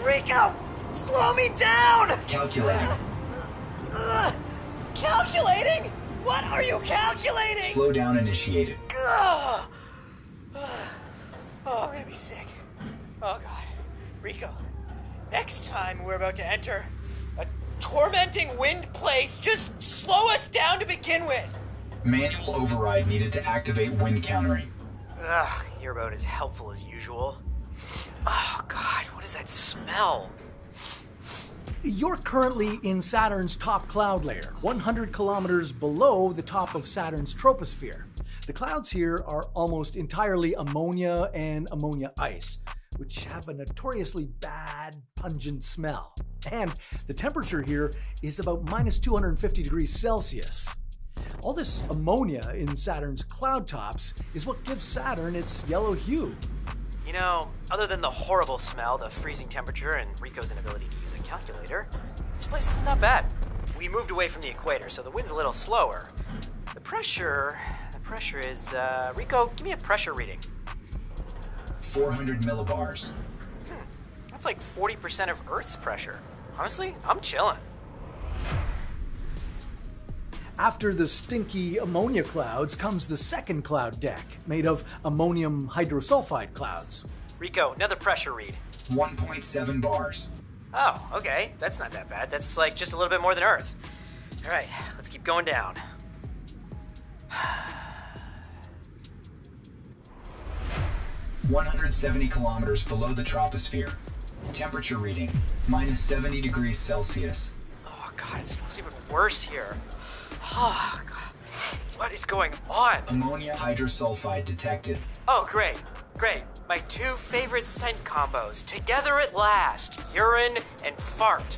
Rico, slow me down! Calculating. Calculating? What are you calculating? Slow down initiated. Oh, I'm gonna be sick. Oh god. Rico, next time we're about to enter a tormenting wind place, just slow us down to begin with. Manual override needed to activate wind countering. Ugh, you're about as helpful as usual. Oh god, what is that smell? You're currently in Saturn's top cloud layer, 100 kilometers below the top of Saturn's troposphere. The clouds here are almost entirely ammonia and ammonia ice, which have a notoriously bad, pungent smell. And the temperature here is about minus 250 degrees Celsius. All this ammonia in Saturn's cloud tops is what gives Saturn its yellow hue. You know, other than the horrible smell, the freezing temperature, and Rico's inability to use a calculator, this place isn't that bad. We moved away from the equator, so the wind's a little slower. The pressure is, Rico, give me a pressure reading. 400 millibars. That's like 40% of Earth's pressure. Honestly, I'm chilling. After the stinky ammonia clouds comes the second cloud deck, made of ammonium hydrosulfide clouds. Rico, another pressure read. 1.7 bars. Oh, okay. That's not that bad. That's like just a little bit more than Earth. All right, let's keep going down. 170 kilometers below the troposphere. Temperature reading, minus 70 degrees Celsius. Oh god, it smells even worse here. Oh god, what is going on? Ammonia hydrosulfide detected. Oh great, great. My 2 favorite scent combos, together at last. Urine and fart.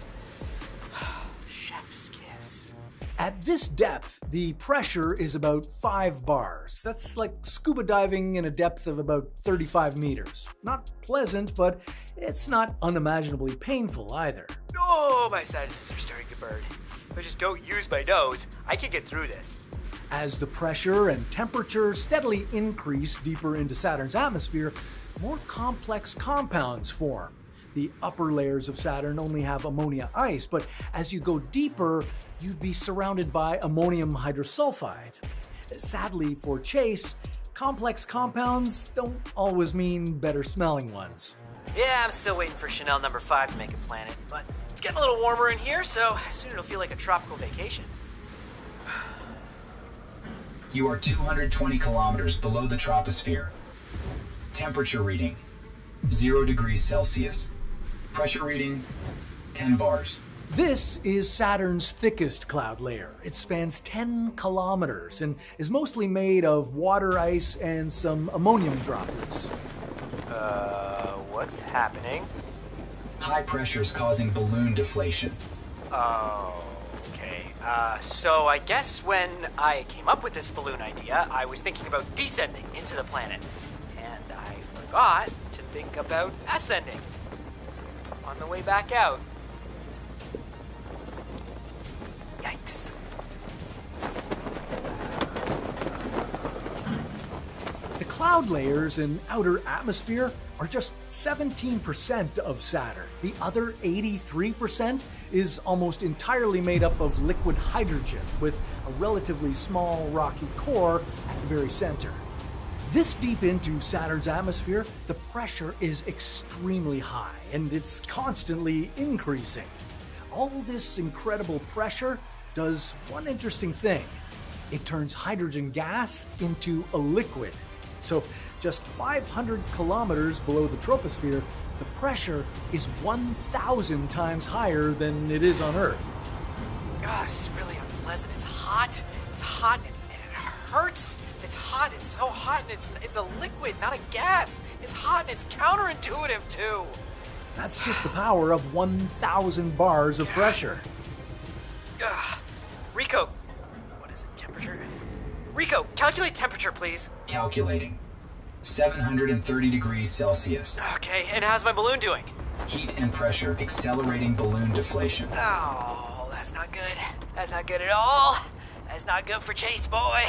Chef's kiss. At this depth, the pressure is about 5 bars. That's like scuba diving in a depth of about 35 meters. Not pleasant, but it's not unimaginably painful either. Oh, my sinuses are starting to burn. If I just don't use my nose, I can get through this. As the pressure and temperature steadily increase deeper into Saturn's atmosphere, more complex compounds form. The upper layers of Saturn only have ammonia ice, but as you go deeper, you'd be surrounded by ammonium hydrosulfide. Sadly for Chase, complex compounds don't always mean better smelling ones. Yeah, I'm still waiting for Chanel number 5 to make a planet, but it's getting a little warmer in here, so soon it'll feel like a tropical vacation. You are 220 kilometers below the troposphere. Temperature reading, 0 degrees Celsius. Pressure reading, 10 bars. This is Saturn's thickest cloud layer. It spans 10 kilometers and is mostly made of water ice and some ammonium droplets. What's happening? High pressures causing balloon deflation. Okay, so I guess when I came up with this balloon idea, I was thinking about descending into the planet. And I forgot to think about ascending on the way back out. Yikes. The cloud layers and outer atmosphere are just 17% of Saturn. The other 83% is almost entirely made up of liquid hydrogen, with a relatively small rocky core at the very center. This deep into Saturn's atmosphere, the pressure is extremely high, and it's constantly increasing. All this incredible pressure does one interesting thing. It turns hydrogen gas into a liquid. So just 500 kilometers below the troposphere, the pressure is 1,000 times higher than it is on Earth. This is really unpleasant. It's hot and it hurts. It's hot, it's so hot, and it's a liquid, not a gas. It's hot and it's counterintuitive too. That's just the power of 1,000 bars of pressure. Rico, what is it, temperature? Rico, calculate temperature, please. Calculating. 730 degrees Celsius. Okay, and how's my balloon doing? Heat and pressure accelerating balloon deflation. Oh, that's not good. That's not good at all. That's not good for Chase Boy.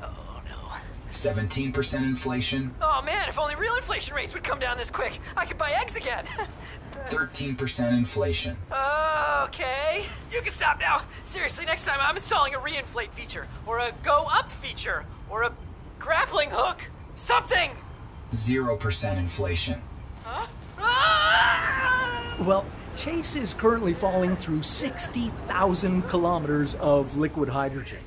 Oh, no. 17% inflation. Oh, man, if only real inflation rates would come down this quick, I could buy eggs again. 13% inflation. Okay, you can stop now. Seriously, next time I'm installing a reinflate feature, or a go up feature, or a grappling hook. Something! 0% inflation. Huh? Ah! Well, Chase is currently falling through 60,000 kilometers of liquid hydrogen.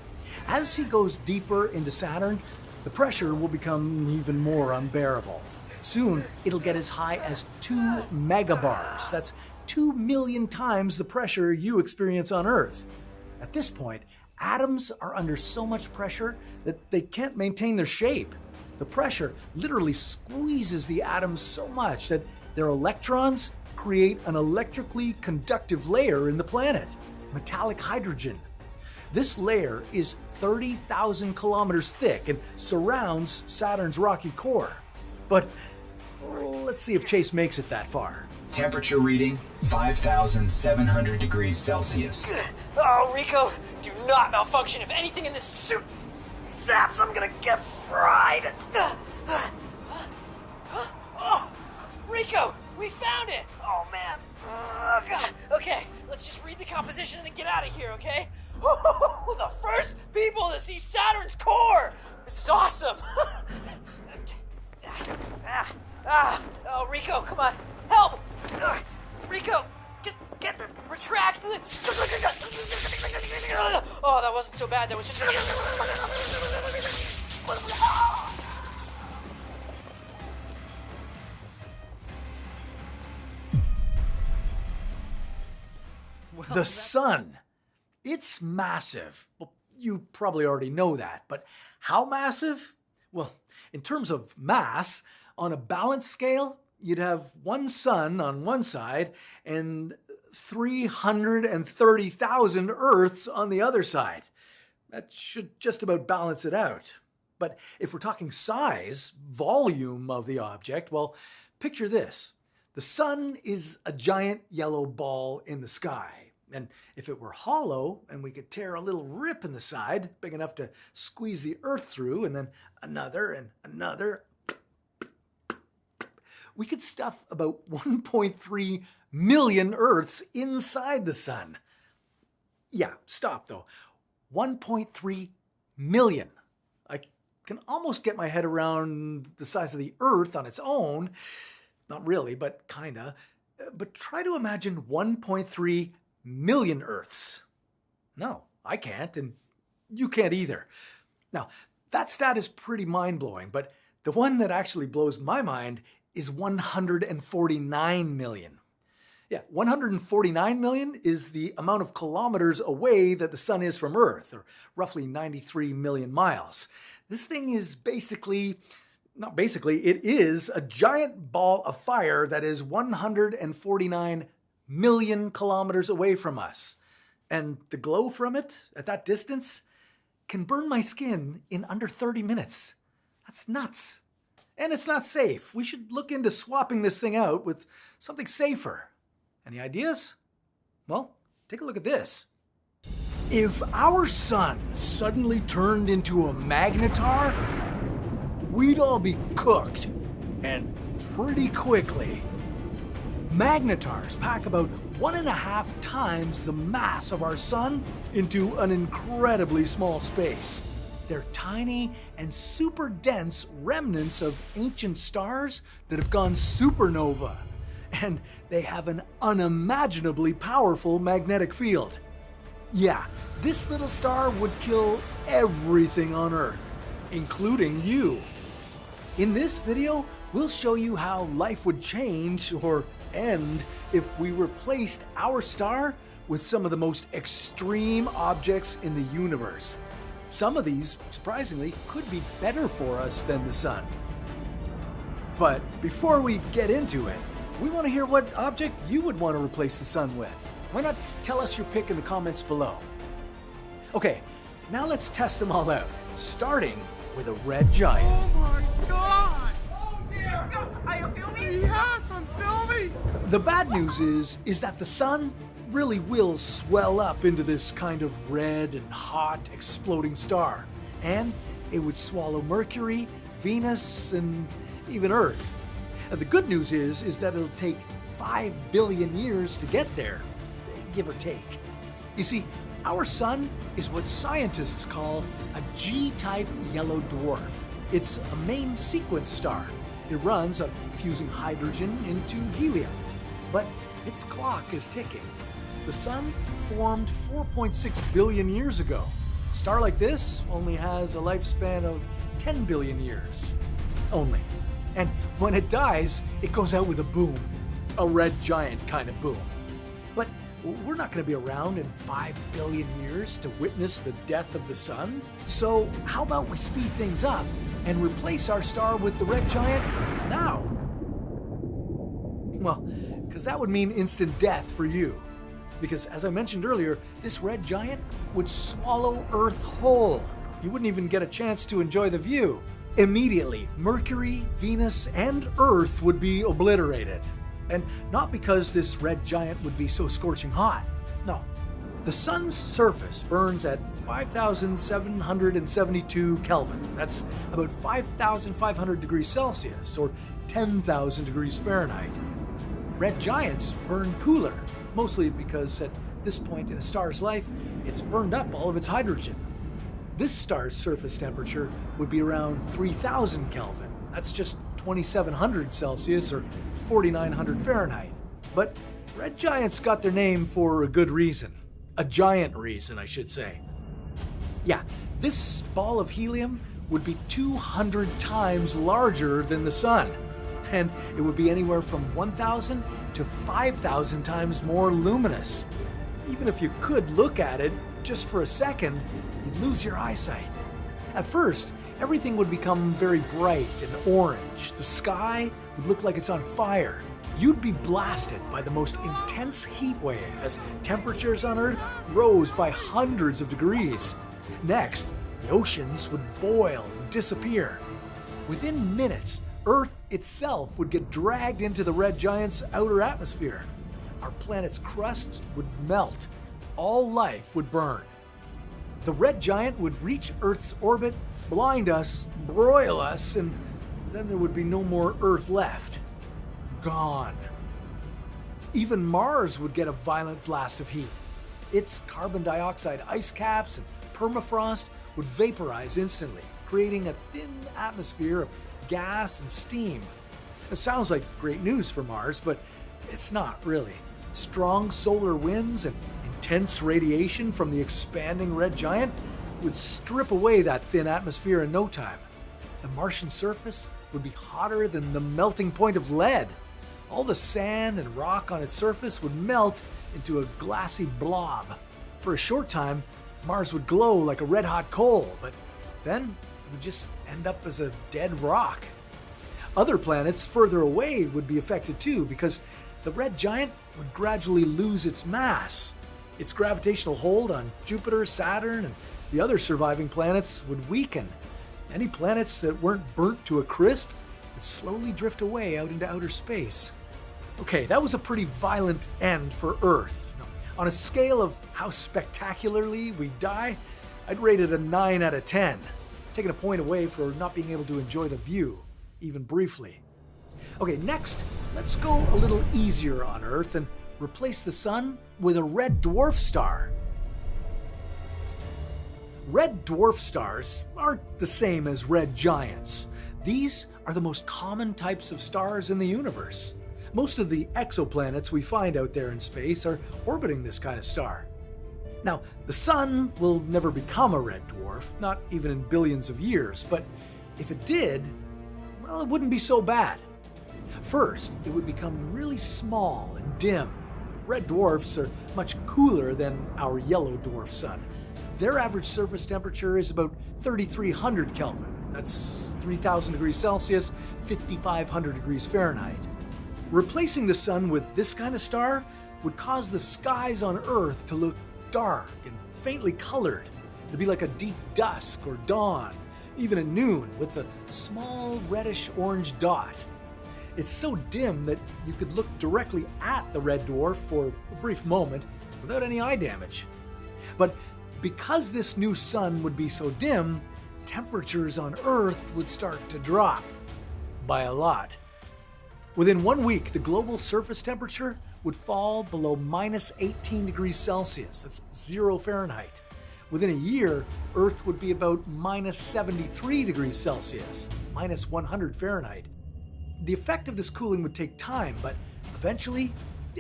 As he goes deeper into Saturn, the pressure will become even more unbearable. Soon, it'll get as high as 2 megabars. That's 2 million times the pressure you experience on Earth. At this point, atoms are under so much pressure that they can't maintain their shape. The pressure literally squeezes the atoms so much that their electrons create an electrically conductive layer in the planet, metallic hydrogen. This layer is 30,000 kilometers thick and surrounds Saturn's rocky core. But let's see if Chase makes it that far. Temperature reading, 5,700 degrees Celsius. Oh, Rico, do not malfunction. If anything in this suit zaps, I'm gonna get fried. Oh, Rico, we found it. Oh, man. God. Okay, let's just read the composition and then get out of here, okay? The first people to see Saturn's core. This is awesome. Oh, Rico, come on, help! Rico, just get the retract. Oh, that wasn't so bad. That was just. The sun. It's massive. Well, you probably already know that, but how massive? Well, in terms of mass, on a balanced scale, you'd have one sun on one side and 330,000 Earths on the other side. That should just about balance it out. But if we're talking size, volume of the object, well, picture this. The sun is a giant yellow ball in the sky. And if it were hollow and we could tear a little rip in the side, big enough to squeeze the Earth through, and then another and another, we could stuff about 1.3 million Earths inside the sun. Yeah, stop though. 1.3 million. I can almost get my head around the size of the Earth on its own. Not really, but kinda. But try to imagine 1.3 million Earths. No, I can't, and you can't either. Now, that stat is pretty mind-blowing, but the one that actually blows my mind is 149 million. Yeah, 149 million is the amount of kilometers away that the sun is from Earth, or roughly 93 million miles. This thing is it is a giant ball of fire that is 149 million kilometers away from us. And the glow from it at that distance can burn my skin in under 30 minutes. That's nuts. And it's not safe. We should look into swapping this thing out with something safer. Any ideas? Well, take a look at this. If our sun suddenly turned into a magnetar, we'd all be cooked, and pretty quickly. Magnetars pack about 1.5 times the mass of our sun into an incredibly small space. They're tiny and super dense remnants of ancient stars that have gone supernova, and they have an unimaginably powerful magnetic field. Yeah, this little star would kill everything on Earth, including you. In this video, we'll show you how life would change or end if we replaced our star with some of the most extreme objects in the universe. Some of these, surprisingly, could be better for us than the sun. But before we get into it, we want to hear what object you would want to replace the sun with. Why not tell us your pick in the comments below? Okay, now let's test them all out, starting with a red giant. Oh my God! Oh dear! Are you filming? Yes, I'm filming! The bad news is that the sun really will swell up into this kind of red and hot exploding star, and it would swallow Mercury, Venus, and even Earth. The good news is that it'll take 5 billion years to get there, give or take. You see, our sun is what scientists call a G-type yellow dwarf. It's a main sequence star. It runs on fusing hydrogen into helium. But its clock is ticking. The sun formed 4.6 billion years ago. A star like this only has a lifespan of 10 billion years. Only. And when it dies, it goes out with a boom. A red giant kind of boom. But we're not going to be around in 5 billion years to witness the death of the sun. So how about we speed things up and replace our star with the red giant now? Well, because that would mean instant death for you. Because as I mentioned earlier, this red giant would swallow Earth whole. You wouldn't even get a chance to enjoy the view. Immediately, Mercury, Venus, and Earth would be obliterated. And not because this red giant would be so scorching hot. No. The sun's surface burns at 5,772 Kelvin. That's about 5,500 degrees Celsius, or 10,000 degrees Fahrenheit. Red giants burn cooler, mostly because at this point in a star's life, it's burned up all of its hydrogen. This star's surface temperature would be around 3,000 Kelvin. That's just 2,700 Celsius or 4,900 Fahrenheit. But red giants got their name for a good reason. A giant reason, I should say. Yeah, this ball of helium would be 200 times larger than the sun. And it would be anywhere from 1,000 to 5,000 times more luminous. Even if you could look at it just for a second, you'd lose your eyesight. At first, everything would become very bright and orange. The sky would look like it's on fire. You'd be blasted by the most intense heat wave as temperatures on Earth rose by hundreds of degrees. Next, the oceans would boil and disappear. Within minutes, Earth itself would get dragged into the red giant's outer atmosphere. Our planet's crust would melt. All life would burn. The red giant would reach Earth's orbit, blind us, broil us, and then there would be no more Earth left. Gone. Even Mars would get a violent blast of heat. Its carbon dioxide ice caps and permafrost would vaporize instantly, creating a thin atmosphere of gas and steam. It sounds like great news for Mars, but it's not really. Strong solar winds and intense radiation from the expanding red giant would strip away that thin atmosphere in no time. The Martian surface would be hotter than the melting point of lead. All the sand and rock on its surface would melt into a glassy blob. For a short time, Mars would glow like a red-hot coal, but then it would just end up as a dead rock. Other planets further away would be affected too, because the red giant would gradually lose its mass. Its gravitational hold on Jupiter, Saturn, and the other surviving planets would weaken. Any planets that weren't burnt to a crisp would slowly drift away out into outer space. Okay, that was a pretty violent end for Earth. On a scale of how spectacularly we die, I'd rate it a 9 out of 10, taking a point away for not being able to enjoy the view, even briefly. Okay, next, let's go a little easier on Earth and replace the Sun with a red dwarf star. Red dwarf stars aren't the same as red giants. These are the most common types of stars in the universe. Most of the exoplanets we find out there in space are orbiting this kind of star. Now, the Sun will never become a red dwarf, not even in billions of years, but if it did, well, it wouldn't be so bad. First, it would become really small and dim. Red dwarfs are much cooler than our yellow dwarf Sun. Their average surface temperature is about 3,300 Kelvin. That's 3,000 degrees Celsius, 5,500 degrees Fahrenheit. Replacing the Sun with this kind of star would cause the skies on Earth to look dark and faintly colored. It'd be like a deep dusk or dawn, even at noon, with a small reddish-orange dot. It's so dim that you could look directly at the red dwarf for a brief moment without any eye damage. But because this new sun would be so dim, temperatures on Earth would start to drop by a lot. Within 1 week, the global surface temperature would fall below minus 18 degrees Celsius. That's 0 Fahrenheit. Within a year, Earth would be about minus 73 degrees Celsius, minus 100 Fahrenheit. The effect of this cooling would take time, but eventually,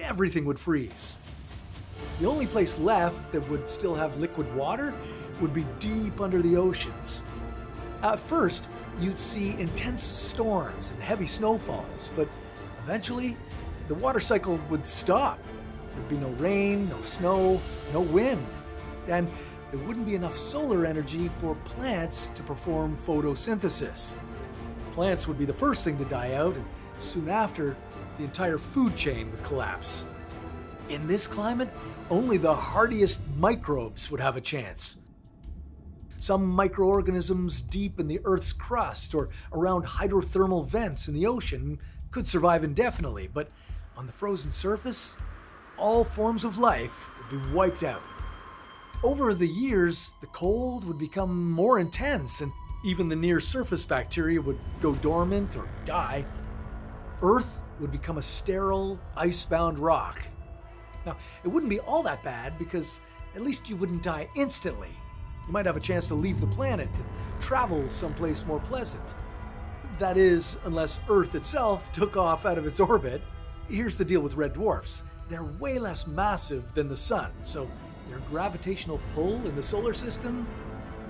everything would freeze. The only place left that would still have liquid water would be deep under the oceans. At first, you'd see intense storms and heavy snowfalls, but eventually, the water cycle would stop. There'd be no rain, no snow, no wind, and there wouldn't be enough solar energy for plants to perform photosynthesis. Plants would be the first thing to die out, and soon after, the entire food chain would collapse. In this climate, only the hardiest microbes would have a chance. Some microorganisms deep in the Earth's crust or around hydrothermal vents in the ocean could survive indefinitely, but on the frozen surface, all forms of life would be wiped out. Over the years, the cold would become more intense, and even the near-surface bacteria would go dormant or die. Earth would become a sterile, ice-bound rock. Now, it wouldn't be all that bad because at least you wouldn't die instantly. You might have a chance to leave the planet and travel someplace more pleasant. That is, unless Earth itself took off out of its orbit. Here's the deal with red dwarfs. They're way less massive than the Sun, so their gravitational pull in the solar system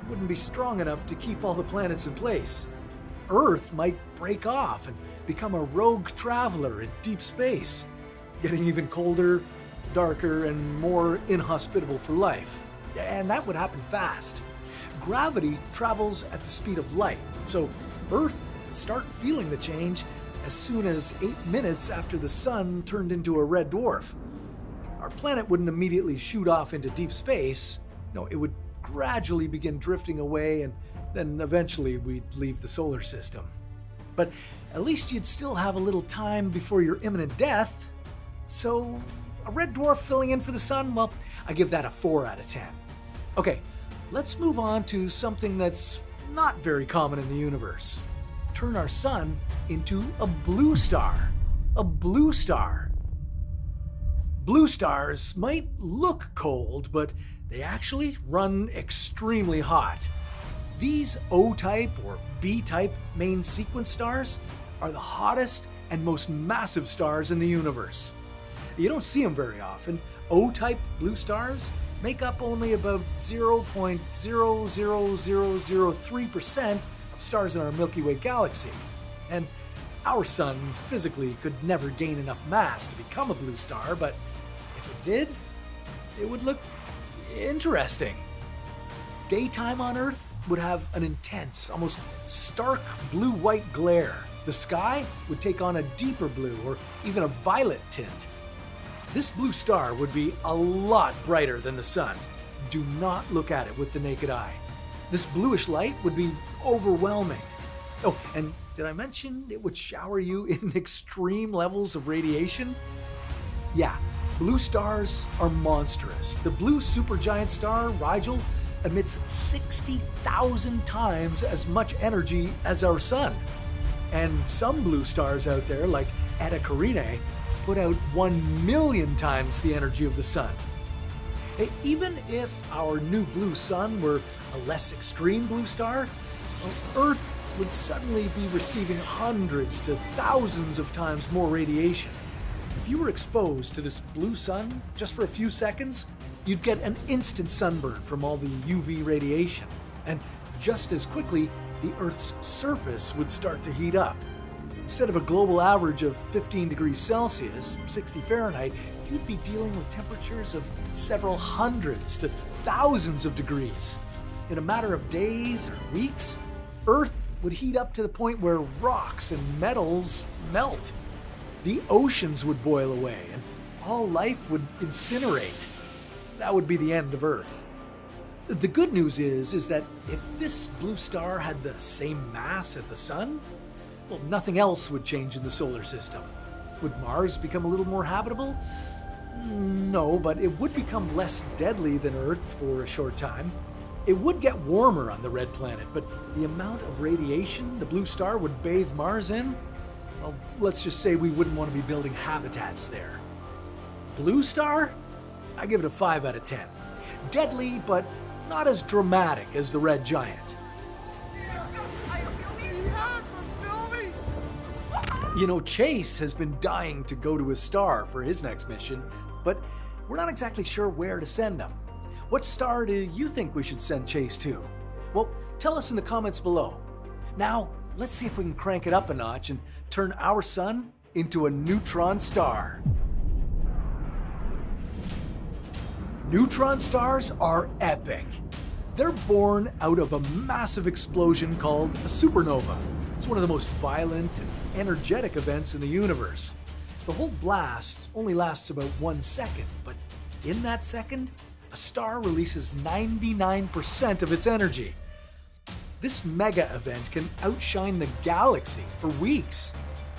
wouldn't be strong enough to keep all the planets in place. Earth might break off and become a rogue traveler in deep space, getting even colder, darker, and more inhospitable for life. And that would happen fast. Gravity travels at the speed of light, so Earth would start feeling the change as soon as 8 minutes after the Sun turned into a red dwarf. Our planet wouldn't immediately shoot off into deep space. No, it would gradually begin drifting away, and then eventually we'd leave the solar system. But at least you'd still have a little time before your imminent death. So, a red dwarf filling in for the sun? Well, I give that a 4 out of 10. Okay, let's move on to something that's not very common in the universe. Turn our sun into a blue star. A blue star. Blue stars might look cold, but they actually run extremely hot. These O-type or B-type main sequence stars are the hottest and most massive stars in the universe. You don't see them very often. O-type blue stars make up only about 0.00003% of stars in our Milky Way galaxy. And our sun physically could never gain enough mass to become a blue star, but if it did, it would look interesting. Daytime on Earth would have an intense, almost stark blue-white glare. The sky would take on a deeper blue or even a violet tint. This blue star would be a lot brighter than the sun. Do not look at it with the naked eye. This bluish light would be overwhelming. Oh, and did I mention it would shower you in extreme levels of radiation? Yeah, blue stars are monstrous. The blue supergiant star, Rigel, emits 60,000 times as much energy as our sun. And some blue stars out there, like Eta Carinae, put out 1 million times the energy of the sun. Even if our new blue sun were a less extreme blue star, Earth would suddenly be receiving hundreds to thousands of times more radiation. If you were exposed to this blue sun just for a few seconds, you'd get an instant sunburn from all the UV radiation. And just as quickly, the Earth's surface would start to heat up. Instead of a global average of 15 degrees Celsius, 60 Fahrenheit, you'd be dealing with temperatures of several hundreds to thousands of degrees. In a matter of days or weeks, Earth would heat up to the point where rocks and metals melt. The oceans would boil away and all life would incinerate. That would be the end of Earth. The good news is that if this blue star had the same mass as the sun, well, nothing else would change in the solar system. Would Mars become a little more habitable? No, but it would become less deadly than Earth for a short time. It would get warmer on the red planet, but the amount of radiation the blue star would bathe Mars in, well, let's just say we wouldn't want to be building habitats there. Blue star? I give it a 5 out of 10. Deadly, but not as dramatic as the red giant. You know, Chase has been dying to go to his star for his next mission, but we're not exactly sure where to send him. What star do you think we should send Chase to? Well, tell us in the comments below. Now, let's see if we can crank it up a notch and turn our sun into a neutron star. Neutron stars are epic. They're born out of a massive explosion called a supernova. It's one of the most violent and energetic events in the universe. The whole blast only lasts about 1 second, but in that second, a star releases 99% of its energy. This mega event can outshine the galaxy for weeks.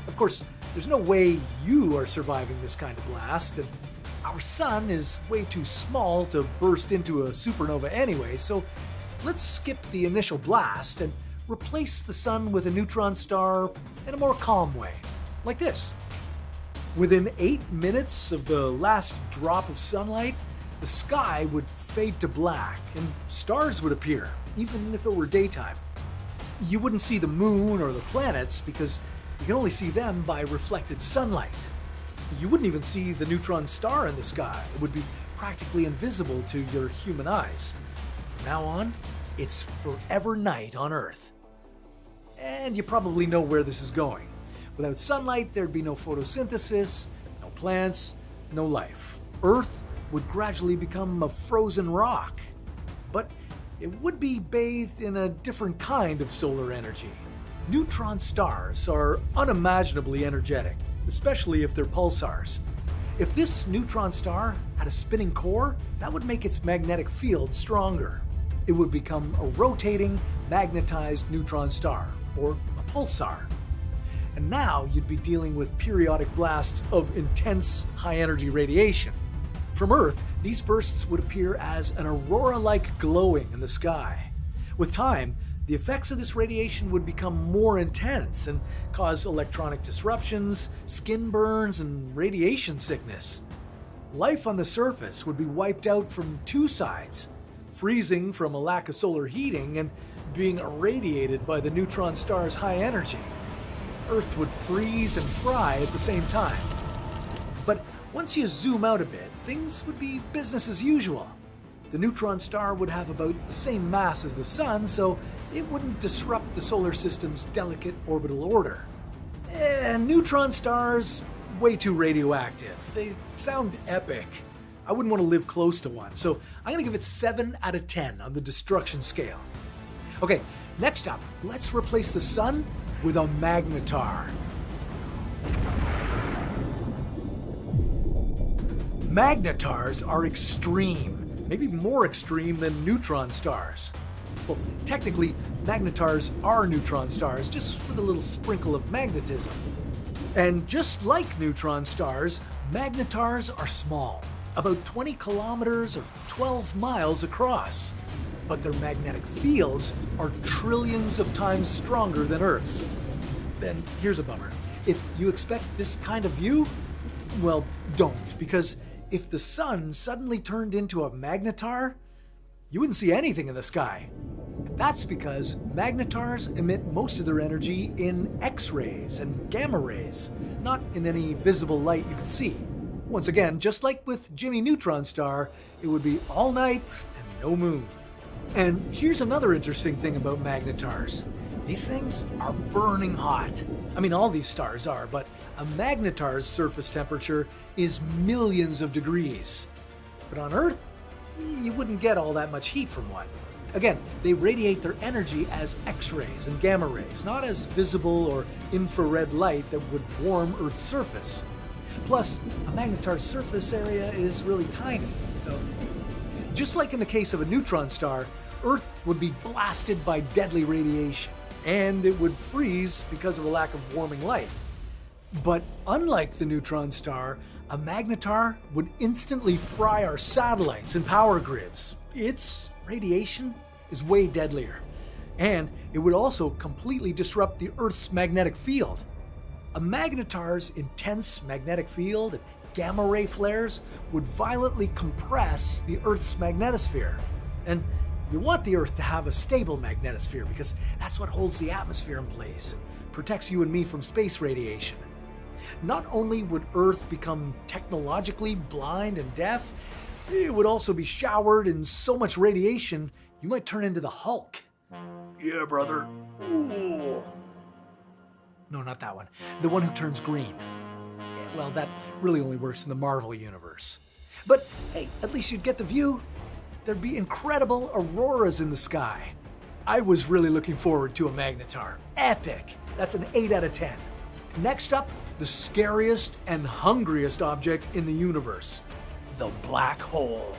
Of course, there's no way you are surviving this kind of blast, and our sun is way too small to burst into a supernova anyway, so let's skip the initial blast and replace the sun with a neutron star in a more calm way, like this. Within 8 minutes of the last drop of sunlight, the sky would fade to black and stars would appear, even if it were daytime. You wouldn't see the moon or the planets because you can only see them by reflected sunlight. You wouldn't even see the neutron star in the sky. It would be practically invisible to your human eyes. From now on, it's forever night on Earth. And you probably know where this is going. Without sunlight, there'd be no photosynthesis, no plants, no life. Earth would gradually become a frozen rock. But it would be bathed in a different kind of solar energy. Neutron stars are unimaginably energetic, especially if they're pulsars. If this neutron star had a spinning core, that would make its magnetic field stronger. it would become a rotating, magnetized neutron star, or a pulsar. And now you'd be dealing with periodic blasts of intense, high-energy radiation. From Earth, these bursts would appear as an aurora-like glowing in the sky. With time, the effects of this radiation would become more intense and cause electronic disruptions, skin burns, and radiation sickness. Life on the surface would be wiped out from two sides, freezing from a lack of solar heating and being irradiated by the neutron star's high energy. Earth would freeze and fry at the same time. But once you zoom out a bit, things would be business as usual. The neutron star would have about the same mass as the Sun, so it wouldn't disrupt the solar system's delicate orbital order. Neutron stars, way too radioactive. They sound epic. I wouldn't want to live close to one, so I'm going to give it 7 out of 10 on the destruction scale. Okay, next up, let's replace the Sun with a magnetar. Magnetars are extreme, maybe more extreme than neutron stars. Well, technically, magnetars are neutron stars, just with a little sprinkle of magnetism. And just like neutron stars, magnetars are small, about 20 kilometers or 12 miles across. But their magnetic fields are trillions of times stronger than Earth's. Then here's a bummer. If you expect this kind of view, well, don't, because if the Sun suddenly turned into a magnetar, you wouldn't see anything in the sky. That's because magnetars emit most of their energy in X-rays and gamma rays, not in any visible light you can see. Once again, just like with Jimmy Neutron Star, it would be all night and no moon. And here's another interesting thing about magnetars. These things are burning hot. I mean, all these stars are, but a magnetar's surface temperature is millions of degrees. But on Earth, you wouldn't get all that much heat from one. Again, they radiate their energy as X-rays and gamma rays, not as visible or infrared light that would warm Earth's surface. Plus, a magnetar's surface area is really tiny, so just like in the case of a neutron star, Earth would be blasted by deadly radiation, and it would freeze because of a lack of warming light. But unlike the neutron star, a magnetar would instantly fry our satellites and power grids. Its radiation is way deadlier, and it would also completely disrupt the Earth's magnetic field. A magnetar's intense magnetic field and gamma ray flares would violently compress the Earth's magnetosphere. And you want the Earth to have a stable magnetosphere because that's what holds the atmosphere in place and protects you and me from space radiation. Not only would Earth become technologically blind and deaf, it would also be showered in so much radiation you might turn into the Hulk. Yeah, brother. Ooh. No, not that one. The one who turns green. Yeah, well, that really only works in the Marvel universe. But hey, at least you'd get the view. There'd be incredible auroras in the sky. I was really looking forward to a magnetar. Epic! That's an 8 out of 10. Next up, the scariest and hungriest object in the universe. The black hole.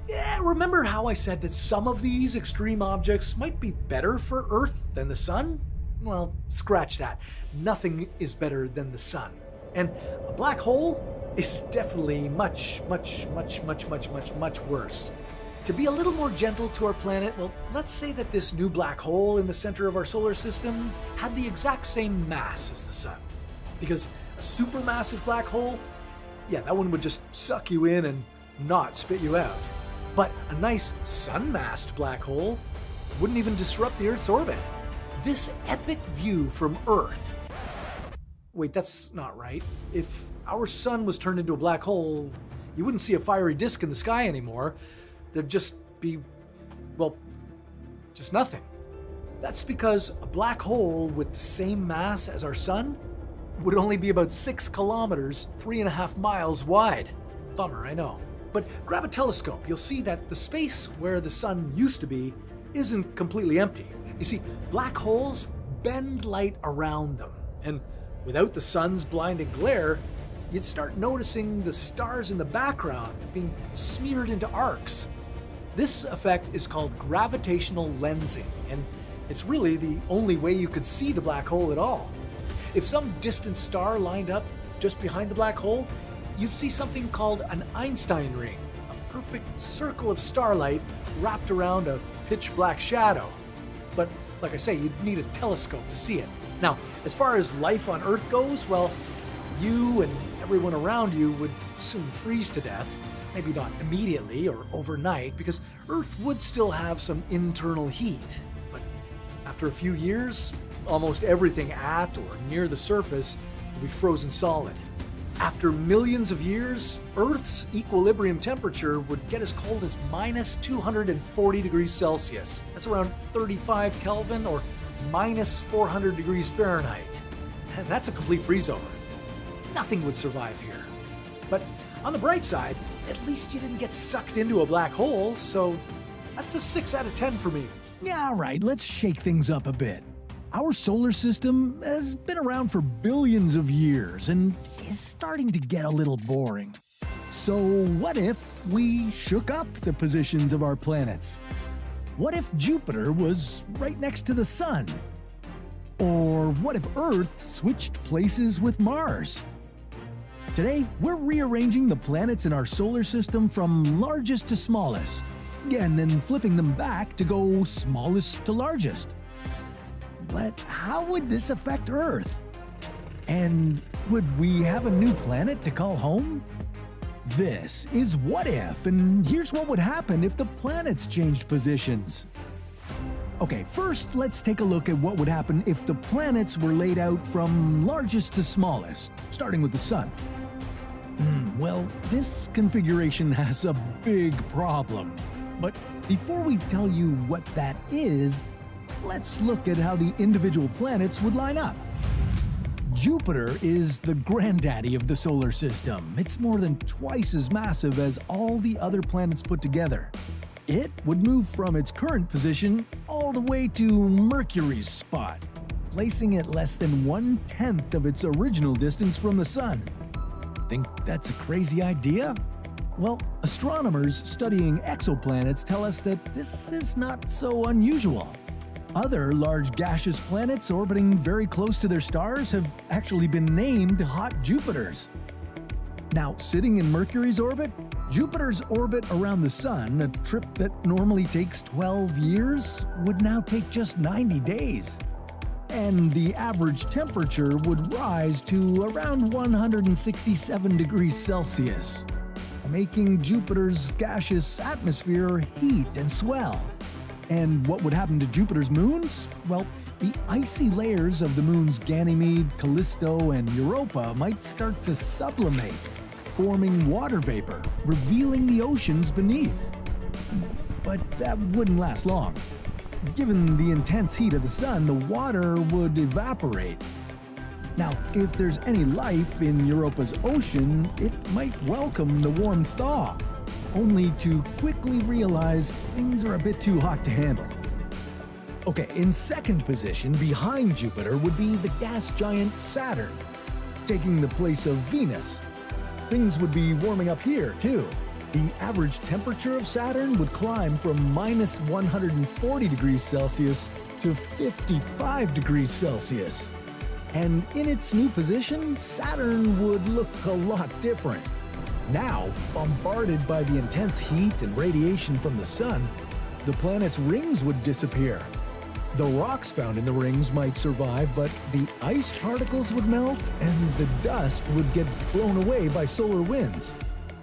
Yeah, remember how I said that some of these extreme objects might be better for Earth than the Sun? Well, scratch that. Nothing is better than the Sun. And a black hole is definitely much worse. To be a little more gentle to our planet, well, let's say that this new black hole in the center of our solar system had the exact same mass as the Sun. Because a supermassive black hole, yeah, that one would just suck you in and not spit you out. But a nice sun-massed black hole wouldn't even disrupt the Earth's orbit. This epic view from Earth. Wait, that's not right. If our sun was turned into a black hole, you wouldn't see a fiery disk in the sky anymore. There'd just be, well, just nothing. That's because a black hole with the same mass as our sun would only be about 6 kilometers, 3.5 miles wide. Bummer, I know. But grab a telescope, you'll see that the space where the sun used to be isn't completely empty. You see, black holes bend light around them, and without the sun's blinding glare, you'd start noticing the stars in the background being smeared into arcs. This effect is called gravitational lensing, and it's really the only way you could see the black hole at all. If some distant star lined up just behind the black hole, you'd see something called an Einstein ring, a perfect circle of starlight wrapped around a pitch black shadow. But like I say, you'd need a telescope to see it. Now, as far as life on Earth goes, well, you and everyone around you would soon freeze to death. Maybe not immediately or overnight, because Earth would still have some internal heat. But after a few years, almost everything at or near the surface will be frozen solid. After millions of years, Earth's equilibrium temperature would get as cold as minus 240 degrees Celsius. That's around 35 Kelvin or minus 400 degrees Fahrenheit. And that's a complete freeze-over. Nothing would survive here. But on the bright side, at least you didn't get sucked into a black hole, so that's a 6 out of 10 for me. Yeah, all right, let's shake things up a bit. Our solar system has been around for billions of years and is starting to get a little boring. So what if we shook up the positions of our planets? What if Jupiter was right next to the Sun? Or what if Earth switched places with Mars? Today, we're rearranging the planets in our solar system from largest to smallest, and then flipping them back to go smallest to largest. But how would this affect Earth? And would we have a new planet to call home? This is What If, and here's what would happen if the planets changed positions. Okay, first let's take a look at what would happen if the planets were laid out from largest to smallest, starting with the Sun. Well, this configuration has a big problem. But before we tell you what that is, let's look at how the individual planets would line up. Jupiter is the granddaddy of the solar system. It's more than twice as massive as all the other planets put together. It would move from its current position all the way to Mercury's spot, placing it less than 1/10 of its original distance from the Sun. Think that's a crazy idea? Well, astronomers studying exoplanets tell us that this is not so unusual. Other large gaseous planets orbiting very close to their stars have actually been named hot Jupiters. Now, sitting in Mercury's orbit, Jupiter's orbit around the Sun, a trip that normally takes 12 years, would now take just 90 days. And the average temperature would rise to around 167 degrees Celsius, making Jupiter's gaseous atmosphere heat and swell. And what would happen to Jupiter's moons? Well, the icy layers of the moons Ganymede, Callisto, and Europa might start to sublimate, forming water vapor, revealing the oceans beneath. But that wouldn't last long. Given the intense heat of the Sun, the water would evaporate. Now, if there's any life in Europa's ocean, it might welcome the warm thaw, only to quickly realize things are a bit too hot to handle. Okay, in second position behind Jupiter would be the gas giant Saturn, taking the place of Venus. Things would be warming up here, too. The average temperature of Saturn would climb from minus 140 degrees Celsius to 55 degrees Celsius. And in its new position, Saturn would look a lot different. Now, bombarded by the intense heat and radiation from the Sun, the planet's rings would disappear. The rocks found in the rings might survive, but the ice particles would melt and the dust would get blown away by solar winds.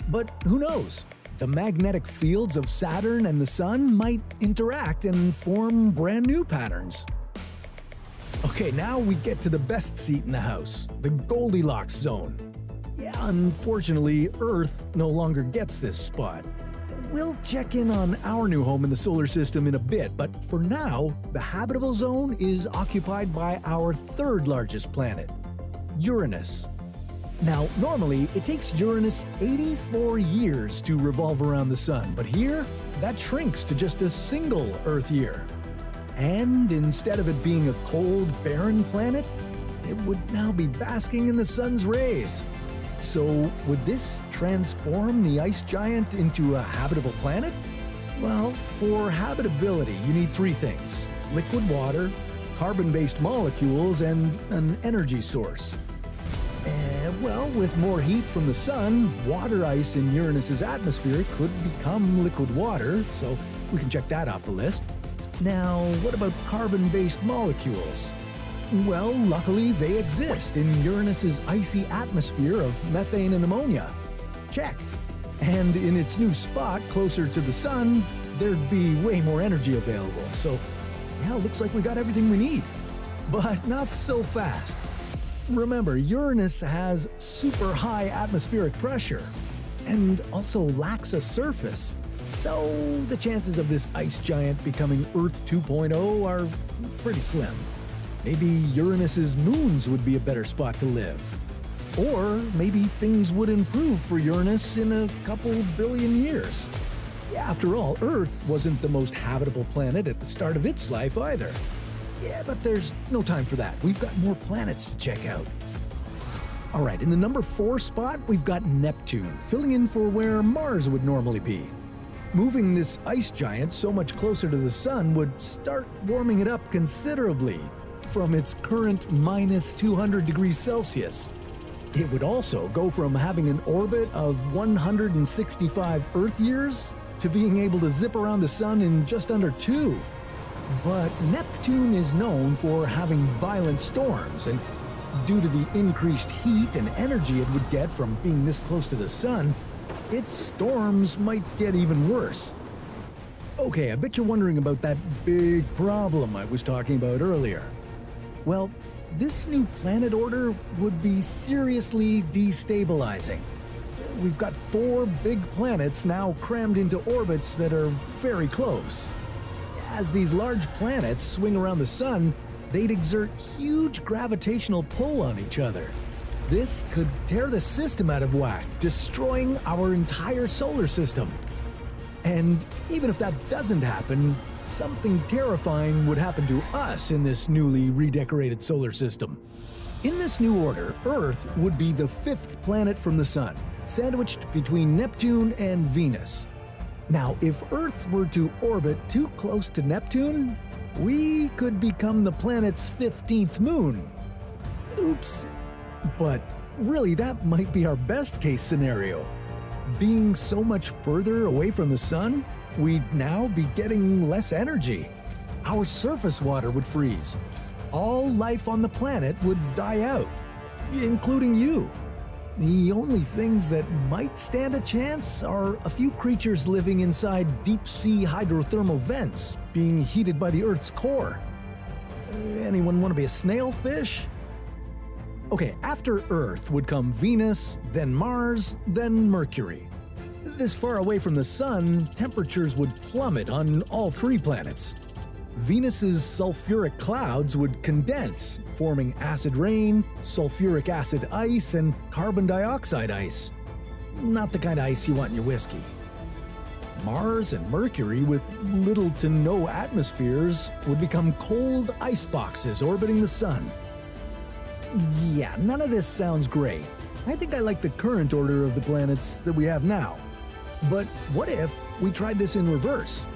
But who knows? The magnetic fields of Saturn and the Sun might interact and form brand new patterns. Okay, now we get to the best seat in the house, the Goldilocks zone. Yeah, unfortunately, Earth no longer gets this spot. We'll check in on our new home in the solar system in a bit, but for now, the habitable zone is occupied by our third largest planet, Uranus. Now, normally, it takes Uranus 84 years to revolve around the Sun, but here, that shrinks to just a single Earth year. And instead of it being a cold, barren planet, it would now be basking in the Sun's rays. So, would this transform the ice giant into a habitable planet? Well, for habitability, you need three things: liquid water, carbon-based molecules, and an energy source. Well, with more heat from the sun, water ice in Uranus's atmosphere could become liquid water, so we can check that off the list. Now, what about carbon-based molecules? Well, luckily they exist in Uranus's icy atmosphere of methane and ammonia. Check. And in its new spot closer to the sun, there'd be way more energy available. So, yeah, looks like we got everything we need. But not so fast. Remember, Uranus has super high atmospheric pressure and also lacks a surface. So the chances of this ice giant becoming Earth 2.0 are pretty slim. Maybe Uranus's moons would be a better spot to live. Or maybe things would improve for Uranus in a couple billion years. After all, Earth wasn't the most habitable planet at the start of its life either. Yeah, but there's no time for that. We've got more planets to check out. All right, in the number 4 spot, we've got Neptune, filling in for where Mars would normally be. Moving this ice giant so much closer to the sun would start warming it up considerably from its current minus 200 degrees Celsius. It would also go from having an orbit of 165 Earth years to being able to zip around the sun in just under 2. But Neptune is known for having violent storms, and due to the increased heat and energy it would get from being this close to the sun, its storms might get even worse. Okay, I bet you're wondering about that big problem I was talking about earlier. Well, this new planet order would be seriously destabilizing. We've got 4 big planets now crammed into orbits that are very close. As these large planets swing around the sun, they'd exert huge gravitational pull on each other. This could tear the system out of whack, destroying our entire solar system. And even if that doesn't happen, something terrifying would happen to us in this newly redecorated solar system. In this new order, Earth would be the 5th planet from the sun, sandwiched between Neptune and Venus. Now, if Earth were to orbit too close to Neptune, we could become the planet's 15th moon. Oops. But really, that might be our best case scenario. Being so much further away from the sun, we'd now be getting less energy. Our surface water would freeze. All life on the planet would die out, including you. The only things that might stand a chance are a few creatures living inside deep-sea hydrothermal vents being heated by the Earth's core. Anyone want to be a snailfish? Okay, after Earth would come Venus, then Mars, then Mercury. This far away from the sun, temperatures would plummet on all 3 planets. Venus's sulfuric clouds would condense, forming acid rain, sulfuric acid ice, and carbon dioxide ice. Not the kind of ice you want in your whiskey. Mars and Mercury, with little to no atmospheres, would become cold ice boxes orbiting the sun. Yeah, none of this sounds great. I think I like the current order of the planets that we have now. But what if we tried this in reverse?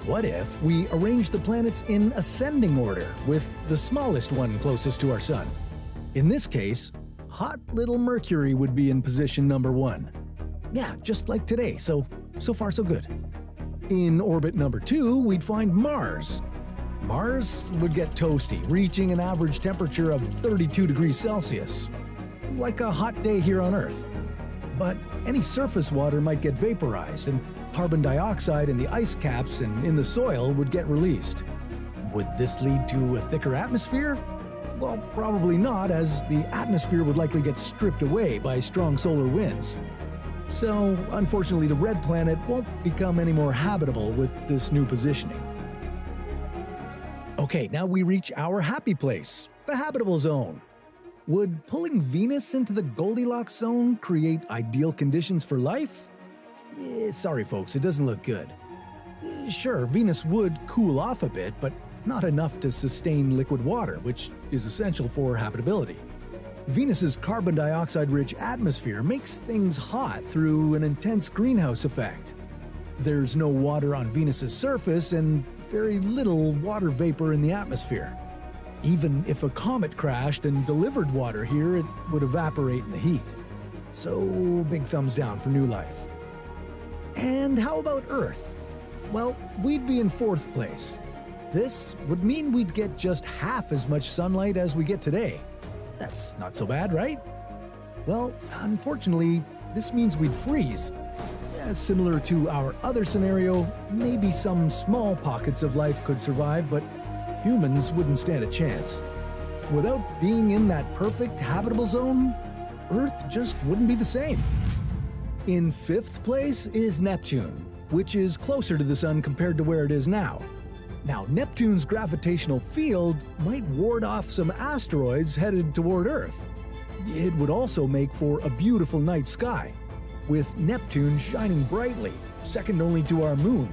What if we arranged the planets in ascending order, with the smallest one closest to our sun? In this case, hot little Mercury would be in position number 1. Yeah, just like today, so far so good. In orbit number 2, we'd find Mars. Mars would get toasty, reaching an average temperature of 32 degrees Celsius. Like a hot day here on Earth. But any surface water might get vaporized, and carbon dioxide in the ice caps and in the soil would get released. Would this lead to a thicker atmosphere? Well, probably not, as the atmosphere would likely get stripped away by strong solar winds. So, unfortunately, the red planet won't become any more habitable with this new positioning. Okay, now we reach our happy place, the habitable zone. Would pulling Venus into the Goldilocks zone create ideal conditions for life? Sorry folks, it doesn't look good. Sure, Venus would cool off a bit, but not enough to sustain liquid water, which is essential for habitability. Venus's carbon dioxide-rich atmosphere makes things hot through an intense greenhouse effect. There's no water on Venus's surface and very little water vapor in the atmosphere. Even if a comet crashed and delivered water here, it would evaporate in the heat. So, big thumbs down for new life. And how about Earth? Well, we'd be in 4th place. This would mean we'd get just half as much sunlight as we get today. That's not so bad, right? Well, unfortunately, this means we'd freeze. Similar to our other scenario, maybe some small pockets of life could survive, but humans wouldn't stand a chance. Without being in that perfect habitable zone, Earth just wouldn't be the same. In 5th place is Neptune, which is closer to the Sun compared to where it is now. Now, Neptune's gravitational field might ward off some asteroids headed toward Earth. It would also make for a beautiful night sky, with Neptune shining brightly, second only to our Moon.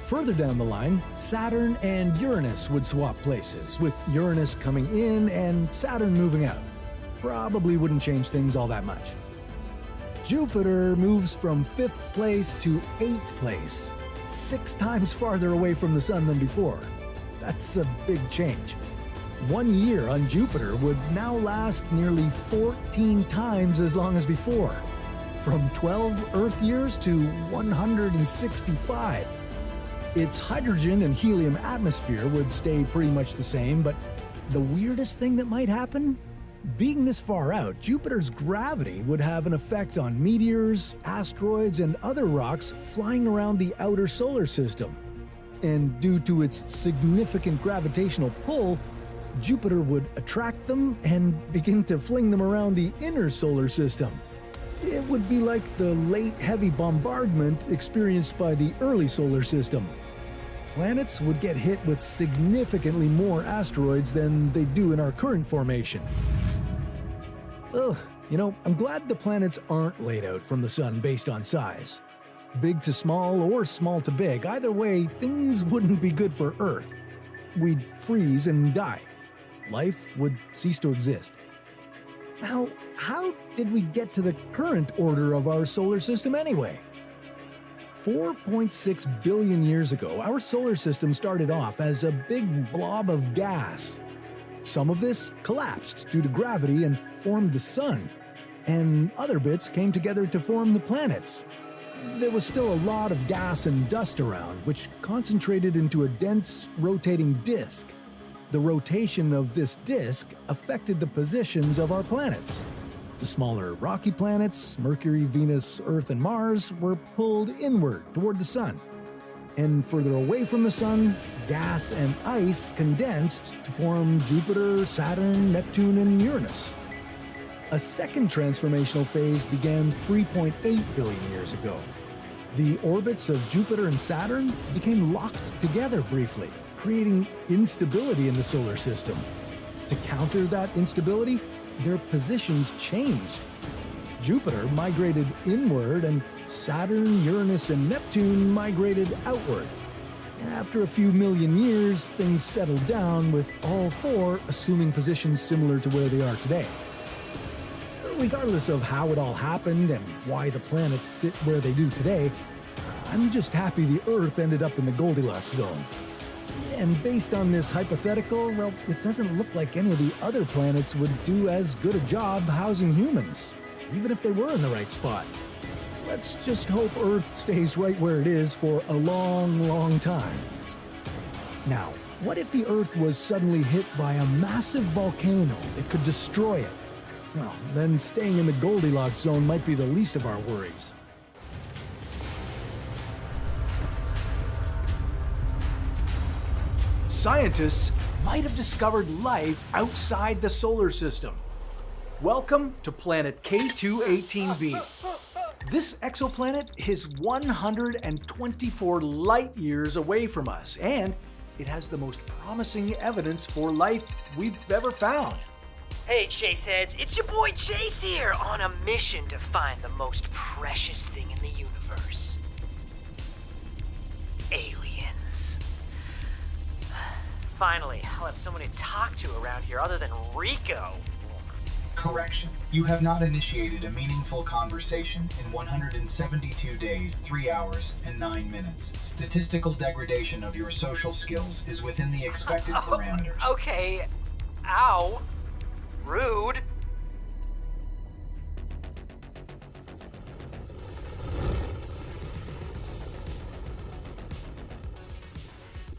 Further down the line, Saturn and Uranus would swap places, with Uranus coming in and Saturn moving out. Probably wouldn't change things all that much. Jupiter moves from 5th place to 8th place, 6 times farther away from the Sun than before. That's a big change. 1 year on Jupiter would now last nearly 14 times as long as before, from 12 Earth years to 165. Its hydrogen and helium atmosphere would stay pretty much the same, but the weirdest thing that might happen? Being this far out, Jupiter's gravity would have an effect on meteors, asteroids, and other rocks flying around the outer solar system. And due to its significant gravitational pull, Jupiter would attract them and begin to fling them around the inner solar system. It would be like the late heavy bombardment experienced by the early solar system. Planets would get hit with significantly more asteroids than they do in our current formation. Ugh, I'm glad the planets aren't laid out from the Sun based on size. Big to small or small to big, either way, things wouldn't be good for Earth. We'd freeze and die. Life would cease to exist. Now, how did we get to the current order of our solar system anyway? 4.6 billion years ago, our solar system started off as a big blob of gas. Some of this collapsed due to gravity and formed the Sun, and other bits came together to form the planets. There was still a lot of gas and dust around, which concentrated into a dense, rotating disk. The rotation of this disk affected the positions of our planets. The smaller rocky planets, Mercury, Venus, Earth, and Mars, were pulled inward toward the Sun. And further away from the Sun, gas and ice condensed to form Jupiter, Saturn, Neptune, and Uranus. A second transformational phase began 3.8 billion years ago. The orbits of Jupiter and Saturn became locked together briefly, creating instability in the solar system. To counter that instability, their positions changed. Jupiter migrated inward and Saturn, Uranus, and Neptune migrated outward. After a few million years, things settled down, with all 4 assuming positions similar to where they are today. Regardless of how it all happened and why the planets sit where they do today, I'm just happy the Earth ended up in the Goldilocks zone. And based on this hypothetical, well, it doesn't look like any of the other planets would do as good a job housing humans, even if they were in the right spot. Let's just hope Earth stays right where it is for a long, long time. Now, what if the Earth was suddenly hit by a massive volcano that could destroy it? Well, then staying in the Goldilocks zone might be the least of our worries. Scientists might have discovered life outside the solar system. Welcome to planet K218b. This exoplanet is 124 light years away from us, and it has the most promising evidence for life we've ever found. Hey Chaseheads, it's your boy Chase here on a mission to find the most precious thing in the universe. Aliens. Finally, I'll have someone to talk to around here other than Rico. Correction. You have not initiated a meaningful conversation in 172 days, 3 hours, and 9 minutes. Statistical degradation of your social skills is within the expected parameters. Okay. Ow. Rude.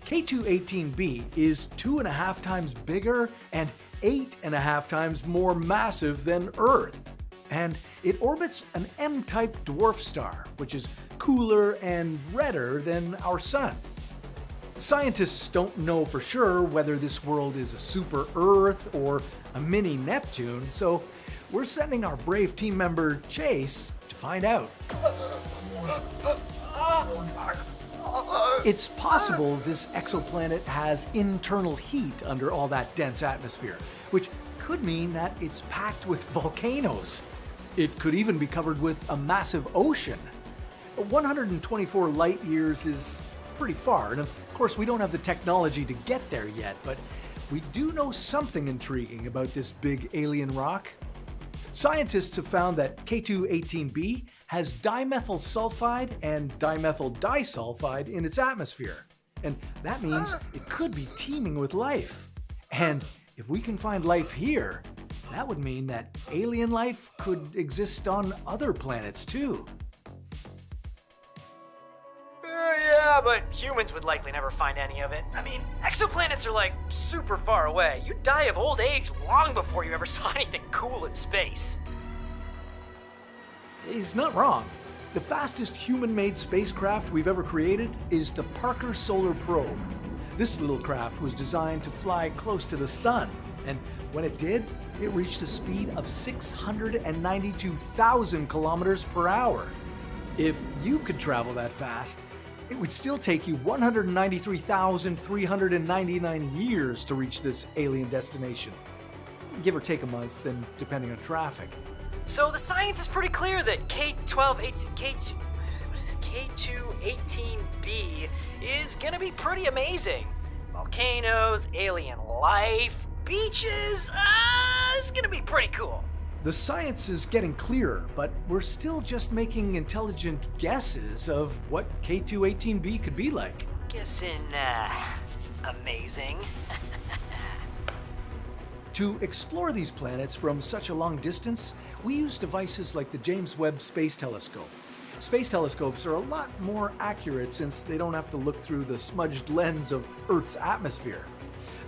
K2-18b is 2.5 times bigger and 8.5 times more massive than Earth. And it orbits an M-type dwarf star, which is cooler and redder than our Sun. Scientists don't know for sure whether this world is a super Earth or a mini Neptune, so we're sending our brave team member Chase to find out. It's possible this exoplanet has internal heat under all that dense atmosphere, which could mean that it's packed with volcanoes. It could even be covered with a massive ocean. 124 light years is pretty far, and of course we don't have the technology to get there yet, but we do know something intriguing about this big alien rock. Scientists have found that K2-18b has dimethyl sulfide and dimethyl disulfide in its atmosphere. And that means it could be teeming with life. And if we can find life here, that would mean that alien life could exist on other planets too. Yeah, but humans would likely never find any of it. I mean, exoplanets are like super far away. You'd die of old age long before you ever saw anything cool in space. He's not wrong. The fastest human-made spacecraft we've ever created is the Parker Solar Probe. This little craft was designed to fly close to the sun, and when it did, it reached a speed of 692,000 kilometers per hour. If you could travel that fast, it would still take you 193,399 years to reach this alien destination. Give or take a month, and depending on traffic. So the science is pretty clear that K2-18b is gonna be pretty amazing. Volcanoes, alien life, beaches, it's gonna be pretty cool. The science is getting clearer, but we're still just making intelligent guesses of what K2-18b could be like. Guessing, amazing. To explore these planets from such a long distance, we use devices like the James Webb Space Telescope. Space telescopes are a lot more accurate since they don't have to look through the smudged lens of Earth's atmosphere.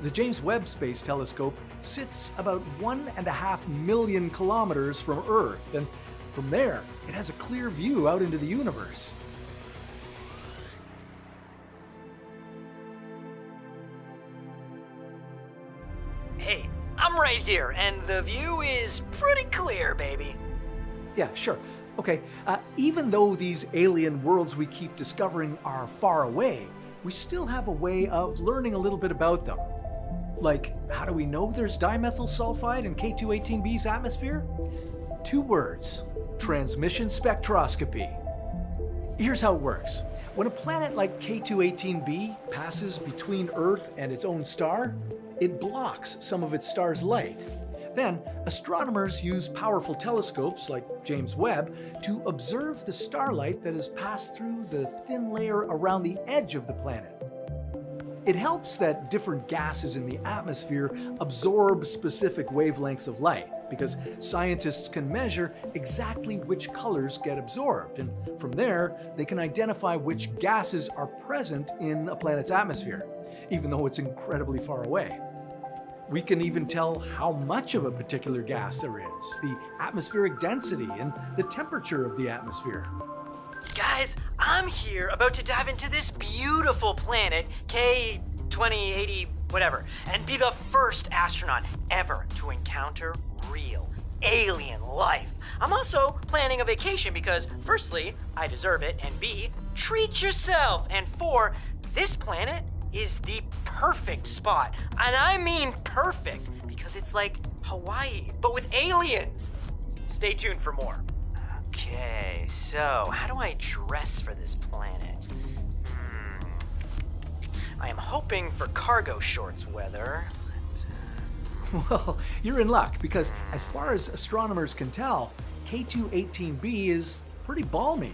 The James Webb Space Telescope sits about 1.5 million kilometers from Earth, and from there, it has a clear view out into the universe. Hey, I'm right here, and the view is pretty clear, baby. Yeah, sure. Okay, even though these alien worlds we keep discovering are far away, we still have a way of learning a little bit about them. Like, how do we know there's dimethyl sulfide in K2-18b's atmosphere? 2 words: transmission spectroscopy. Here's how it works. When a planet like K2-18b passes between Earth and its own star, it blocks some of its star's light. Then, astronomers use powerful telescopes like James Webb to observe the starlight that has passed through the thin layer around the edge of the planet. It helps that different gases in the atmosphere absorb specific wavelengths of light, because scientists can measure exactly which colors get absorbed, and from there, they can identify which gases are present in a planet's atmosphere, even though it's incredibly far away. We can even tell how much of a particular gas there is, the atmospheric density, and the temperature of the atmosphere. Guys, I'm here about to dive into this beautiful planet, K2080 whatever, and be the first astronaut ever to encounter real alien life. I'm also planning a vacation because, firstly, I deserve it, and B, treat yourself, and 4, this planet is the perfect spot. And I mean perfect, because it's like Hawaii, but with aliens. Stay tuned for more. Okay, so how do I dress for this planet? I am hoping for cargo shorts weather. But, Well, you're in luck because as far as astronomers can tell, K2-18b is pretty balmy.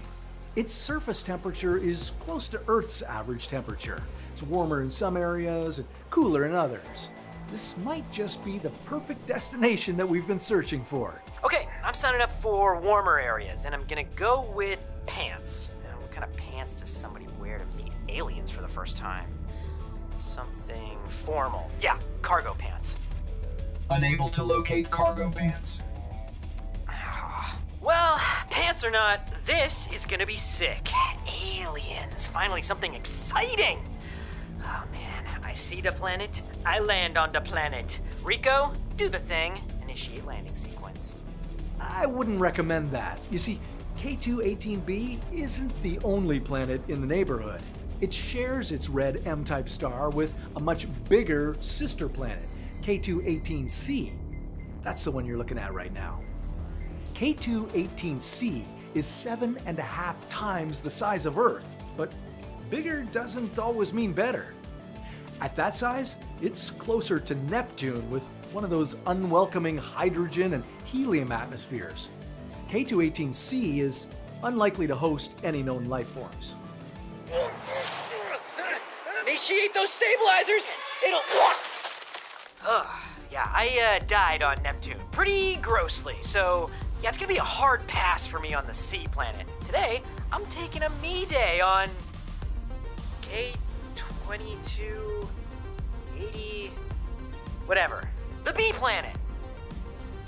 Its surface temperature is close to Earth's average temperature. It's warmer in some areas and cooler in others. This might just be the perfect destination that we've been searching for. Okay, I'm signing up for warmer areas, and I'm gonna go with pants. Now, what kind of pants does somebody wear to meet aliens for the first time? Something formal. Yeah, cargo pants. Unable to locate cargo pants. Well, pants or not, this is gonna be sick. Aliens, finally something exciting. Oh man, I see the planet, I land on the planet. Rico, do the thing. Initiate landing sequence. I wouldn't recommend that. You see, K2-18b isn't the only planet in the neighborhood. It shares its red M-type star with a much bigger sister planet, K2-18c. That's the one you're looking at right now. K2-18c is 7.5 times the size of Earth, but bigger doesn't always mean better. At that size, it's closer to Neptune with one of those unwelcoming hydrogen and helium atmospheres. K2-18c is unlikely to host any known life forms. Initiate those stabilizers! It'll... Yeah, I died on Neptune pretty grossly, so yeah, it's gonna be a hard pass for me on the C planet. Today, I'm taking a me day on K2280... whatever. The B planet!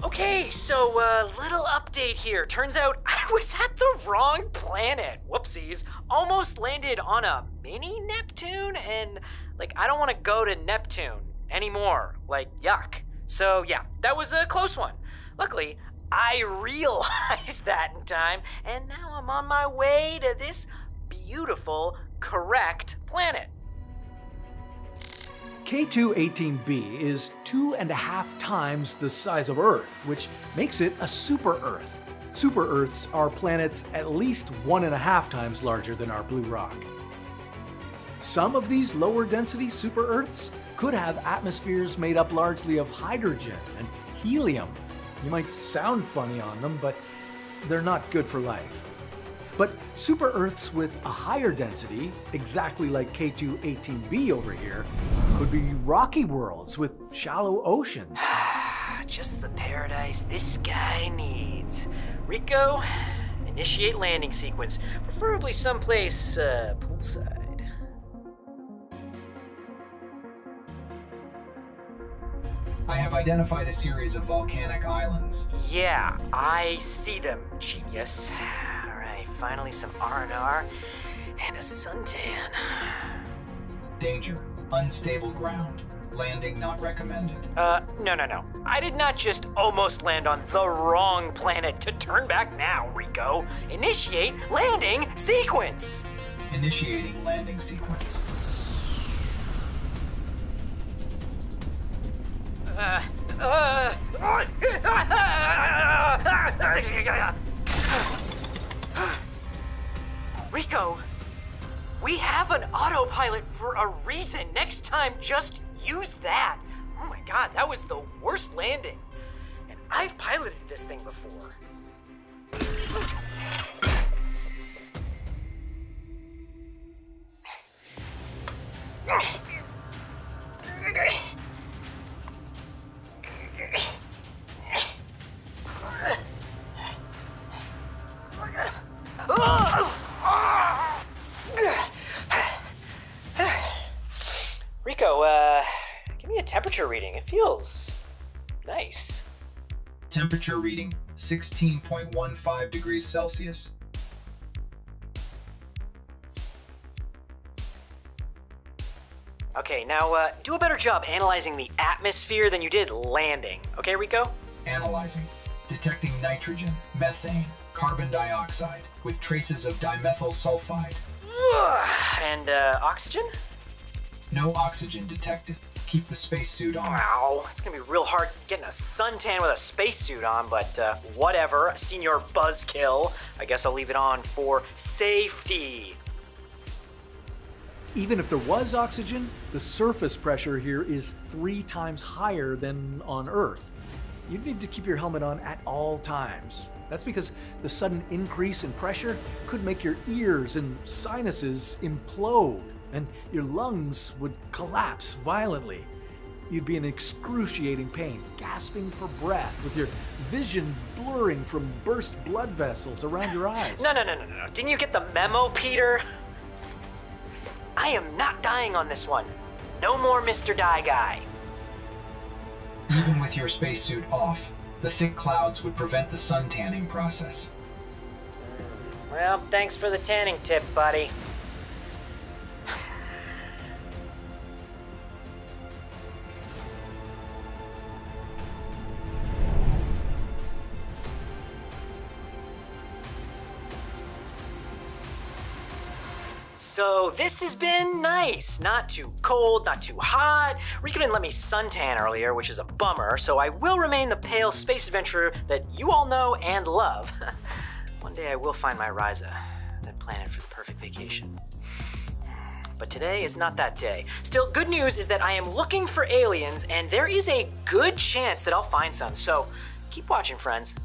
Okay, so little update here. Turns out I was at the wrong planet. Whoopsies. Almost landed on a mini Neptune, and I don't want to go to Neptune anymore. Yuck. So yeah, that was a close one. Luckily, I realized that in time, and now I'm on my way to this beautiful, correct planet. K2-18b is 2.5 times the size of Earth, which makes it a super-Earth. Super-Earths are planets at least 1.5 times larger than our blue rock. Some of these lower-density super-Earths could have atmospheres made up largely of hydrogen and helium. You might sound funny on them, but they're not good for life. But super-Earths with a higher density, exactly like K2-18b over here, could be rocky worlds with shallow oceans. Just the paradise this guy needs. Rico, initiate landing sequence, preferably someplace poolside. I have identified a series of volcanic islands. Yeah, I see them, genius. Alright, finally some R&R and a suntan. Danger. Unstable ground. Landing not recommended. No. I did not just almost land on the wrong planet to turn back now, Rico. Initiate landing sequence! Initiating landing sequence. Rico, we have an autopilot for a reason. Next time, just use that. Oh my god, that was the worst landing. And I've piloted this thing before. Rico, give me a temperature reading. It feels nice. Temperature reading 16.15 degrees Celsius. Okay, now do a better job analyzing the atmosphere than you did landing. Okay, Rico? Analyzing. Detecting nitrogen, methane, carbon dioxide, with traces of dimethyl sulfide. And oxygen? No oxygen detected. Keep the spacesuit on. Wow, it's gonna be real hard getting a suntan with a spacesuit on, but whatever. Senior Buzzkill. I guess I'll leave it on for safety. Even if there was oxygen, the surface pressure here is 3 times higher than on Earth. You need to keep your helmet on at all times. That's because the sudden increase in pressure could make your ears and sinuses implode, and your lungs would collapse violently. You'd be in excruciating pain, gasping for breath, with your vision blurring from burst blood vessels around your eyes. No. Didn't you get the memo, Peter? I am not dying on this one. No more Mr. Die Guy. Even with your spacesuit off, the thick clouds would prevent the sun tanning process. Well, thanks for the tanning tip, buddy. So this has been nice. Not too cold, not too hot. Rico didn't let me suntan earlier, which is a bummer, so I will remain the pale space adventurer that you all know and love. One day I will find my Ryza, that planet for the perfect vacation. But today is not that day. Still, good news is that I am looking for aliens, and there is a good chance that I'll find some, so keep watching, friends.